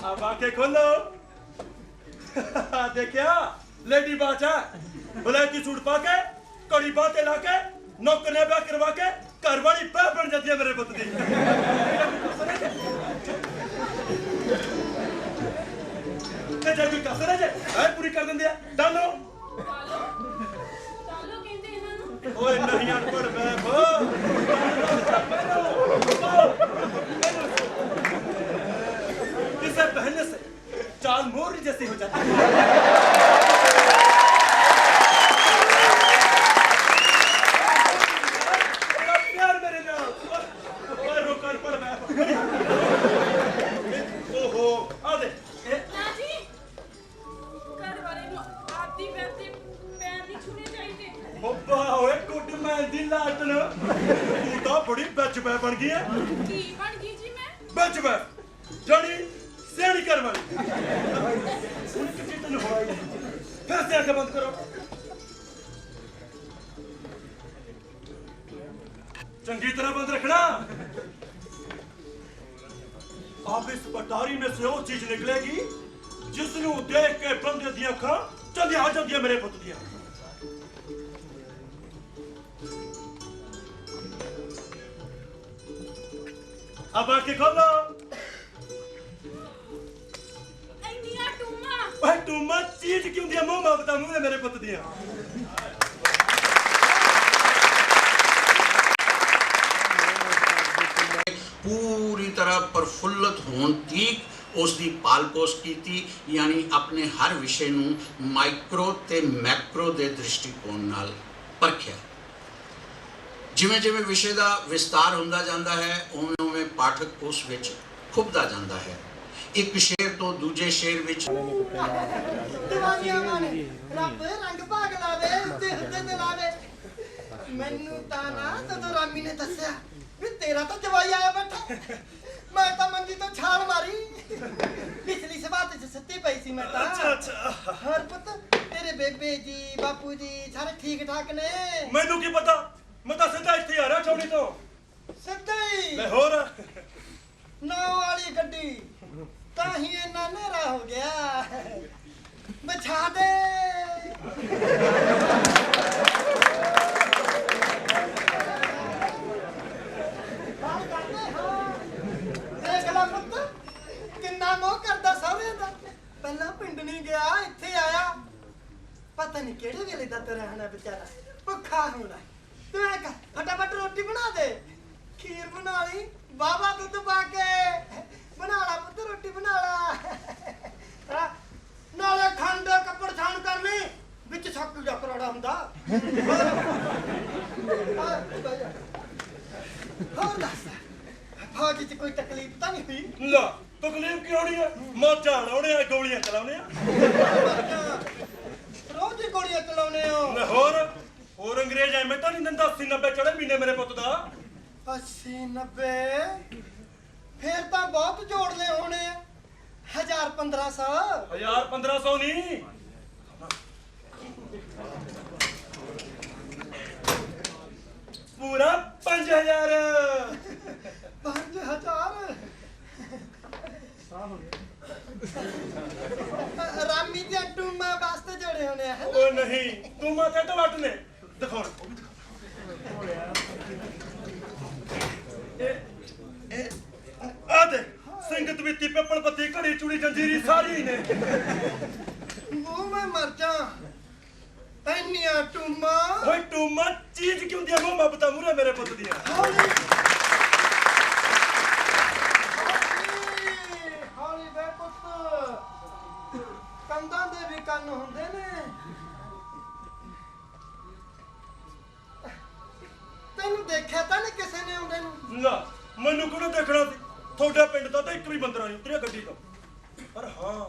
अब आंखें खोलो देखिया लेडी बाचा बलैती सूट पाके कड़ी बातें लाके नौकर ने ब्याह करवा के घर वाली पैर बन जाती है मेरे पुत दी जब कोई कसर है पूरी कर देंगे डालो ਚਾਲੋ ਕਹਿੰਦੇ ਇਹਨਾਂ ਨੂੰ ओए नहीं अनपढ़ मैं इसे पहनने से चाल मोर जैसी हो जाती है प्यार मेरे नाम ओए रुक अनपढ़ मैं ओहो आ दे ਨਾ ਜੀ ਘਰ ਵਾਲੇ ਨੂੰ ਆਪਦੀ ਪੈਰ ਤੇ ਪੈਰ ਨਹੀਂ ਛੂਣੇ ਚਾਹੀਦੇ ਬੱਬਾ ਓਏ ਗੁੱਡ ਮੈਨ ਦੀ ਲਾਟਨ ਤੂੰ ਤਾਂ ਬੜੀ ਬੱਚ ਬੈ ਬਣ ਗਈ ਹੈ ਕੀ ਬਣ ਗਈ ਜੀ ਮੈਂ ਬੱਚ ਬੈ ਜਣੀ ਸਿਆਣੀ ਕਰ ਵਾਲੀ ਸੁਣ ਕੇ ਤੈਨੂੰ ਹੋਇਆ ਹੀ ਨਹੀਂ ਫਿਰ से आंखें बंद करो चंगी तरह बंद रखना अब इस पटारी में से वो चीज निकलेगी जिसनू देख के बंदे दी अखां चंदी आ जांदी मेरे पुत दी अब आंखें खोलो ਇੰਨੀਆਂ ਟੂਮਾਂ ओए टूमा चीज क्यों दिया मुंह में बता मुंह में मेरे पुत दिया पूरी तरह प्रफुल्लत होण तक उसकी पाल पोस की यानी अपने हर विषय नूं माइक्रो ते मैक्रो के दृष्टिकोण नाल परखिया जिवें जिवें विषय का विस्तार होंदा जांदा है उवें उवें पाठक उस विच खुबदा जांदा है एक शेर तो दूजे शेर विच दवाइयां माने रब रंग भाग लावे उत्ते हुद्दे ते लावे मैनू तां ना तदों रामी ने दस्सिया भी तेरा तो जवाई आया बैठा मैं तो मंजी तो छाल मारी पिछली सवात च सत्ती पई सी मैं तां अच्छा हर पुत तेरे बेबे जी बापू जी सारे ठीक ठाक ने मैनू की पता मैं तो सीधा इत्थे आ रहा छौड़ी तो सिद्धा ही लाहौर नौ वाली गड्डी तां ही इन्ना नेरा हो गया बिछा दे देख ला पुत्त किन्ना मोह करदा सौरे दा पहला पिंड नहीं गया इत्थे आया पता नहीं केड़े वेले दा तुरया होना बेचारा भुखा होना तू ऐ कर फटाफट रोटी बना दे खीर बना ली बाबा दूध पा के बना ला पुत्त रोटी बना ला हाँ, नाले खंड कपड़ छान कर ली विच छक जा करोड़ा हुंदा और दस फौज च कोई तकलीफ तो नहीं हुई ला तकलीफ क्यों होनी है मौजा लाउणे आ गोलियां चलाउने आ रोज ही गोलियां चलाउने हो लाहौर और अंग्रेज एवें तो नहीं दंदा 80 90 चढ़े महीने मेरे पुत दा 80 90 ਫੇਰ ਤਾਂ ਬਹੁਤ ਜੋੜ ਲਏ ਹੋਣੇ ਆ 1000-1500 1500 ਨਹੀਂ, ਪੂਰਾ 5000। 5000 ਰਾਮੀ ਦੀਆਂ ਟੂਮਾਂ ਵਾਸਤੇ ਜੋੜੇ ਹੋਣੇ ਆ ਉਹ ਨਹੀਂ, ਤੂੰ ਮਾਤੇ ਤੋਂ ਵੱਟ ਨੇ ਦਿਖਾਉਣ। ਆ ਦੇ ਸਿੰਘਤ ਵਿੱਤੀ ਪੱਪਲ ਪੱਤੀ ਘੜੀ ਚੂੜੀ ਜੰਜੀਰੀ ਸਾਰੀ ਨੇ। ਉਹ ਮੈਂ ਮਰ ਜਾ ਇੰਨੀਆਂ ਟੂਮਾਂ। ਓਏ ਟੂਮਾ ਚੀਜ਼ ਕਿਉਂ ਹੁੰਦੀ ਆ ਮੂੰਹ ਮਬਤਾ ਮੂਰੇ ਮੇਰੇ ਪੁੱਤ ਦੀਆਂ। ਹੌਲੀ ਹੌਲੀ ਵੇ ਪੁੱਤ, ਕੰਧਾਂ ਦੇ ਵੀ ਕੰਨ ਹੁੰਦੇ ਨੇ। ਤੈਨੂੰ ਦੇਖਿਆ ਤਾਂ ਨਹੀਂ ਕਿਸੇ ਨੇ ਆਉਂਦੇ ਨੂੰ? ਨਾ ਮੈਨੂੰ ਕਿਹਨੂੰ ਦੇਖਣਾ ਸੀ, ਤੁਹਾਡੇ ਪਿੰਡ ਦਾ ਤਾਂ ਇੱਕ ਵੀ ਬੰਦਰਾ ਨਹੀਂ ਉਤਰਿਆ ਗੱਡੀ ਤੋਂ। ਪਰ ਹਾਂ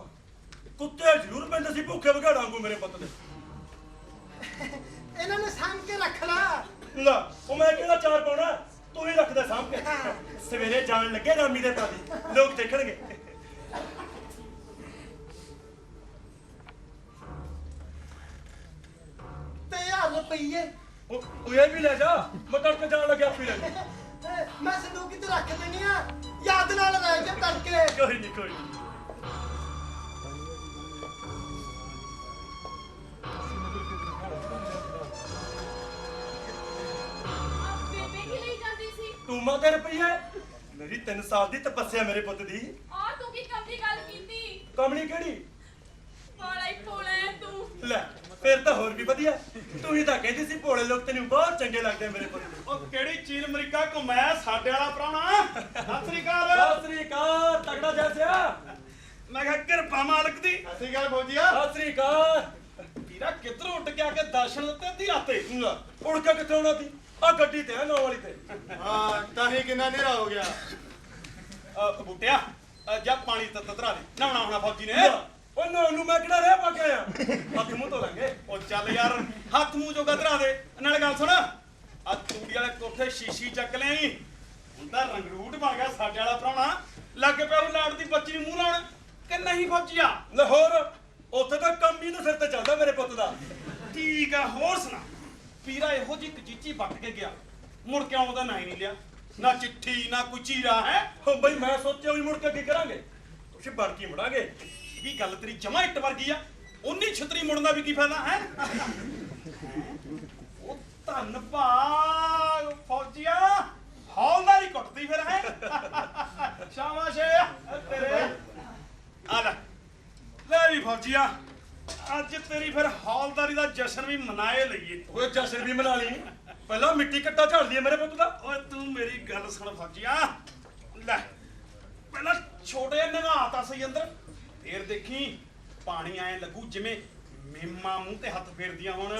ਕੁੱਤੇ ਜ਼ਰੂਰ ਪੈਂਦੇ ਸੀ ਭੁੱਖੇ ਵਗਾੜਾਂ ਵਾਂਗੂ ਮੇਰੇ ਪੁੱਤ ਦੇ। ਇਹਨਾਂ ਨੇ ਸਾਂਭ ਕੇ ਰੱਖ ਲਾ। ਲਾ ਉਹ ਮੈਂ ਕਿਹੜਾ ਚਾਰ ਪਾਉਣਾ, ਤੂੰ ਹੀ ਰੱਖਦਾ ਸਾਂਭ ਕੇ। ਸਵੇਰੇ ਜਾਣ ਲੱਗੇ ਰਾਮੀ ਦੇ ਪਾਦੀ, ਲੋਕ ਦੇਖਣਗੇ। ਤੇ 1000 ਰੁਪਈਏ ਉਹ ਇਹ ਵੀ ਲੈ ਜਾ, ਮੈਂ ਤੜਕੇ ਜਾਣ ਲੱਗਿਆ ਆਪੀ ਲੈ ਜਾ। ਮੈਂ ਸੰਦੂਕ ਤੇ ਰੱਖ ਦੇਣੀ ਆ, ਯਾਦ ਨਾਲ ਰਹਿ ਕੇ ਤੜਕੇ। ਕੋਈ ਨਹੀਂ ਕੋਈ ਨਹੀਂ। ਬੇਬੇ ਕੀ ਲਈ ਜਾਂਦੀ ਸੀ? ਟੂਮਾ ਤੇ ਰੁਪਈਏ, ਮੇਰੀ 3 ਸਾਲ ਦੀ ਤਪੱਸਿਆ ਮੇਰੇ ਪੁੱਤ ਦੀ। ਆ ਤੂੰ ਕੀ ਕਮਲੀ ਗੱਲ ਕੀਤੀ? ਕਮਲੀ ਕਿਹੜੀ? ਵਾਲਾ ਹੀ ਭੋਲਾ ਹੈ ਤੂੰ। ਲੈ ਫੇਰ ਤਾਂ ਹੋਰ ਵੀ ਵਧੀਆ। ਤੂੰ ਹੀ ਤਾਂ ਕਹਿੰਦੀ ਸੀ ਭੋਲੇ ਲੋਕ ਤੈਨੂੰ ਬਹੁਤ ਚੰਗੇ ਲੱਗਦੇ ਮੇਰੇ ਪੁੱਤ ਦੇ। ਉਹ ਕਿਹੜੀ ਚੀਨ ਅਮਰੀਕਾ ਘੁੰਮਾਇਆ ਸਾਡੇ ਵਾਲਾ ਪ੍ਰਾਹੁਣਾ? ਸਤਿ ਸ੍ਰੀ ਅਕਾਲ। ਸਤਿ ਸ੍ਰੀ ਅਕਾਲ ਤਗੜਾ ਜੈਸਿਆ। ਮੈਂ ਕਿਹਾ ਕਿਰਪਾ ਮਾਲਕ ਦੀ। ਸਤਿ ਸ੍ਰੀ ਅਕਾਲ ਫੌਜੀਆ। ਸਤਿ ਸ੍ਰੀ ਅਕਾਲ। ਵੀਰਾ ਕਿੱਧਰੋਂ ਉੱਡ ਕੇ ਆ ਕੇ ਦਰਸ਼ਨ ਦਿੱਤੇ ਅੱਧੀ ਰਾਤੇ? ਉੜ ਕੇ ਕਿੱਥੇ ਆਉਣਾ ਸੀ, ਆ ਗੱਡੀ ਤੇ ਆ ਨੌ ਵਾਲੀ ਤੇ। ਹਾਂ ਤਾਂ ਹੀ ਕਿੰਨਾ ਹਨੇਰਾ ਹੋ ਗਿਆ। ਬੂਟਿਆ ਜਾ ਪਾਣੀ ਤੱਤ ਧਰਾ ਦੇ, ਨਹਾਉਣਾ ਹੋਣਾ ਫੌਜੀ ਨੇ। ਉਹ ਨੌ ਨੂੰ ਮੈਂ ਕਿਹੜਾ ਰਹਿ ਪਾ ਕੇ ਆਇਆ, ਹੱਥ ਮੂੰਹ ਧੋ ਲਾਂਗੇ। ਉਹ ਚੱਲ ਯਾਰ ਹੱਥ ਮੂੰਹ ਜੋਗਾ ਧਰਾ ਦੇ। ਨਾਲੇ ਗੱਲ ਸੁਣ, ਆ ਤੂੜੀ ਵਾਲੇ ਕੋਠੇ ਸ਼ੀਸ਼ੀ ਚੱਕ ਲਈ। ਹੁਣ ਤਾਂ ਰੰਗਰੂਟ ਬਣ ਗਿਆ ਸਾਡੇ ਵਾਲਾ ਪ੍ਰਾਹੁਣਾ। ਲੱਗ ਪਿਆ ਉਹ ਲਾੜ ਦੀ ਬੱਚੀ ਨੂੰ ਮੂੰਹ ਲਾਉਣ ਕਿ ਨਹੀਂ ਫੌਜੀਆ? ਲਾਹੌਰ ਉੱਥੇ ਤਾਂ ਕੰਮ ਹੀ ਨੂੰ ਸਿਰ ਤੇ ਚੱਲਦਾ ਮੇਰੇ ਪੁੱਤ ਦਾ। ਠੀਕ ਆ, ਹੋਰ ਸੁਣਾ। ਪੀਰਾ ਇਹੋ ਜਿਹੀ ਕਚੀਚੀ ਵੱਟ ਕੇ ਗਿਆ, ਮੁੜ ਕੇ ਆਉਣ ਦਾ ਨਾਂ ਹੀ ਨਹੀਂ ਲਿਆ। ਨਾ ਚਿੱਠੀ ਨਾ ਕੋਈ ਚੀਰਾ ਹੈ। ਹੋ ਬਈ ਮੈਂ ਸੋਚਿਆ ਵੀ ਮੁੜ ਕੇ ਕੀ ਕਰਾਂਗੇ, ਕੁਛ ਬਣ ਕੇ ਮੁੜਾਂਗੇ। ਵੀ ਗੱਲ ਤੇਰੀ ਜਮਾ ਇੱਟ ਵਰਗੀ ਆ। ਉਨੀ ਛਤਰੀ ਮੁੜਨ ਦਾ ਵੀ ਕੀ ਫਾਇਦਾ ਹੈ? ਉਹ ਧੰਨ ਭਾਗ ਫੌਜੀਆ, ਹੌਲਦਾਰੀ ਕੁੱਟਦੀ ਫਿਰ ਹੈ। ਸ਼ਾਬਾਸ਼ ਏ ਤੇਰੇ। ਆ ਲੈ ਵੀ ਫੌਜੀਆ, ਅੱਜ ਤੇਰੀ ਫਿਰ ਹੌਲਦਾਰੀ ਦਾ ਜਸ਼ਨ ਵੀ ਮਨਾਏ ਲਈਏ। ਓਏ ਜਸ਼ਨ ਵੀ ਮਨਾ ਲਈ, ਪਹਿਲਾਂ ਮਿੱਟੀ ਕੱਟਾ ਝਾੜ ਲਈਏ ਮੇਰੇ ਪੁੱਤ ਦਾ। ਓਏ ਤੂੰ ਮੇਰੀ ਗੱਲ ਸੁਣ ਫੌਜੀਆ। ਲੈ ਪਹਿਲਾਂ ਛੋਟੇ ਨਗਾਤਾ ਸਹੀ ਅੰਦਰ, ਫੇਰ ਦੇਖੀ ਪਾਣੀ ਐ ਲੱਗੂ ਜਿਵੇਂ ਮੇਮਾ ਮੂੰਹ ਤੇ ਹੱਥ ਫੇਰਦੀਆਂ ਹੋਣ।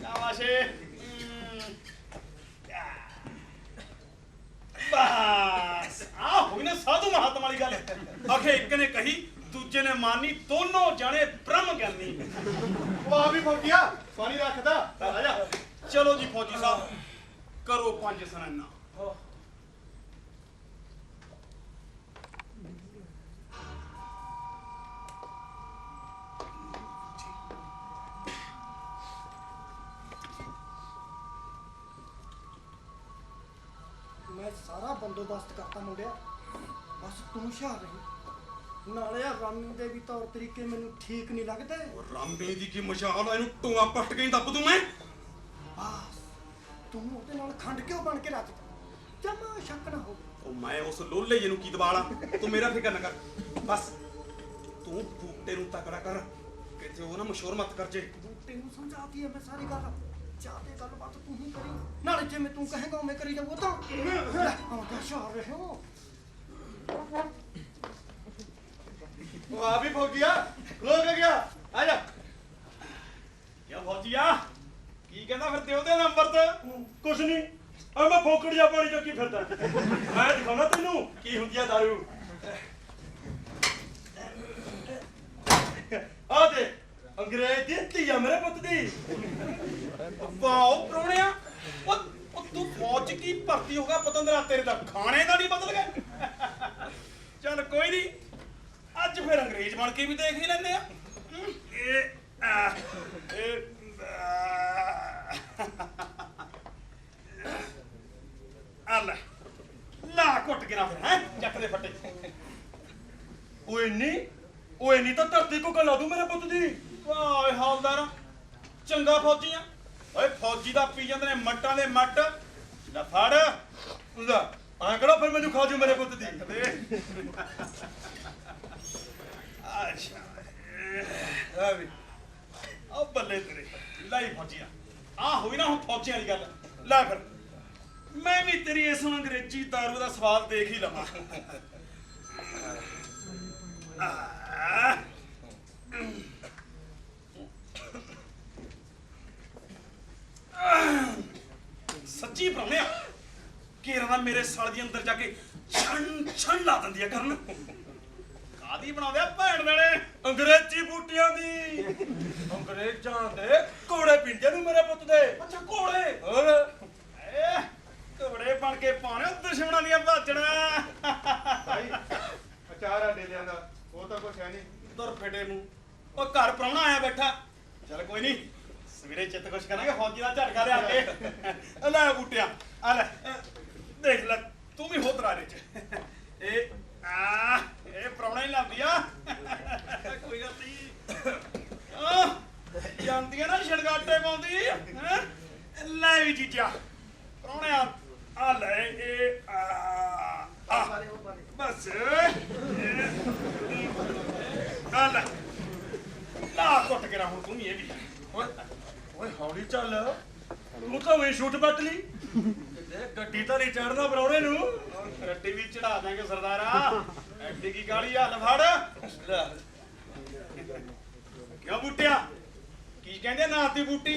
ਸ਼ਾਬਾਸ਼ ਏ। ਬਸ ਆ ਹੋਈ ਨਾ ਸਾਧੂ ਮਹਾਤਮਾ ਵਾਲੀ ਗੱਲ। ਆਖੇ ਇੱਕ ਨੇ ਕਹੀ, ਦੂਜੇ ਨੇ ਮਾਨੀ, ਦੋਨੋਂ ਜਾਣੇ ਬ੍ਰਹਮ ਗਿਆਨੀ। ਉਹ ਆ ਵੀ ਫੌਜੀਆ ਪਾਣੀ ਰੱਖਦਾ। ਆ ਜਾ ਚਲੋ ਜੀ ਫੌਜੀ ਸਾਹਿਬ, ਕਰੋ 5 ਸਨੈਨਾ। ਮੈਂ ਸਾਰਾ ਬੰਦੋਬਸਤ ਕਰਤਾ ਮੁੰਡਿਆ, ਬਸ ਤੂੰ ਹੁਸ਼ਿਆਰ ਰਹੀ। ਨਾਲੇ ਆ ਰਾਮੀ ਦੇ ਵੀ ਤੌਰ ਤਰੀਕੇ ਮੈਨੂੰ ਠੀਕ ਨਹੀਂ ਲੱਗਦੇ। ਰਾਮੇ ਦੀ ਕੀ ਮਸ਼ਾਲ, ਇਹਨੂੰ ਟੂਆ ਪੱਟ ਕੇ ਹੀ ਦੱਬ ਦੂੰ ਮੈਂ। ਬਸ ਤੂੰ ਉਹਦੇ ਨਾਲ ਖੰਡ ਕਿਉਂ ਬਣ ਕੇ ਰੱਖ ਜਮਾ ਸ਼ੱਕ ਨਾ ਹੋਵੇ। ਉਹ ਮੈਂ ਉਸ ਲੋਲੇ ਜਿਹਨੂੰ ਕੀ ਦਵਾਲਾ, ਤੂੰ ਮੇਰਾ ਫਿਕਰ ਨਾ ਕਰ। ਬਸ ਤੂੰ ਬੂਟੇ ਨੂੰ ਤਕੜਾ ਕਰ, ਕਿਤੇ ਉਹ ਨਾ ਮਸ਼ਹੂਰ ਮਤ ਕਰ ਜੇ। ਬੂਟੇ ਨੂੰ ਸਮਝਾਤੀ ਹੈ ਮੈਂ ਸਾਰੀ ਗੱਲ, ਚਾਹਤੇ ਗੱਲਬਾਤ ਤੂੰ ਹੀ ਕਰੀ, ਨਾਲੇ ਜਿਵੇਂ ਤੂੰ ਕਹੇਗਾ ਉਵੇਂ ਕਰੀ ਜਾਊ। ਤਾਂ ਆਉਂਦਾ ਹੁਸ਼ਿਆਰ ਰਹੋ। ਉਹ ਆ ਵੀ ਫੌਜੀਆ, ਖਲੋ ਕੇ ਗਿਆ। ਆ ਜਾ ਯਾ ਫੌਜੀਆ, ਕੀ ਕਹਿੰਦਾ ਫਿਰ ਤੇ ਉਹਦੇ ਨੰਬਰ ਤੇ? ਕੁਛ ਨਹੀਂ, ਆ ਮੈਂ ਫੋਕੜ ਜਾ ਪਾਣੀ ਚੋਂ ਕੀ ਫਿਰਦਾ। ਮੈਂ ਦਿਖਾਉਣਾ ਤੈਨੂੰ ਕੀ ਹੁੰਦੀ ਆ ਦਾਰੂ। ਆ ਦੇ ਅੰਗਰੇਜ਼ ਦੀ ਧੀ ਆ ਮੇਰੇ ਪੁੱਤ ਦੀ। ਵਾਓ ਪ੍ਰਾਹੁਣਿਆ, ਉਹ ਤੂੰ ਫੌਜ ਫੌਜ ਕੀ ਭਰਤੀ ਹੋਗਾ ਪਤੰਦਰਾ ਤੇਰੇ ਦਾ ਖਾਣੇ ਦਾ ਨਹੀਂ ਬਦਲ ਗਿਆ ਚੱਲ ਕੋਈ ਨਹੀਂ ਅੱਜ ਫਿਰ ਅੰਗਰੇਜ਼ ਬਣ ਕੇ ਵੀ ਦੇਖ ਹੀ ਲੈਂਦੇ ਆ ਆ ਲੈ ਲਾ ਘੁੱਟ ਕੇ ਨਾ ਫਿਰ ਹੈ ਚੱਕ ਦੇ ਫੱਟੇ ਓਏ ਨਹੀਂ ਤਾਂ ਧਰਤੀ ਕੋ ਗਲਾ ਦੂੰ ਮੇਰੇ ਪੁੱਤ ਦੀ ਓਏ ਹੌਲਦਾਰ ਚੰਗਾ ਫੌਜੀ ਆ ਓਏ ਫੌਜੀ ਦਾ ਪੀ ਜਾਂਦੇ ਨੇ ਮੱਟਾਂ ਦੇ ਮੱਟ ਲੈ ਫੜ ਲੈ ਆ ਕਿਹੜਾ ਫਿਰ ਮੈਨੂੰ ਖਾ ਜੂ ਮੇਰੇ ਪੁੱਤ ਦੀ ਅੱਛਾ ਆ ਵੀ ਆ ਬੱਲੇ ਤੇਰੇ ਲਾਈ ਫੌਜੀਆ ਆ ਹੋਈ ਨਾ ਹੁਣ ਫੌਜੀਆਂ ਵਾਲੀ ਗੱਲ ਲੈ ਫਿਰ ਮੈਂ ਵੀ ਤੇਰੀ ਇਸ ਅੰਗਰੇਜ਼ੀ ਦਾਰੂ ਦਾ ਸਵਾਦ ਦੇਖ ਹੀ ਲਵਾਂ ਸੱਚੀ ਪ੍ਰਾਹੁਣਿਆ ਕੇਰਾਂ ਦਾ ਮੇਰੇ ਸਾਲ ਦੀ ਅੰਦਰ ਜਾ ਕੇ ਛਣ ਲਾ ਦਿੰਦੀ ਆ ਕਰਨ ਕਾਦੀ ਬਣਾਉਂਦੇ ਆ ਭੈਣ ਵੇਲੇ ਅੰਗਰੇਜ਼ੀ ਬੂਟੀਆਂ ਦੀ ਅੰਗਰੇਜ਼ਾਂ ਦੇ ਘੋੜੇ ਪੀਂਦੇ ਨੂੰ ਮੇਰੇ ਪੁੱਤ ਦੇ ਅੱਛਾ ਘੋੜੇ ਹੋਰ ਘੋੜੇ ਬਣ ਕੇ ਪਾਣੇ ਦੁਸ਼ਮਣਾਂ ਦੀਆਂ ਭਾਜਣਾ ਭਾਈ ਅਚਾਰ ਆਡੇ ਲਿਆਂਦਾ ਉਹ ਤਾਂ ਕੁਛ ਹੈ ਨਹੀਂ ਤੁਰ ਫੇਟੇ ਨੂੰ ਉਹ ਘਰ ਪ੍ਰਾਹੁਣਾ ਆਇਆ ਬੈਠਾ ਚੱਲ ਕੋਈ ਨਹੀਂ ਸਵੇਰੇ ਚਿੱਤ ਖੁਸ਼ ਕਰਾਂਗੇ ਫੌਜੀ ਦਾ ਝਟਕਾ ਲਿਆ ਕੇ ਲੈ ਬੂਟਿਆ ਆ ਲੈ ਦੇਖ ਲੈ ਤੂੰ ਵੀ ਹੋ ਤਰਾਰੇ ਚ ਇਹ ਪ੍ਰਾਹੁਣਾ ਹੀ ਲਾਉਂਦੀ ਆ ਕੋਈ ਗੱਲ ਨਹੀਂ ਜਾਂਦੀ ਆ ਨਾ ਛੜਗਾਟੇ ਪਾਉਂਦੀ ਲੈ ਵੀ ਜੀਜਾ ਪ੍ਰਾਹੁਣਿਆ ਆ ਲੈ ਇਹ ਬਸ ਆ ਲੈ ਲਾ ਕੁੱਟ ਕੇ ਹੁਣ ਤੂੰ ਵੀ ਇਹ ਵੀ ਓਏ ਹੌਲੀ ਚੱਲ ਤੂੰ ਤਾਂ ਵੀ ਸ਼ੂਟ ਬੱਟ ਲਈ ਗੱਡੀ ਤਾਂ ਨਹੀਂ ਚੜਦਾ ਪ੍ਰਾਹੁਣੇ ਨੂੰ ਗੱਡੀ ਵੀ ਚੜਾ ਦਾਂਗੇ ਸਰਦਾਰਾ ਐਡੀ ਕੀ ਕਾਲੀ ਹੱਲ ਫੜ ਲੈ ਕਿਉਂ ਬੂਟਿਆ ਕੀ ਕਹਿੰਦੇ ਨਾ ਦੀ ਬੂਟੀ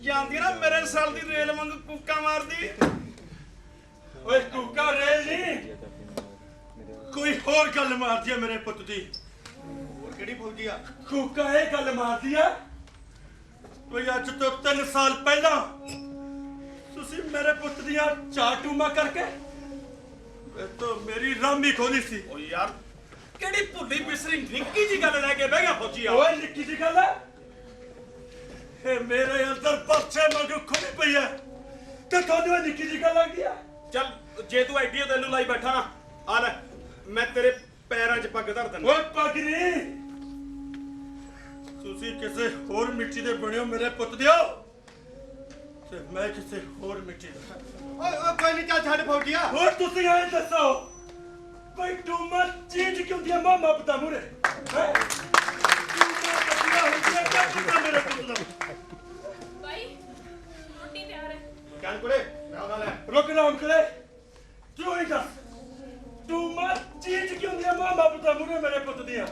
ਜਾਂਦੀ ਨਾ ਮੇਰੇ ਸਾਲ ਦੀ ਰੇਲ ਵਾਂਗ ਕੁੱਕਾ ਮਾਰਦੀ ਓਏ ਕੁੱਕਾ ਰੇਲ ਨਹੀਂ ਕੋਈ ਹੋਰ ਗੱਲ ਮਾਰਦੀ ਆ ਮੇਰੇ ਪੁੱਤ ਦੀ ਹੋਰ ਕਿਹੜੀ ਫੌਜੀ ਆ ਕੁੱਕਾ ਇਹ ਗੱਲ ਮਾਰਦੀ ਆ ਕੋਈ ਅੱਜ ਤੋਂ 3 ਸਾਲ ਪਹਿਲਾਂ ਤੁਸੀਂ ਮੇਰੇ ਪੁੱਤ ਦੀਆਂ ਚਾਰ ਟੂਮਾਂ ਕਰਕੇ ਇਹ ਤਾਂ ਮੇਰੀ ਰਾਮੀ ਖੋਲੀ ਸੀ ਓ ਯਾਰ ਕਿਹੜੀ ਭੁੱਲੀ ਬਿਸਰੀ ਨਿੱਕੀ ਜੀ ਗੱਲ ਲੈ ਕੇ ਬਹਿ ਗਿਆ ਫੌਜੀ ਆ ਓਏ ਨਿੱਕੀ ਜੀ ਗੱਲ ਹੈ ਇਹ ਮੇਰੇ ਅੰਦਰ ਪਰਚੇ ਮੰਗੂ ਖੁੱਲੀ ਪਈ ਹੈ ਤੇ ਤੁਹਾਨੂੰ ਇਹ ਨਿੱਕੀ ਜੀ ਗੱਲ ਲੱਗਦੀ ਆ ਚੱਲ ਜੇ ਤੂੰ ਐਡੀ ਤੈਨੂੰ ਲਾਈ ਬੈਠਾ ਨਾ ਆ ਲੈ ਮੈਂ ਤੇਰੇ ਪੈਰਾਂ 'ਚ ਪੱਗ ਧਰ ਦਿੰਦਾ ਓਏ ਪੱਗ ਨਹੀਂ ਤੁਸੀਂ ਕਿਸੇ ਹੋਰ ਮਿੱਟੀ ਦੇ ਬਣਿਓ ਮੇਰੇ ਪੁੱਤ ਦਿਓ ਤੇ ਮੈਂ ਕਿਸੇ ਹੋਰ ਮਿੱਟੀ ਦਾ ਓਏ ਕੋਈ ਨਹੀਂ ਚੱਲ ਛੱਡ ਫੌਜੀਆ ਹੋਰ ਤੁਸੀਂ ਆਏ ਦੱਸੋ ਕੋਈ ਟੂਮਾ ਚੀਜ਼ ਕਿਉਂ ਦੀ ਮਾਮਾ ਪਤਾ ਮੁਰੇ ਹੈ ਟੂਮਾ ਪਤੀਆ ਹੋ ਗਿਆ ਕਿੱਦਾਂ ਮੇਰੇ ਪੁੱਤ ਦਾ ਬਾਈ ਰੋਟੀ ਤਿਆਰ ਹੈ ਚੱਲ ਕੁੜੇ ਮੈਂ ਉਹਨਾਂ ਲੈ ਰੁਕ ਨਾ ਅੰਕਲੇ ਤੂੰ ਹੀ ਦੱਸ ਟੂਮਾ ਚੀਜ਼ ਕਿਉਂ ਦੀ ਮਾਮਾ ਪਤਾ ਮੁਰੇ ਮੇਰੇ ਪੁੱਤ ਦੀਆਂ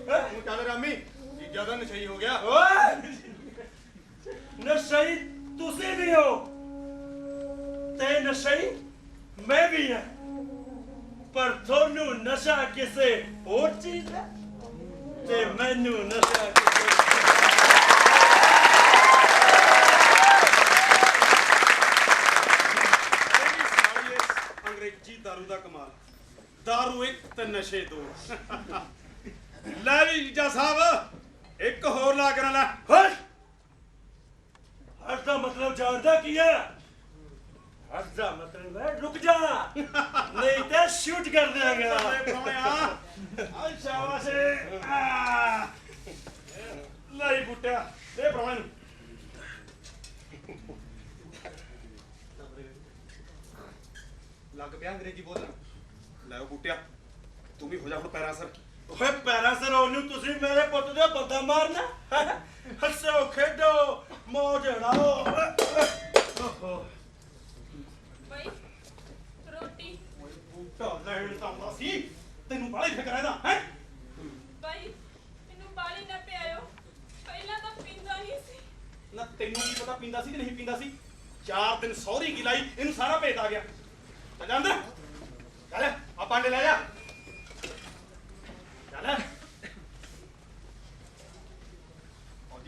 ਹੈ ਤੂੰ ਚੱਲ ਰਾਮੀ ਜੀਜਾ ਦਾ ਨਸ਼ਈ ਹੋ ਗਿਆ ਓਏ ਨਸ਼ਈ ਤੁਸੀਂ ਵੀ ਹੋ ਤੇ ਨਸ਼ਈ ਮੈਂ ਵੀ ਹਾਂ ਪਰ ਤੁਹਾਨੂੰ ਨਸ਼ਾ ਕਿਸੇ ਹੋਰ ਚੀਜ਼ ਦਾ ਤੇ ਮੈਨੂੰ ਨਸ਼ਾ ਕਿਸੇ ਅੰਗਰੇਜ਼ੀ ਦਾਰੂ ਦਾ ਕਮਾਲ ਦਾਰੂ ਇੱਕ ਤੇ ਨਸ਼ੇ ਦੋ ਲੈ ਵੀ ਜੀਜਾ ਸਾਹਿਬ ਇੱਕ ਹੋਰ ਲਾ ਕੇ ਲੈ ਹਟ ਹਟ ਦਾ ਮਤਲਬ ਜਾਣਦਾ ਕੀ ਹੈ ਹਟ ਦਾ ਮਤਲਬ ਹੈ ਰੁਕ ਜਾ ਨਹੀਂ ਤੇ ਸ਼ੂਟ ਕਰ ਦਿਆਂਗਾ ਆ ਸ਼ਾਬਾਸ਼ ਲੈ ਬੁੱਟਿਆ ਦੇ ਪ੍ਰਾਹੁਣੇ ਨੂੰ ਲੱਗ ਪਿਆ ਅੰਗਰੇਜ਼ੀ ਬੋਲਣ ਲੈ ਉਹ ਬੁੱਟਿਆ ਤੂੰ ਵੀ ਹੋ ਜਾ ਹੁਣ ਪੈਰਾਂ ਸਰ ਓਏ ਪੈਰਾਂ ਸਰ ਉਹਨੂੰ ਤੁਸੀਂ ਮੇਰੇ ਪੁੱਤ ਦੇ ਬੰਦਾ ਮਾਰਨਾ ਹੱਸੋ ਖੇਡੋ ਮੌਜ ਉਡਾਓ ਓਹੋ ਬਾਈ ਰੋਟੀ ਬੂਟਾ ਲੈਣ ਤਾਂ ਆਉਂਦਾ ਸੀ ਤੈਨੂੰ ਬਾਹਲੀ ਫਿਕਰ ਇਹਦਾ ਹੈ ਬਾਈ ਮੈਨੂੰ ਬਾਲੀ ਨਾ ਪਿਆਇਓ ਪਹਿਲਾਂ ਤਾਂ ਪੀਂਦਾ ਨਹੀਂ ਸੀ ਨਾ ਤੈਨੂੰ ਕੀ ਪਤਾ ਪੀਂਦਾ ਸੀ ਕਿ ਨਹੀਂ ਪੀਂਦਾ ਸੀ 4 ਦਿਨ ਸੌਰੀ ਕੀ ਲਾਈ ਇਹਨੂੰ ਸਾਰਾ ਭੇਤ ਆ ਗਿਆ ਚੱਲ ਜਾ ਅੰਦਰ ਚੱਲ ਆ ਪਾਂਡੇ ਲੈ ਜਾ ਚੱਲ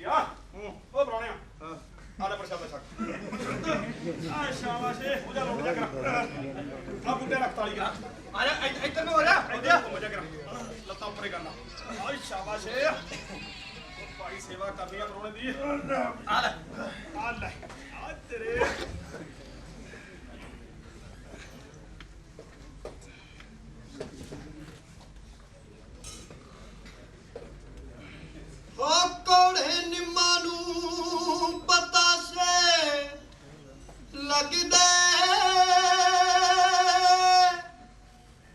ਉਹ ਪ੍ਰਾਹੁਣਿਆ ਆਲੇ ਪ੍ਰਸ਼ਾਦਾ ਛਕ ਆ ਸ਼ਾਬਾਸ਼ ਏ ਹੋ ਜਾ ਲੋਟ ਜਾ ਕਰ ਆ ਬੁੱਢੇ ਰੱਖ ਤਾਲੀ ਕਰ ਆ ਜਾ ਇੱਧਰ ਨੂੰ ਹੋ ਜਾ ਇੱਧਰ ਘੁੰਮ ਜਾ ਕਰ ਲੱਤਾਂ ਉੱਪਰੇ ਕਰਨਾ ਆ ਸ਼ਾਬਾਸ਼ ਏ ਭਾਈ ਸੇਵਾ ਕਰਨੀ ਆ ਪਰੋਣੇ ਦੀ ਆ ਲੈ ਆ ਲੈ ਆ ਤੇਰੇ ਓ ਕੋੜੇ ਨਿੰਮਾਂ ਨੂੰ ਪਤਾ ਸੇ ਲੱਗਦਾ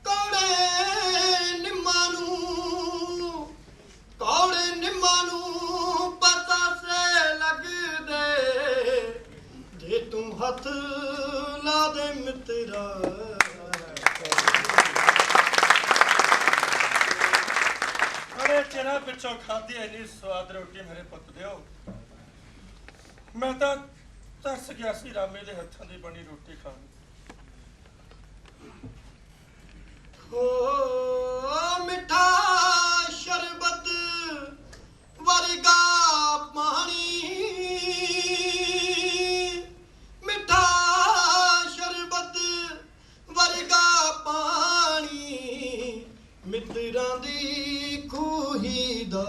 ਕੋੜੇ ਨਿੰਮਾਂ ਨੂੰ ਪਤਾ ਸੇ ਲੱਗਦੇ ਜੇ ਤੂੰ ਹੱਥ ਲਾ ਦੇ ਮਿੱਤਰਾ ਅਰੇ ਚਿਹਰਾ ਪਿੱਛੋਂ ਖਾਧੀ ਇੰਨੀ ਸਵਾਦ ਰੋਟੀ ਮੇਰੇ ਪੁੱਤ ਦਿਓ ਮੈਂ ਤਾਂ ਤਰਸ ਗਿਆ ਸੀ ਰਾਮੇ ਦੇ ਹੱਥਾਂ ਦੀ ਬਣੀ ਰੋਟੀ ਖਾਣ ਨੂੰ। ਓ ਮਿੱਠਾ ਸ਼ਰਬਤ ਵਰਗਾ ਪਾਣੀ ਮਿੱਠਾ ਸ਼ਰਬਤ ਵਰਗਾ ਪਾਣੀ ਮਿੱਤਰਾਂ ਦੀ ਖੂਹੀ ਦਾ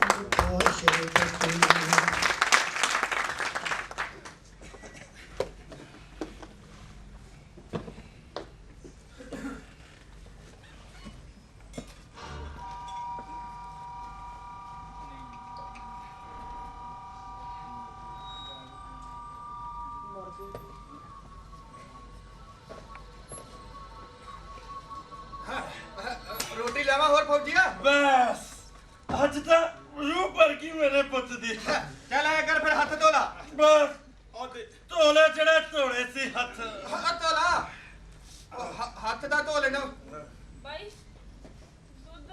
ਮਿੱਠਾ ਸ਼ਰਬਤ ਰੋਟੀ ਲੈਵਾ ਹੋਰ ਫੌਜੀਆ ਬਸ ਅੱਜ ਤਾਂ ਰੂਹ ਭਰ ਗਈ ਮੇਰੇ ਪੁੱਤ ਦੀ ਚੱਲ ਆਇਆ ਕਰ ਫਿਰ ਹੱਥ ਧੋ ਲਾ ਬਸ ਉਹਦੇ ਧੋਲੇ ਜਿਹੜੇ ਧੋਲੇ ਸੀ ਹੱਥ ਹੱਥ ਧੋ ਲਾ ਹੱਥ ਦਾ ਧੋ ਲੈਣਾ ਬਾਈ ਦੁੱਧ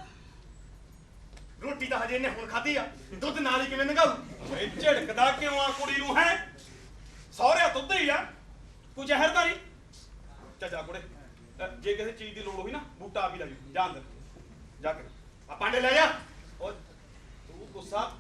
ਰੋਟੀ ਤਾਂ ਹਜੇ ਇਹਨੇ ਹੁਣ ਖਾਧੀ ਆ ਦੁੱਧ ਨਾਲ ਹੀ ਕਿਵੇਂ ਨੰਗਾਊ ਏ ਝਿੜਕਦਾ ਕਿਉਂ ਆ ਕੁੜੀ ਨੂੰ ਹੈ ਸਹੁਰਿਆ ਦੁੱਧ ਹੀ ਆ ਕੋਈ ਜ਼ਹਿਰ ਤਾਂ ਨਹੀਂ ਚੱਲ ਜਾ ਕੁੜੇ ਜੇ ਕਿਸੇ ਚੀਜ਼ ਦੀ ਲੋੜ ਹੋਈ ਨਾ ਬੂਟਾ ਆ ਵੀ ਲੈ ਜਾ ਜਾ ਅੰਦਰ ਜਾ ਕੇ ਆ ਪਾਂਡੇ ਲੈ ਜਾ ਉਹ ਤੂੰ ਗੁੱਸਾ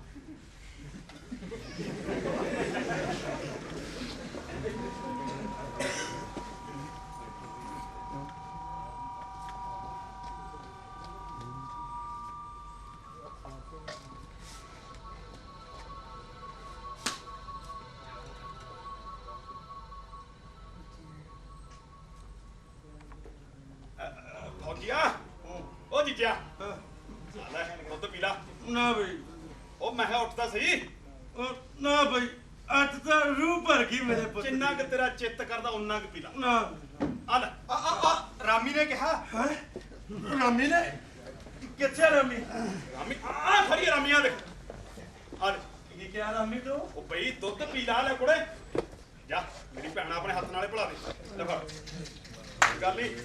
ਫੌਜੀਆ ਉਹ ਜੀਜਾ ਲੈ ਦੁੱਧ ਪੀ ਲਾ ਨਾ ਬਈ ਉਹ ਮੈਂ ਕਿਹਾ ਉੱਠਦਾ ਸਹੀ ਉਹ ਨਾ ਬਈ ਅੱਜ ਤਾਂ ਰੂਹ ਭਰ ਗਈ ਮੇਰੇ ਪੁੱਤ ਦੀ। ਜਿੰਨਾ ਕਿ ਤੇਰਾ ਚਿੱਤ ਕਰਦਾ ਉਨਾ ਕਿ ਪੀ ਲਾ ਨਾ ਆ ਲੈ ਰਾਮੀ ਨੇ ਕਿਹਾ ਹੈ ਰਾਮੀ ਨੇ ਕਿੱਥੇ ਰਾਮੀ ਰਾਮੀ ਆ ਖੜੀ ਆ ਰਾਮੀ ਆ ਦੇਖ ਆ ਲੈ ਇਹ ਕਿਹਾ ਰਾਮੀ ਤੋਂ ਉਹ ਬਈ ਦੁੱਧ ਪੀ ਲਾ ਲੈ ਕੁੜੇ ਜਾ ਮੇਰੀ ਭੈਣ ਆਪਣੇ ਹੱਥ ਨਾਲੇ ਭੁਲਾ ਦੇ ਲੈ ਫੜ ਗੱਲ ਨਹੀਂ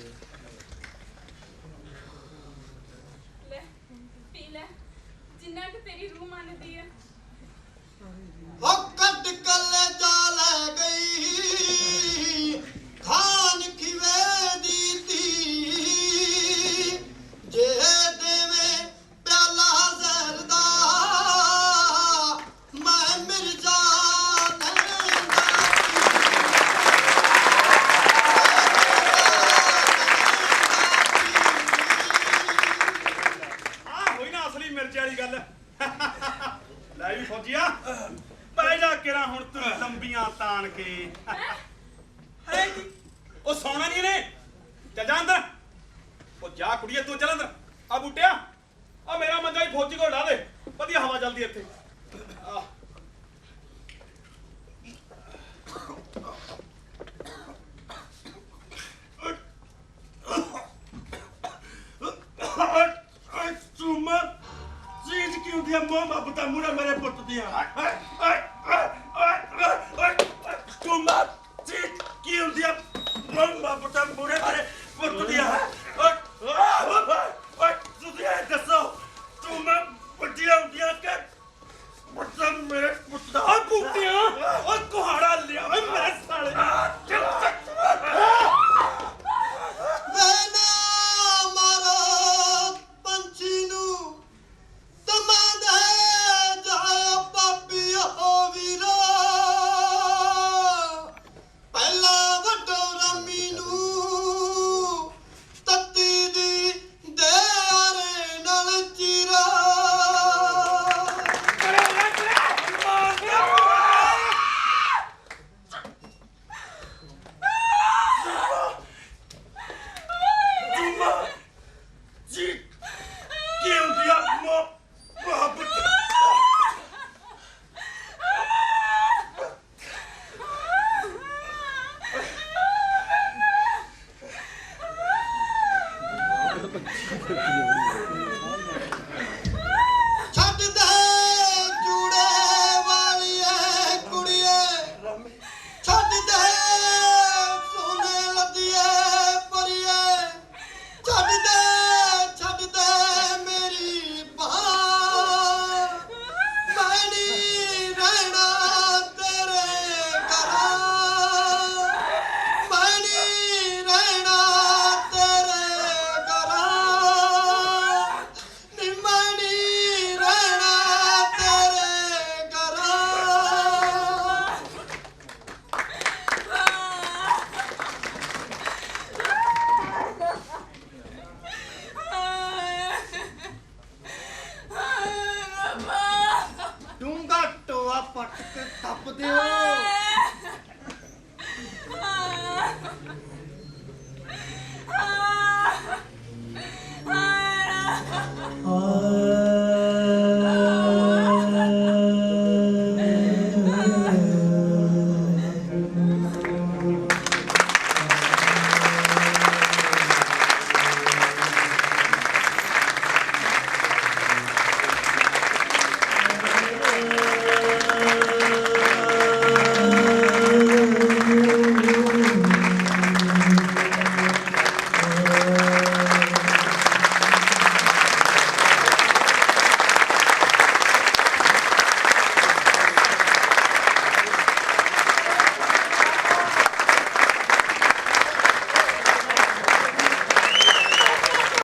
ਲੈ ਪੀ ਲੈ ਜਿੰਨਾ ਕਿ ਤੇਰੀ ਰੂਹ ਮੰਨਦੀ ਹੈ ਓ ਕੱਢ ਕੱਲੇ ਜਾ ਲੈ ਗਈ ਖਾਨ ਖਿਵੇ ਦੀ ਤੀ ਜੇ ਦੇਵੇ ਪਿਆਲਾ ਜ਼ਹਿਰ ਦਾ ਮੈਂ ਮਿਰਜ਼ਾ ਆ ਹੋਈ ਨਾ ਅਸਲੀ ਮਿਰਚ ਵਾਲੀ ਗੱਲ ਲੈ ਵੀ ਫੌਜੀਆ ਪੈ ਜਾ ਕਿਰਾ ਹੁਣ ਤੂੰ ਲੰਬੀਆਂ ਤਾਣ ਕੇ ਹੈ ਜੀ ਉਹ ਸੌਣਾ ਨਹੀਂ ਨੇ ਚੱਲ ਜਾ ਅੰਦਰ ਉਹ ਜਾ ਕੁੜੀਏ ਤੂੰ ਚੱਲ ਅੰਦਰ ਆ ਬੂਟਿਆ ਆ ਮੇਰਾ ਮੰਜਾ ਹੀ ਫੌਜੀ ਕੋਲ ਲਾ ਦੇ ਵਧੀਆ ਹਵਾ ਚੱਲਦੀ ਇੱਥੇ ਆ ਸੁਮਾ ਚੀਜ਼ ਕਿਉਂ ਦੀ ਮੋਹ ਬਾਬਤਾ ਮੂਰਾ ਮੇਰੇ ਪੁੱਤ ਦੀਆਂ